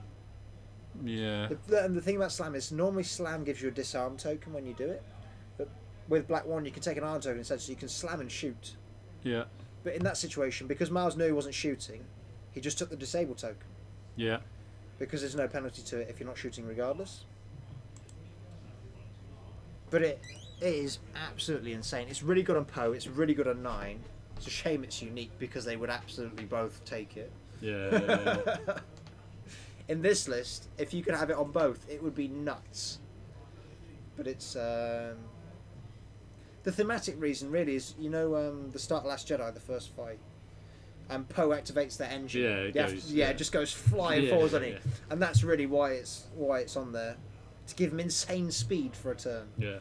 Yeah. And the thing about slam is normally slam gives you a disarm token when you do it. But with Black 1 you can take an arm token instead, so you can slam and shoot. Yeah. But in that situation, because Miles knew he wasn't shooting, he just took the disable token. Yeah. Because there's no penalty to it if you're not shooting regardless. But it is absolutely insane. It's really good on Poe, it's really good on 9. It's a shame it's unique because they would absolutely both take it. Yeah. In this list, if you could have it on both, it would be nuts. But it's... the thematic reason really is, you know, the start of Last Jedi, the first fight. and Poe activates the engine. Yeah, it You have goes, to- yeah. it just goes flying Yeah, forwards on yeah. it, and that's really why it's on there, to give him insane speed for a turn. Yeah.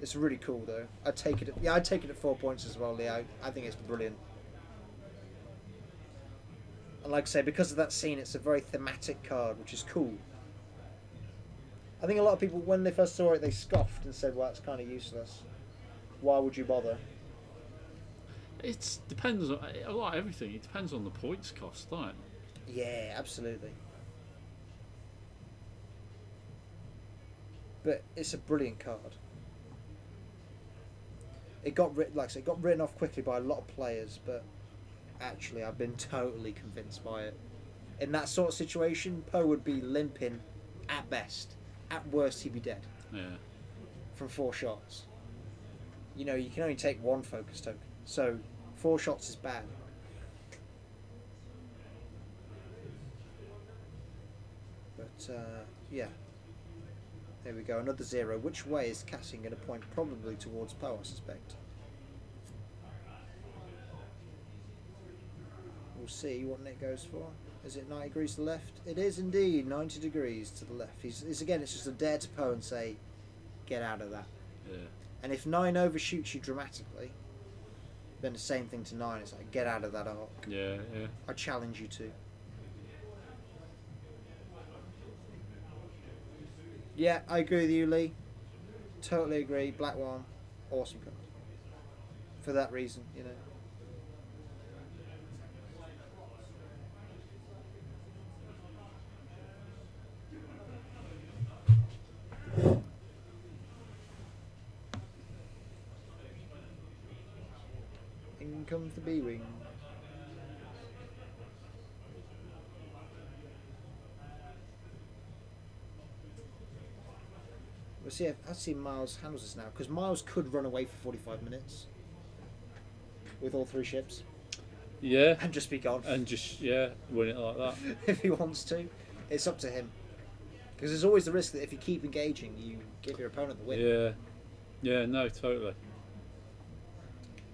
It's really cool though. I'd take it. I'd take it at 4 points as well, Leo. I think it's brilliant. And like I say, because of that scene, it's a very thematic card, which is cool. I think a lot of people, when they first saw it, they scoffed and said, "Well, it's kind of useless. Why would you bother?" It depends on a lot of everything. It depends on the points cost, doesn't it? Yeah, absolutely. But it's a brilliant card. It got like I said, it got written off quickly by a lot of players, but actually, I've been totally convinced by it. In that sort of situation, Poe would be limping at best. At worst, he'd be dead Yeah. from 4 shots. You know, you can only take 1 focus token, so 4 shots is bad. But yeah, there we go. Another 0. Which way is Cassie going to point? Probably towards Poe, I suspect. We'll see what Nick goes for. Is it 90 degrees to the left? It is indeed 90 degrees to the left. It's again, it's just a dare to Poe and say, get out of that. Yeah. And if 9 overshoots you dramatically, then the same thing to 9. It's like, get out of that arc. Yeah. Yeah. I challenge you to. Yeah, I agree with you, Lee. Totally agree. Black One, awesome card. For that reason, you know. In comes the B-Wing. We'll see if I see Miles handles this now, because Miles could run away for 45 minutes with all 3 ships Yeah. and just be gone And just win it like that. if he wants to. It's up to him, because there's always the risk that if you keep engaging, you give your opponent the win. Yeah. Yeah. No. Totally.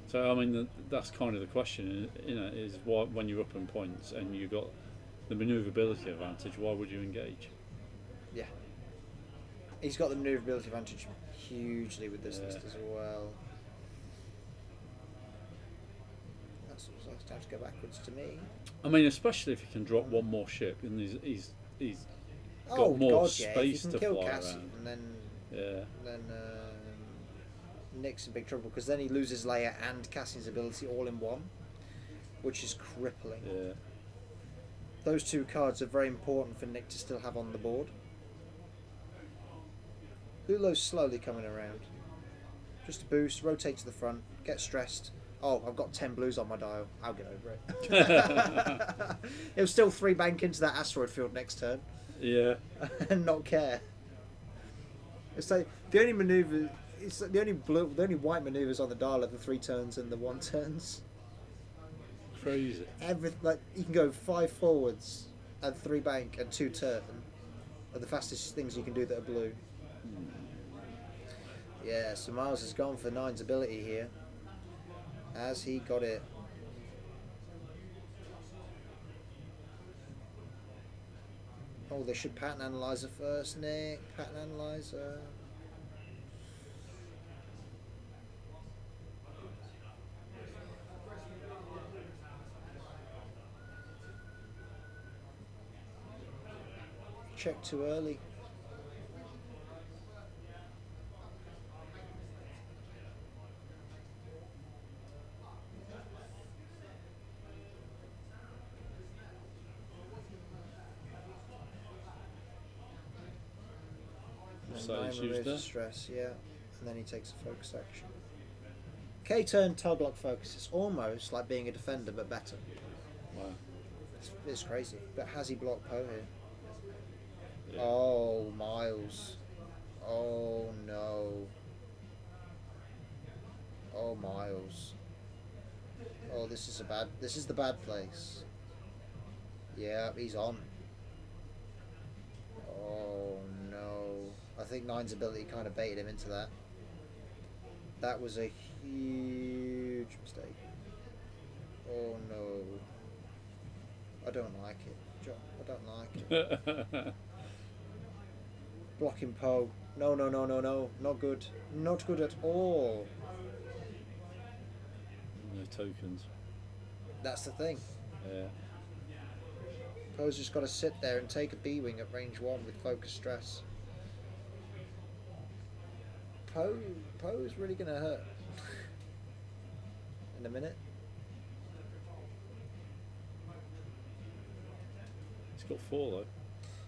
So I mean, that's kind of the question, you know, is why when you're up in points and you got the manoeuvrability advantage, why would you engage? Yeah. He's got the manoeuvrability advantage hugely with this Yeah. list as well. That's I have to go backwards to me. I mean, especially if you can drop 1 more ship and he's got Oh more God, yeah. If space you to can kill fly Cassie, around. and Yeah. then Nick's in big trouble, because then he loses Leia and Cassie's ability all in one, which is crippling. Yeah. Those 2 cards are very important for Nick to still have on the board. Lulo's slowly coming around. Just a boost, rotate to the front, get stressed. Oh, I've got 10 blues on my dial. I'll get over it. He'll still 3 bank into that asteroid field next turn Yeah. and not care. It's like the only maneuver. It's like the only white maneuvers on the dial are the 3 turns and the 1 turns. Crazy. Like you can go 5 forwards and 3 bank and 2 turn are the fastest things you can do that are blue. Yeah, so Miles has gone for 9's ability here. Has he got it? Oh, they should pattern analyzer first, Nick. Pattern analyzer. Check too early. So Nine he's removes used the that. stress, yeah, and then he takes a focus action. K-turn tug lock focus. It's almost like being a defender, but better. Wow. It's crazy. But has he blocked Poe here? Yeah. Oh, Miles. Oh no. Oh, Miles. Oh, this is the bad place. Yeah, he's on. Oh no. I think 9's ability kind of baited him into that. That was a huge mistake. Oh no. I don't like it, John. I don't like it. Blocking Poe. No, no, no, no, no. Not good. Not good at all. No tokens. That's the thing. Yeah. Poe's just got to sit there and take a B-wing at range 1 with focus stress. Poe's really going to hurt. In a minute. He's got 4 though.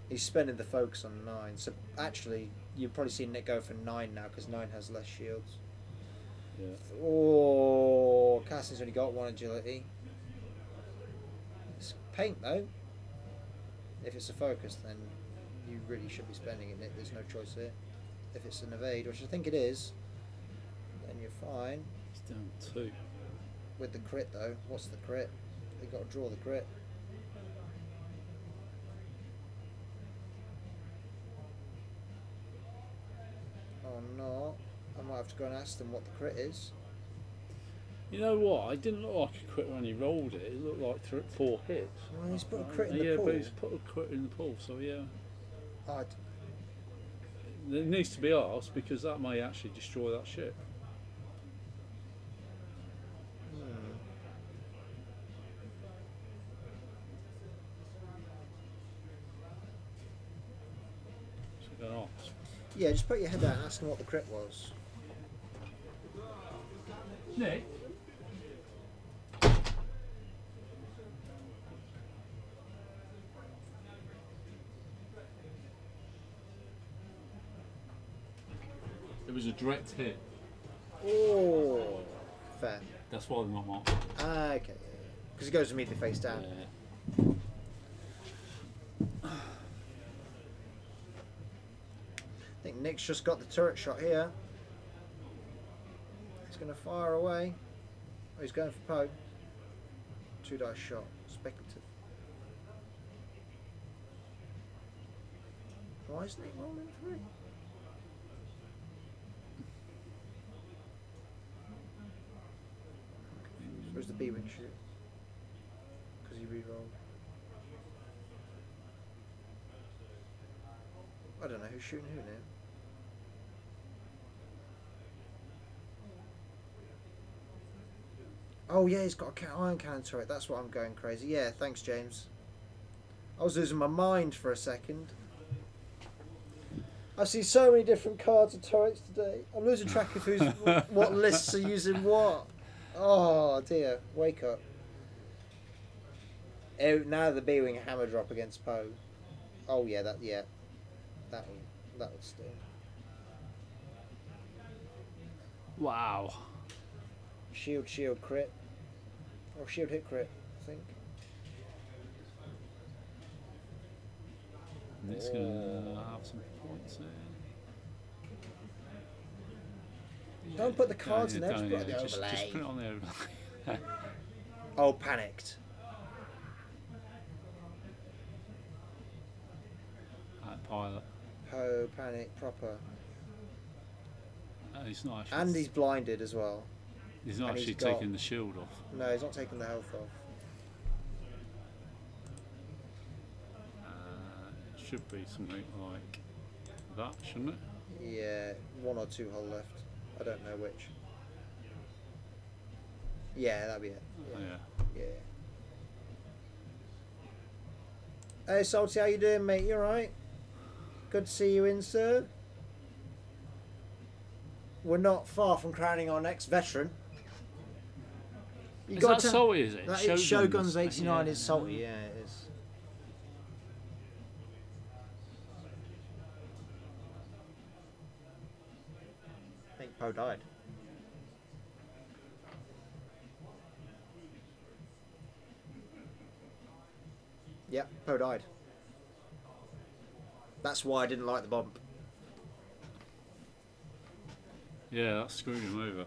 He's spending the focus on 9. So actually, you've probably seen Nick go for 9 now because 9 has less shields. Yeah. Oh, Cassie's only got 1 agility. It's paint though. If it's a focus, then you really should be spending it, Nick. There's no choice here. If it's an evade, which I think it is, then you're fine. He's down 2. With the crit though, what's the crit? You've got to draw the crit. Oh no, I might have to go and ask them what the crit is. You know what? It didn't look like a crit when he rolled it. It looked like 4 hits. Well, he's put a crit in yeah, the pool. but he's put a crit in the pool, so yeah. I'd, It needs to be asked because that may actually destroy that ship. So go ask. yeah, just put your head out and ask them what the crit was. Nick? It was a direct hit. Oh, fair. That's why they're not marked. Ah, okay, because it goes immediately face down. Yeah. I think Nick's just got the turret shot here. He's going to fire away. Oh, he's going for Poe. 2 dice shot. Speculative. Why is Nick rolling 3? Where's the B-wing shoot? Because he re-rolled. I don't know who's shooting who now. Oh yeah, he's got a iron cannon turret. That's what I'm going crazy. Yeah, thanks, James. I was losing my mind for a second. I see so many different cards and turrets today. I'm losing track of who's what lists are using what. Oh dear, wake up. Oh, now the B-wing hammer drop against Poe. Oh yeah, that would sting. Wow. Shield crit. Or shield hit crit, I think. Nick's going to have some points in. Don't put the cards in there, just don't, put it on the just overlay. put it on the overlay. Oh, panicked. Pilot. Poe, panic, proper. He's not actually. And he's blinded as well. He's not and actually he's got- taking the shield off. No, he's not taking the health off. It should be something like that, shouldn't it? Yeah, 1 or 2 hull left. I don't know which. Yeah, that'd be it. Oh, Yeah. yeah. Yeah. Hey, Salty, how you doing, mate? You alright? Good to see you in, sir. We're not far from crowning our next veteran. You Is got that to- salty, is it? That is Shogun's 89 is salty, yeah, it is. I think Poe died. Yep, Poe died. That's why I didn't like the bump. Yeah, that screwed him over.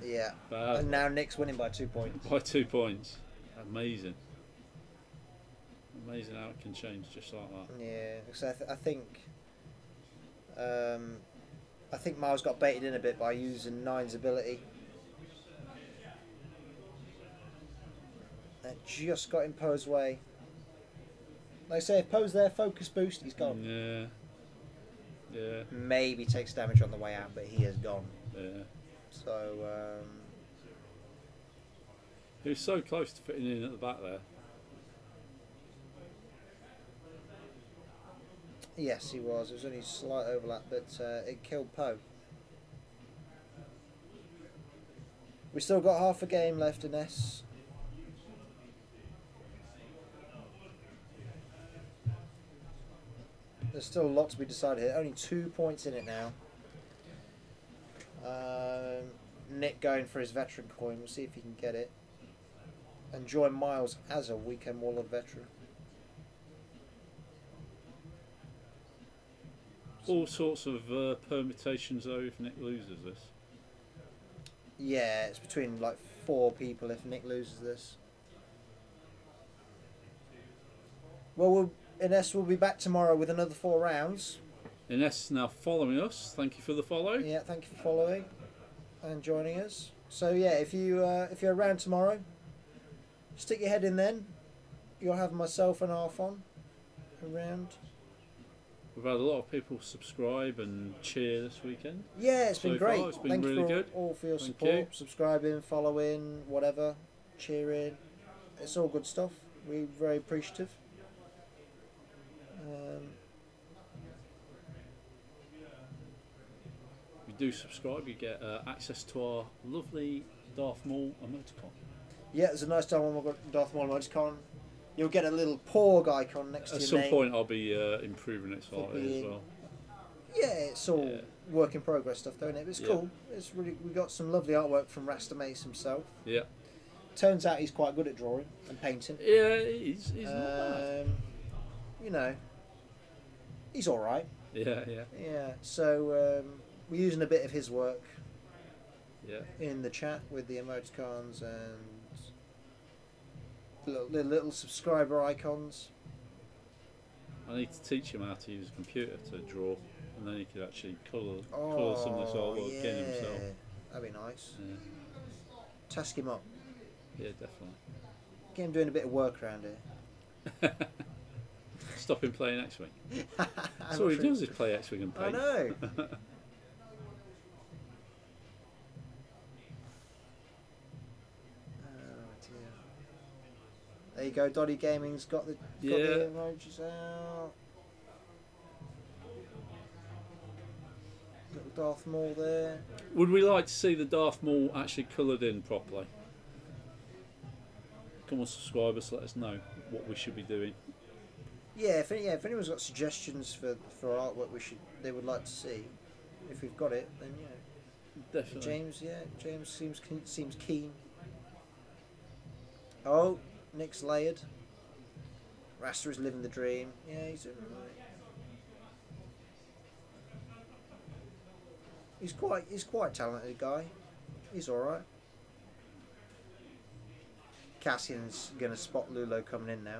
Yeah. Bad. And now Nick's winning by 2 points. By 2 points. Amazing. Amazing how it can change just like that. Yeah, because I think Miles got baited in a bit by using 9's ability. That just got in Poe's way. Like I say, if Poe's there, focus boost, he's gone. Yeah. Yeah. Maybe takes damage on the way out, but he is gone. Yeah. So, He was so close to fitting in at the back there. yes, he was. There was only a slight overlap, but it killed Poe. We still got half a game left in S. There's still a lot to be decided here. Only 2 points in it now. Nick going for his veteran coin. We'll see if he can get it. And join Miles as a weekend Warlord veteran. All sorts of permutations though if Nick loses this. Yeah, it's between like 4 people if Nick loses this. Well, Ines will be back tomorrow with another 4 rounds. Ines is now following us. Thank you for the follow. Yeah, thank you for following and joining us. So yeah, if you're around tomorrow, stick your head in then. You'll have myself and Arfon around. We've had a lot of people subscribe and cheer this weekend. Yeah, it's been So great. far, it's been Thank really you good. all for your Thank support, you. subscribing, following, whatever, cheering. It's all good stuff. We're very appreciative. If you do subscribe, you get access to our lovely Darth Maul emoticon. Yeah, there's a nice time when we've got Darth Maul emoticon. You'll get a little porg icon next At to your some name. point, I'll be improving it slightly Flipping. as well. Yeah, it's all Yeah. work in progress stuff, though, isn't it? It's Yeah. cool. It's really, we got some lovely artwork from Rasta Maice himself. Yeah. Turns out he's quite good at drawing and painting. Yeah, he's not bad. You know, he's all right. Yeah, yeah, Yeah. So we're using a bit of his work yeah. in the chat with the emoticons and little subscriber icons. I need to teach him how to use a computer to draw, and then he could actually colour Oh, some of this artwork yeah. in himself. That'd be nice. Yeah, Task him up. yeah, definitely. Get him doing a bit of work around here. Stop him playing X-Wing. I'm That's all he not does sure- is play X-Wing and I paint. know. Oh dear. There you go. Doddy Gaming's got the Yeah. emojis out. Little Darth Maul there. Would we like to see the Darth Maul actually coloured in properly? Come on, subscribers, let us know what we should be doing. Yeah, if anyone's got suggestions for artwork they would like to see, if we've got it, then yeah. Definitely. James seems keen. Oh, Nick's layered. Rasta is living the dream. Yeah, he's doing alright. He's quite talented guy. He's alright. Cassian's gonna spot Lulo coming in now.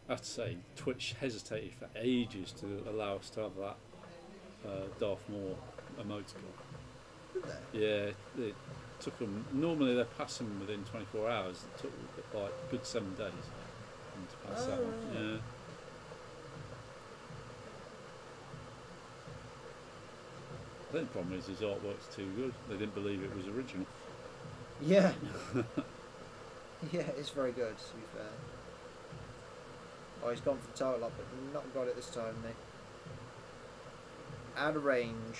I have to say, Twitch hesitated for ages to allow us to have that Darth Maul emoticon. Did they? Yeah, it took them. Normally they pass them within 24 hours. It took like a good 7 days for them to pass that one. Yeah. I think the problem is his artwork's too good. They didn't believe it was original. Yeah. Yeah, it's very good, to be fair. Oh, he's gone for the total up, but not got it this time, Nick. Out of range.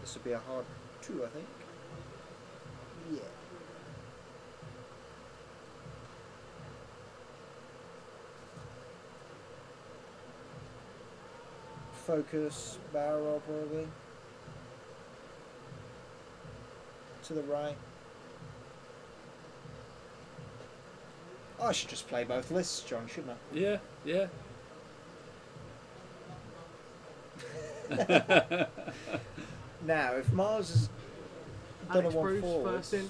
This would be a hard 2, I think. Yeah. Focus, barrel roll probably. To the right. I should just play both lists, John, shouldn't I? Yeah, yeah. Now, if Mars has done Alex a 1 Bruce forward, first in.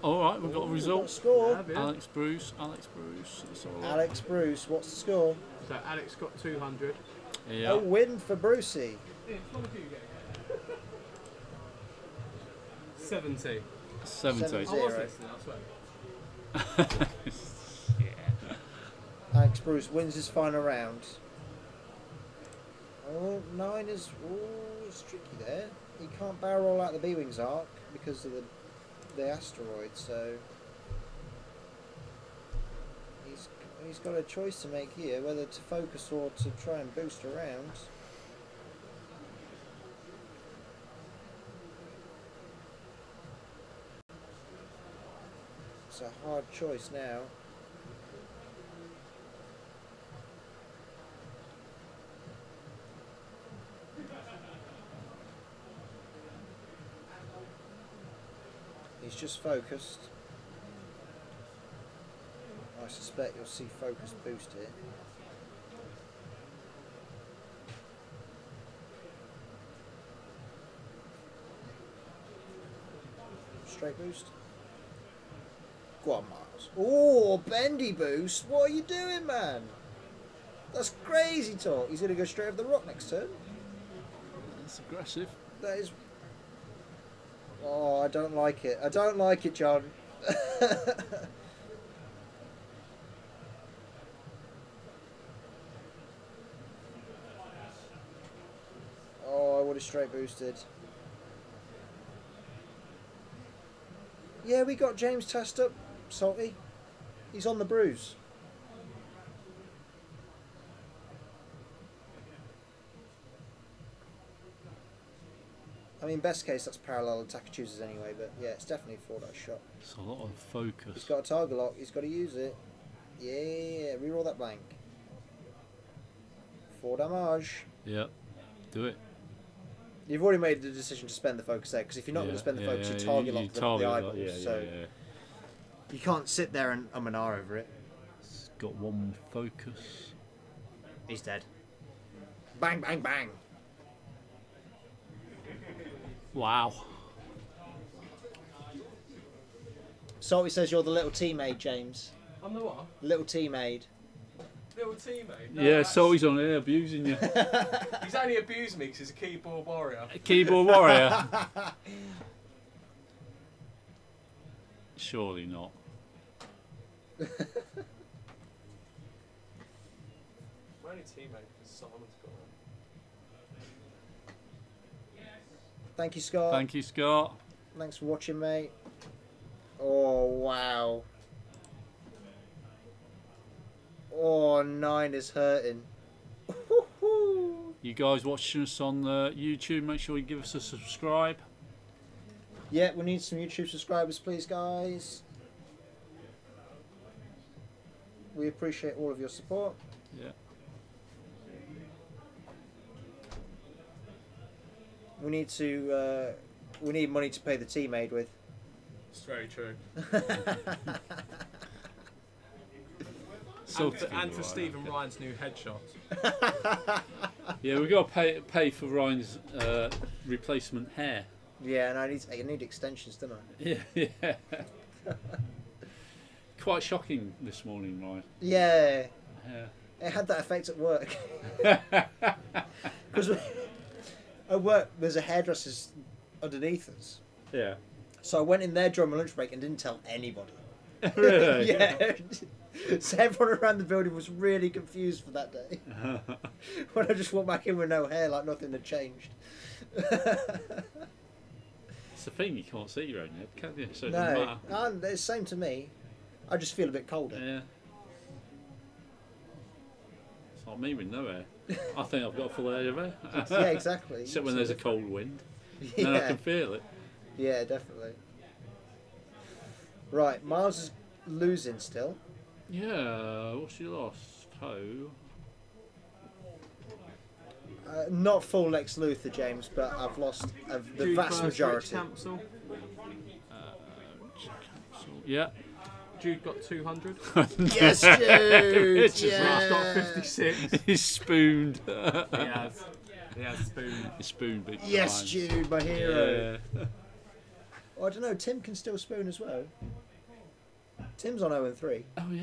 All right, we've got a got a result. score. Have you? Alex Bruce. That's all right. Alex Bruce, what's the score? So Alex got 200. Yeah. A win for Brucey. 70. 70. Seven. I was listening, I swear. Alex Bruce wins his final round. Oh, 9 is... Oh, it's tricky there. He can't barrel roll out the B-Wings arc because of the asteroid, so... He's got a choice to make here, whether to focus or to try and boost around. It's a hard choice now. He's just focused. I suspect you'll see focus boost here. Straight boost. Go on, Miles. Oh, bendy boost. What are you doing, man? That's crazy talk. He's going to go straight over the rock next turn. That's aggressive. That is... Oh, I don't like it. I don't like it, John. Oh, I would have straight boosted. Yeah, we got James Test up, Salty. He's on the bruise. I mean, best case, that's parallel attacker chooses anyway, but yeah, it's definitely a 4-dice shot. It's a lot of focus. He's got a target lock, he's got to use it. Yeah, reroll that blank. 4 damage. Yep, do it. You've already made the decision to spend the focus there, because if you're not going to spend the focus, you target lock the eyeballs. So you can't sit there and and ah over it. It's got 1 focus. He's dead. Bang, bang, bang. Wow. Salty says you're the little teammate, James. I'm the what? Little teammate. Little teammate? No, Yeah, so he's on here abusing you. He's only abusing me because he's a keyboard warrior. A keyboard warrior? Surely not. My only teammate because Simon's got one. Thank you, Scott. Thank you, Scott. Thanks for watching, mate. Oh, wow. Oh, 9 is hurting. You guys watching us on YouTube, make sure you give us a subscribe. Yeah, we need some YouTube subscribers, please, guys. We appreciate all of your support. Yeah. We need money to pay the teammate with. It's very true. And for Stephen Ryan's new headshot. Yeah, we've got to pay for Ryan's replacement hair. Yeah, and I need extensions, don't I? Yeah. Quite shocking this morning, Ryan. Yeah. Yeah. It had that effect at work. Because at work, there's a hairdresser's underneath us. Yeah. So I went in there during my lunch break and didn't tell anybody. Really? Yeah. So everyone around the building was really confused for that day. When I just walked back in with no hair, like nothing had changed. It's the thing, you can't see your own head, can you? So it doesn't No, matter. and it's the same to me. I just feel a bit colder. Yeah. It's like me with no hair. I think I've got a full head of hair. Yeah, exactly. Except when there's a cold wind. Yeah. Then I can feel it. Yeah, definitely. Right, Miles is losing still. Yeah, what's your loss? Toe? Not full Lex Luthor, James, but I've lost the vast majority. Cancel. Yeah. Jude got 200. Yes, Jude! Yeah. He's got 56. He's spooned. He has. He has spooned. He's spooned big Yes, times. Jude, my hero. Yeah. Oh, I don't know, Tim can still spoon as well. Tim's on 0-3. Oh yeah,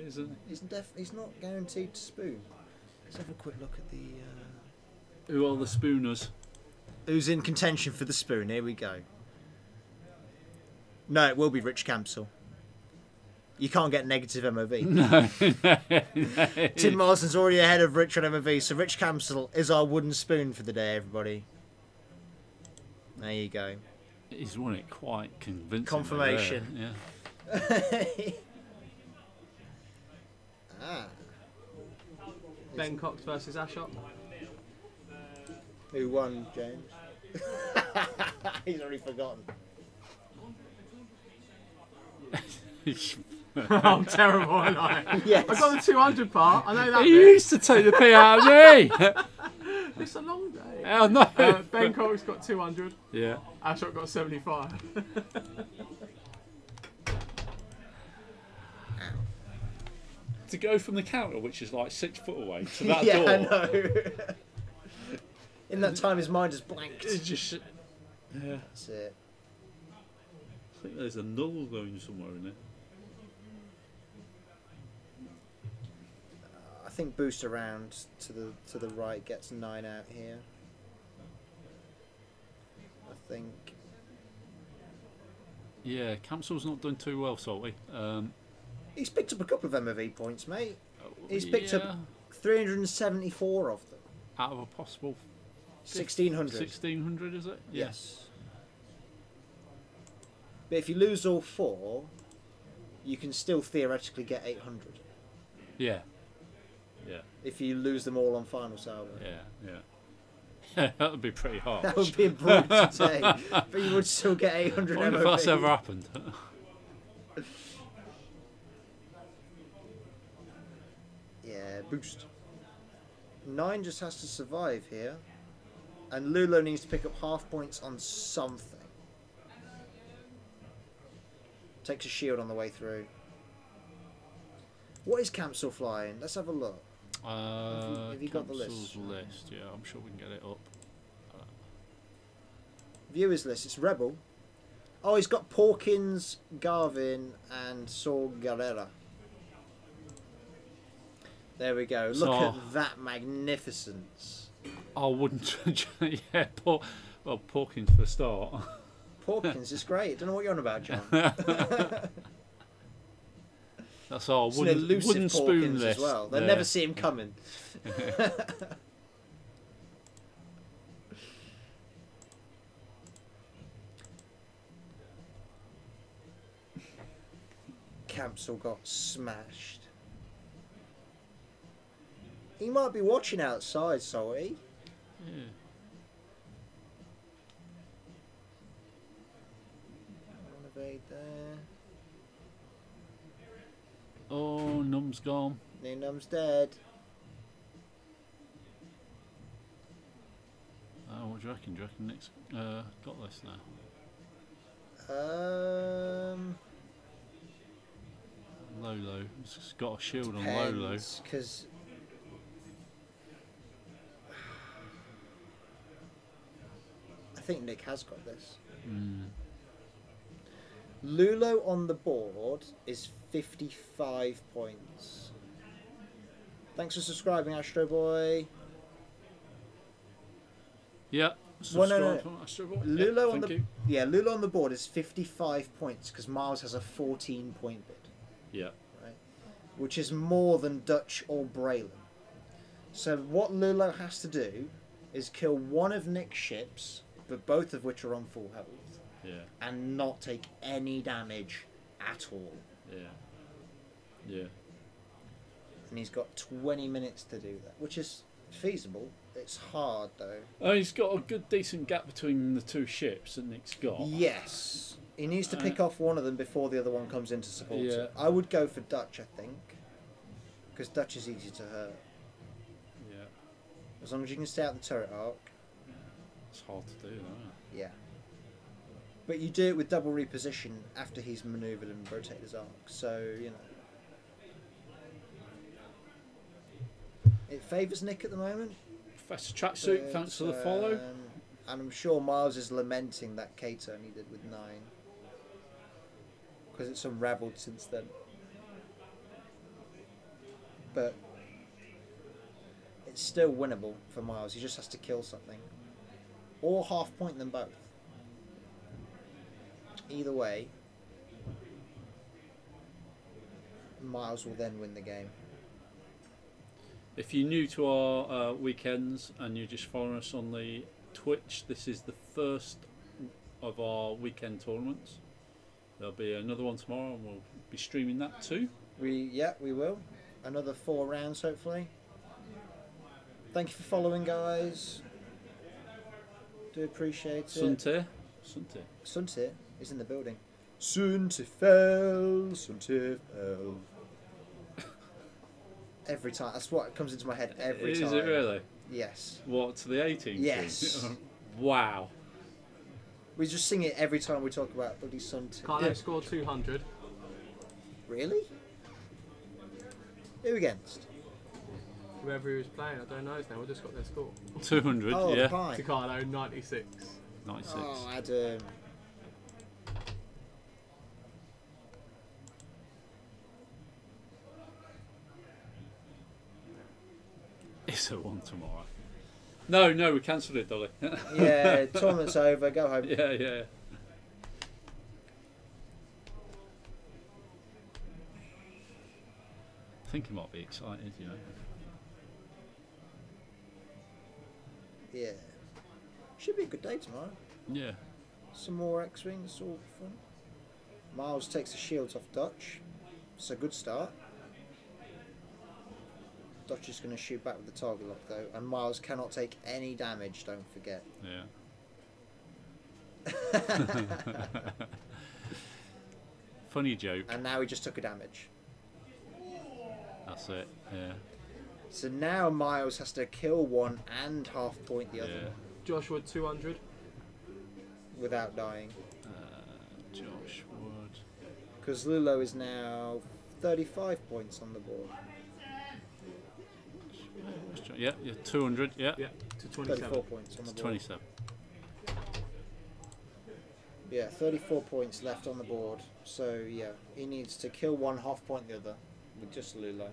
isn't he? He's not guaranteed to spoon. Let's have a quick look at the... Who are the spooners? Who's in contention for the spoon? Here we go. No, it will be Rich Campsell. You can't get negative MOV. No. Tim Marsden's already ahead of Rich on MOV, so Rich Campbell is our wooden spoon for the day, everybody. There you go. He's won it quite convincingly. Confirmation. Yeah. Ah. Ben Cox versus Ashot. Who won, James? He's already forgotten. I'm terrible, aren't I? Yes. I got the 200 part. I know that. You bit. used to take the pee out of me. It's a long day. Oh, no. Ben Cox got 200. Yeah. Ashot got 75. To go from the counter, which is like 6 foot away, to that Yeah, door. I know. In that time, his mind just blanked. It's just. Yeah. That's it. I think there's a null going somewhere in it. I think boost around to the right gets 9 out here. I think. Yeah, Campbell's not done too well, Salty. He's picked up a couple of MOV points, mate. He's picked yeah, up 374 of them. out of a possible 1600. 1600, is it? Yes. But if you lose all 4, you can still theoretically get 800. Yeah. Yeah. If you lose them all on final salvo. Yeah. Yeah. That would be pretty hard. That would be a brutal day. But you would still get 800 I wonder MOV. if that's ever happened. Yeah, boost. 9 just has to survive here. And Lulo needs to pick up half points on something. Takes a shield on the way through. What is Campsall flying? Let's have a look. Have you got the list? Campbell's list? Yeah, I'm sure we can get it up. Viewers list. It's Rebel. Oh, he's got Porkins, Garvin, and Saul Guerrera. There we go. Look at that magnificence. I wouldn't. Yeah, well, Porkins for a start. Porkins is great. Don't know what you're on about, John. That's all. It's an elusive Wooden spoon Porkins list. as well. They'll there. never see him coming. Campsall got smashed. He might be watching outside, Salty. Yeah. Evade there. Oh, Num's gone. Num's dead. Oh, what do you reckon? Do you reckon Nick's got this now? Lolo. He's got a shield on Lolo. Because I think Nick has got this. Lulo on the board is 55 points. Thanks for subscribing, Astro Boy. Yeah. Well, no. Astro Boy. Lulo Yeah, on thank the you. Lulo on the board is 55 points because Miles has a 14-point bid. Yeah. Right, which is more than Dutch or Braylon. So what Lulo has to do is kill one of Nick's ships, but both of which are on full health. Yeah. And not take any damage at all. Yeah. Yeah. And he's got 20 minutes to do that, which is feasible. It's hard though. Oh, he's got a good, decent gap between the two ships that Nick's got. Yes. He needs to pick off one of them before the other one comes in to support Yeah. it. I would go for Dutch, I think. Because Dutch is easy to hurt. Yeah. As long as you can stay out the turret arc. It's hard to do, that. Yeah. But you do it with double reposition after he's manoeuvred and rotated his arc. So, you know. It favours Nick at the moment. Professor Tracksuit, thanks for the follow. And I'm sure Miles is lamenting that K-turn he did with 9. Because it's unravelled since then. But it's still winnable for Miles. He just has to kill something. Or half point them both. Either way. Miles will then win the game. If you're new to our weekends and you're just following us on the Twitch, this is the first of our weekend tournaments. There'll be another one tomorrow, and we'll be streaming that too. We will. Another 4 rounds, hopefully. Thank you for following, guys. Do appreciate it. Sunte. Sunte is in the building. Sunte fell. Every time. That's what comes into my head every time. Is it really? Yes. What, to the 18? Yes. Wow. We just sing it every time we talk about bloody Sunte. Carlo scored 200. Really? Who against? Whoever he was playing, I don't know his name. I just got their score. 200, Oh, yeah. Carlo 96. 96. Oh, Adam. It's a one tomorrow. No, we cancelled it, Dolly. Yeah, tournament's over. Go home. Yeah. I think he might be excited, you know. Yeah. Should be a good day tomorrow. Yeah. Some more X-Wings, all fun. Miles takes the shields off Dutch. It's a good start. Dutch is going to shoot back with the target lock though, and Miles cannot take any damage, don't forget. Yeah. Funny joke. And now he just took a damage. That's it, yeah. So now Miles has to kill one and half point the other one Joshua 200. without dying. Josh Wood. Because Lulo is now 35 points on the board. Yeah, 200, yeah. Yeah, to 27. 34 points on the It's board. 27. Yeah, 34 points left on the board. So yeah, he needs to kill one, half point the other with just Lulo.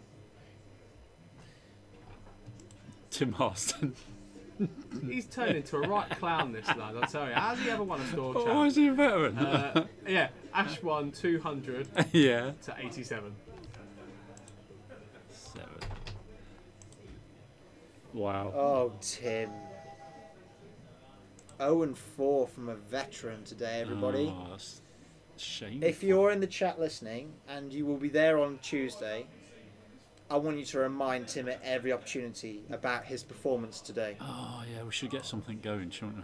Tim Marston. He's turned into a right clown, this lad, I tell you. Has he ever won a store champ? Oh, is he a veteran? Yeah, Ash won 200 yeah. to 87. 7. Wow. Oh, Tim. 0-4 from a veteran today, everybody. Oh, that's shameful. If you're in the chat listening, and you will be there on Tuesday, I want you to remind Tim at every opportunity about his performance today. Oh, yeah, we should get something going, shouldn't we?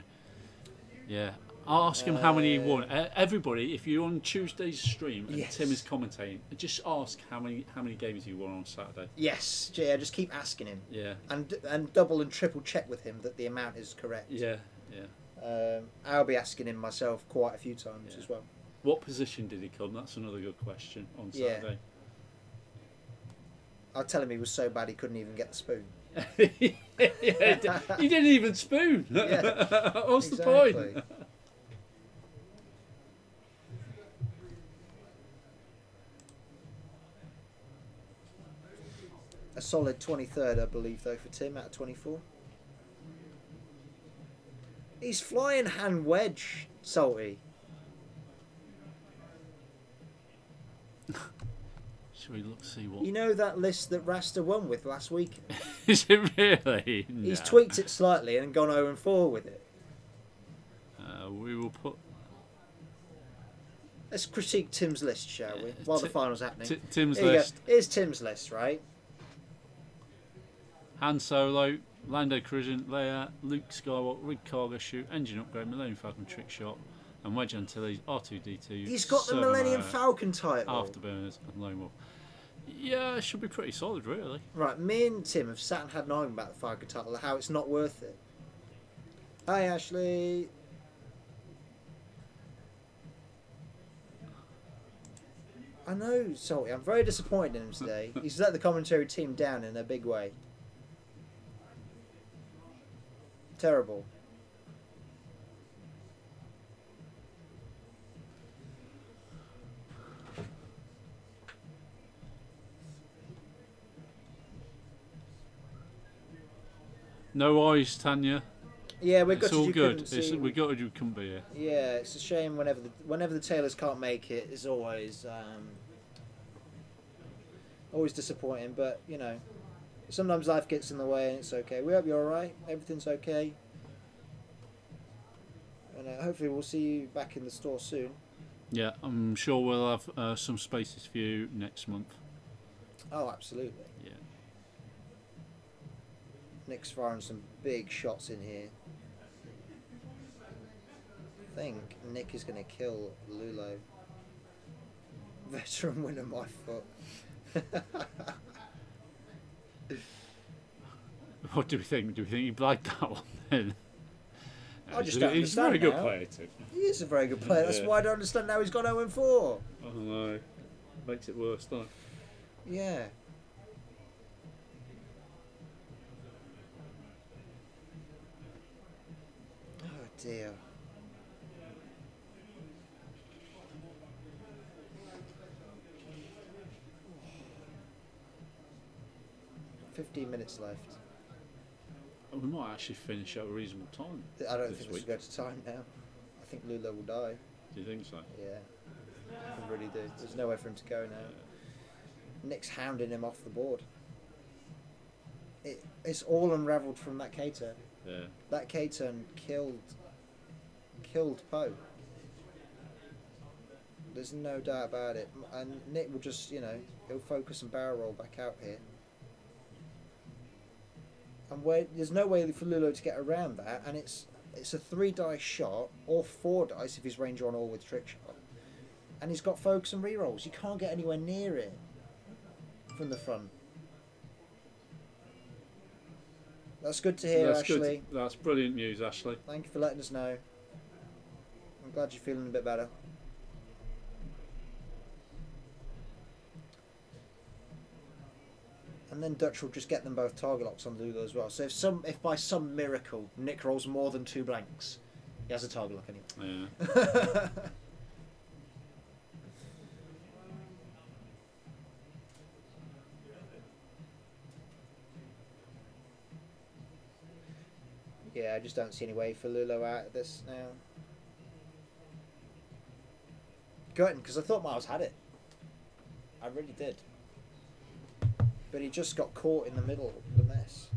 Yeah. I'll ask him how many he won. Everybody, if you're on Tuesday's stream and Yes. Tim is commentating, just ask how many games he won on Saturday. Yes, yeah, just keep asking him. Yeah. And double and triple check with him that the amount is correct. Yeah. I'll be asking him myself quite a few times as well. What position did he come? That's another good question on Saturday. I'll tell him he was so bad he couldn't even get the spoon. He didn't even spoon. Yeah, What's exactly. the point? A solid 23rd, I believe, though, for Tim out of 24. He's flying hand wedge, Salty. Shall we look see what? You know that list that Rasta won with last week? Is it really? He's No. tweaked it slightly and gone 0-4 with it. We will put Let's critique Tim's list, shall we? While the final's happening. Tim's Here you go. list. Here's Tim's list, right? Han Solo, Lando Calrissian, Leia, Luke Skywalker, Rig Cargo Chute, Engine Upgrade, Millennium Falcon Trick Shot, and Wedge Antilles, R2D2. He's got the Servo Millennium Marrow, Falcon title. Afterburners, and Lone Wolf. Yeah, it should be pretty solid, really. Right, me and Tim have sat and had an argument about the Falcon title, how it's not worth it. Hi, Ashley. I know, Salty. I'm very disappointed in him today. He's let the commentary team down in a big way. Terrible. No eyes, Tanya. Yeah, we're It's gutted all you good. couldn't see. We gutted you couldn't be here. Yeah, it's a shame whenever the Taylors can't make it. It's always Always disappointing, but you know, sometimes life gets in the way and it's okay. We hope you're alright. Everything's okay. And hopefully we'll see you back in the store soon. Yeah, I'm sure we'll have some spaces for you next month. Oh, absolutely. Yeah. Nick's firing some big shots in here. I think Nick is going to kill Lulo. Veteran winner, my foot. What do we think? Do we think he blagged that one then? I just don't He's a understand very good now. player too. He is a very good player. That's Yeah. why I don't understand now he's gone 0-4. Oh no. Makes it worse, doesn't it? Yeah. Oh dear. .15 minutes left. We might actually finish at a reasonable time. I don't this think we week. should go to time now. I think Lula will die. Do you think so? Yeah. I really do. There's nowhere for him to go now. Nick's hounding him off the board. It's all unravelled from that K-turn. Yeah. That K-turn killed Poe. There's no doubt about it. And Nick will just, you know, he'll focus and barrel roll back out here. And there's no way for Lulo to get around that, and it's a 3-dice shot, or 4 dice if he's ranger on all with trick shot. And he's got focus and rerolls. You can't get anywhere near it from the front. That's good to hear, That's Ashley. good. That's brilliant news, Ashley. Thank you for letting us know. I'm glad you're feeling a bit better. And then Dutch will just get them both target locks on Lulo as well. So if by some miracle Nick rolls more than 2 blanks, he has a target lock anyway. Yeah. Yeah, I just don't see any way for Lulo out of this now. Gutting, because I thought Miles had it. I really did. But he just got caught in the middle of the mess.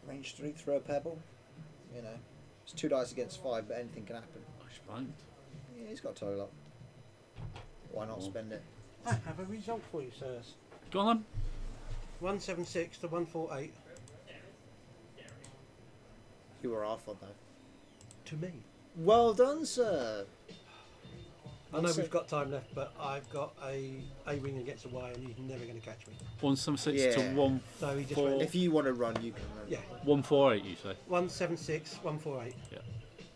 Range 3, throw a pebble. You know, it's 2 dice against 5, but anything can happen. Right. Yeah, he's got a total up. Why not spend it? I have a result for you, sirs. Go on then. 176 to 148 You were Arfon though. to me. Well done, sir. I know we've got time left, but I've got a wing against a Y, and he's never going to catch me. 176 to Yeah. 1. So he just Four. went, If you want to run, you can run. yeah, 148, you say? 176, 148.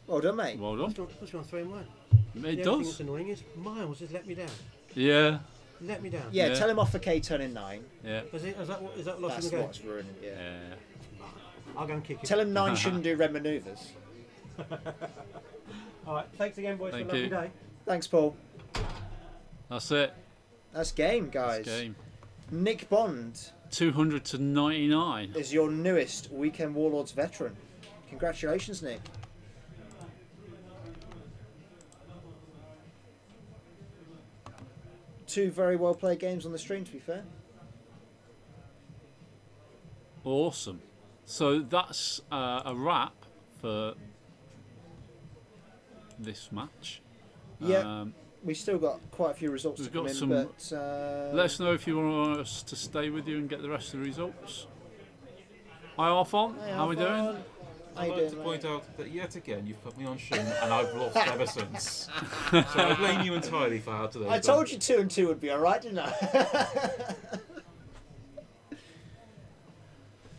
Well done, mate. Well done. Puts me on 3 and 1. It The only thing does. that's annoying is Miles has let me down. Yeah. Let me down. Yeah, Yeah. tell him off for K turn in 9. Yeah. Is that lost That's in the game? what's ruining it. Yeah. Yeah. I'll go and kick him. Tell him 9 shouldn't do red manoeuvres. Alright, thanks again, boys, Thank for a you. lovely day. Thanks, Paul. That's it. That's game, guys. That's game. Nick Bond 200 to 99. is your newest Weekend Warlords veteran. Congratulations, Nick. Two very well played games on the stream, to be fair. Awesome. So that's a wrap for this match. Yeah. We've still got quite a few results We've to come got in, some- but Let us know if you want us to stay with you and get the rest of the results. Hi Arfon, Hey, how we doing? Arfon. How I'd you like to doing, point mate? out that yet again you've put me on stream and I've lost ever since. So I blame you entirely for how today's I gone. told you 2 and 2 would be alright, didn't I?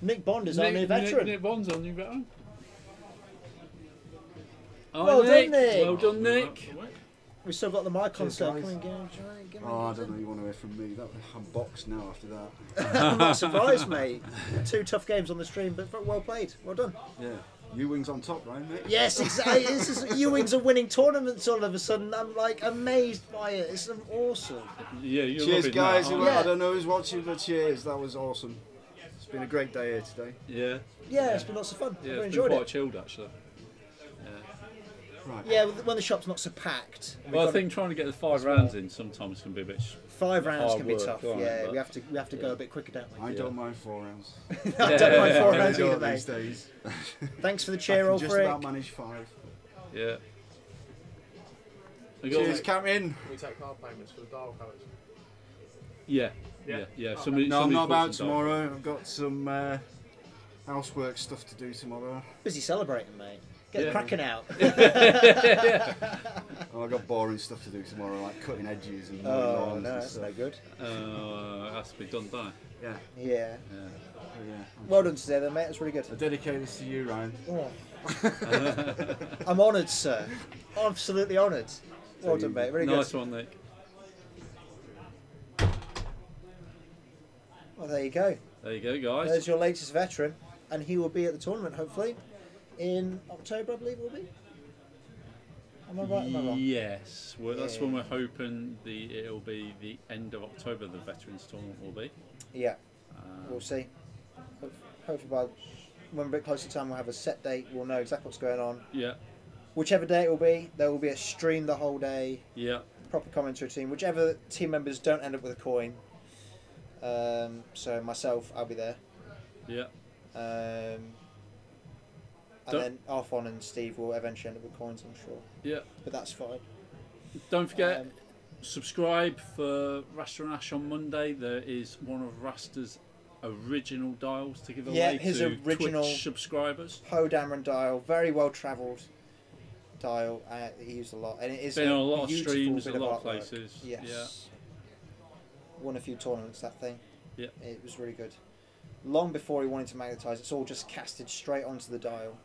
Nick Bond is our new veteran. Nick Bond's our new veteran. Hi, Well done, Nick. Well done, Nick. We've still got the mic Cheers, concert guys. coming. Oh, I don't know. You want to hear from me? I'm boxed now after that. I'm not surprised, mate. 2 tough games on the stream, but well played. Well done. Yeah, U-wings on top, right, mate? Yes, exactly. Ewings are winning tournaments all of a sudden. I'm like amazed by it. It's awesome. Yeah, you're Cheers, loving guys. that, aren't you? Yeah. I don't know who's watching, but cheers. That was awesome. been a great day here today. Yeah. Yeah, it's been lots of fun. Yeah, I've it's enjoyed been quite it. chilled actually. Right. Yeah, when the shop's not so packed. and we've Well, I got think trying to get the 5 rounds in sometimes can be a bit. 5 rounds hard can be work, tough. can't it? Yeah, But- we have to go a bit quicker, don't we? I don't mind 4 rounds. I don't mind 4 I rounds don't either, these mate. days. Thanks for the I cheer, can old just freak. about manage 5. Yeah. Cheers, Captain. We take card payments for the dial colours. Yeah. Yeah. Yeah. Oh, Somebody, No, I'm somebody's not bought about some dogs. tomorrow. I've got some housework stuff to do tomorrow. Busy celebrating, mate. Get Yeah. the cracking out. Oh, I've got boring stuff to do tomorrow, like cutting edges and mowing Oh, lawns no, and that's stuff. no good. It has to be done, doesn't it? Yeah. Yeah. Yeah. Oh, yeah. Well done today, then, mate. That's really good. I dedicate this to you, Ryan. Oh. I'm honoured, sir. Absolutely honoured. Well done, mate. Really Nice good. one, Nick. Well, there you go. There you go, guys. There's your latest veteran, and he will be at the tournament, hopefully, in October, I believe it will be. Am I right? Am I wrong? Yes, well, that's Yeah. when we're hoping it'll be the end of October. The Veterans Tournament will be. Yeah. We'll see. Hopefully by when we're a bit closer to time, we'll have a set date. We'll know exactly what's going on. Yeah. Whichever day it will be, there will be a stream the whole day. Yeah. Proper commentary team. Whichever team members don't end up with a coin. So myself, I'll be there. Yeah. And Don't- then Arfon and Steve will eventually end up with coins, I'm sure. Yeah. But that's fine. Don't forget, Um, subscribe for Rasta and Ash on Monday. There is one of Rasta's original dials to give Yeah, away his to original Twitch subscribers. Poe Dameron dial, very well travelled dial. He used a lot, and it is Been on a lot of beautiful streams, bit a lot of artwork. places. Yes. Won a few tournaments, that thing. Yeah. It was really good. Long before he wanted to magnetise, it's all just casted straight onto the dial.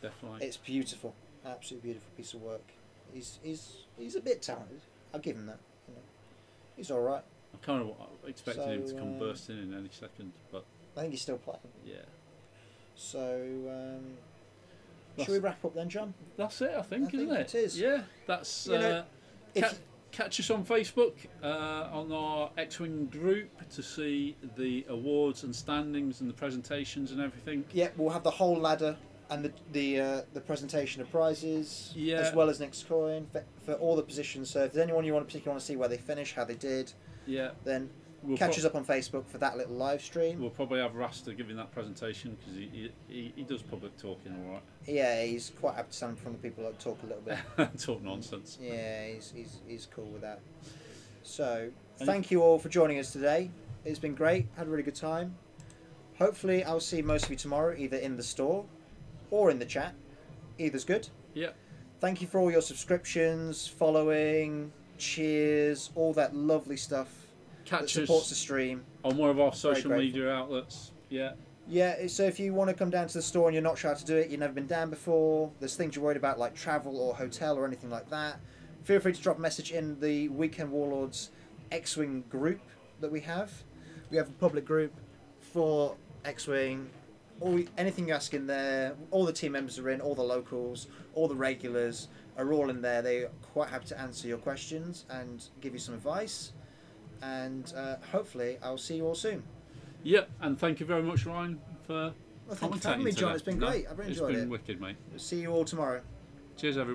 Definitely. It's beautiful, absolutely beautiful piece of work. He's a bit talented. I'll give him that. You know. He's all right. I kind of expected him to So, come bursting in any second, but I think he's still playing. yeah. So, That's- should we wrap up then, John? That's it, I think, I isn't think it? it is. Yeah, that's. You know, if- Catch us on Facebook on our X-Wing group to see the awards and standings and the presentations and everything. Yeah, we'll have the whole ladder and the presentation of prizes, Yeah. as well as next coin for all the positions. So if there's anyone you particularly want to see where they finish, how they did, Yeah. then We'll catch us up on Facebook for that little live stream. We'll probably have Rasta giving that presentation because he does public talking all Yeah, he's quite apt to stand in front of people that talk a little bit. right. Talk nonsense. Yeah, he's cool with that. So, thank you all for joining us today. It's been great. Had a really good time. Hopefully, I'll see most of you tomorrow, either in the store or in the chat. Either's good. Yeah. Thank you for all your subscriptions, following, cheers, all that lovely stuff that Catch supports us the stream. on one of our Very social grateful. media outlets. Yeah. Yeah, so if you want to come down to the store and you're not sure how to do it, you've never been down before, there's things you're worried about like travel or hotel or anything like that, feel free to drop a message in the Weekend Warlords X-Wing group that we have. We have a public group for X-Wing. Anything you ask in there, all the team members are in, all the locals, all the regulars are all in there. They're quite happy to answer your questions and give you some advice. And hopefully I'll see you all soon. Yep, and thank you very much, Ryan, for Well, thank you for having me, commentating John. today. It's been great. I've really enjoyed It's been it. wicked, mate. See you all tomorrow. Cheers, everyone.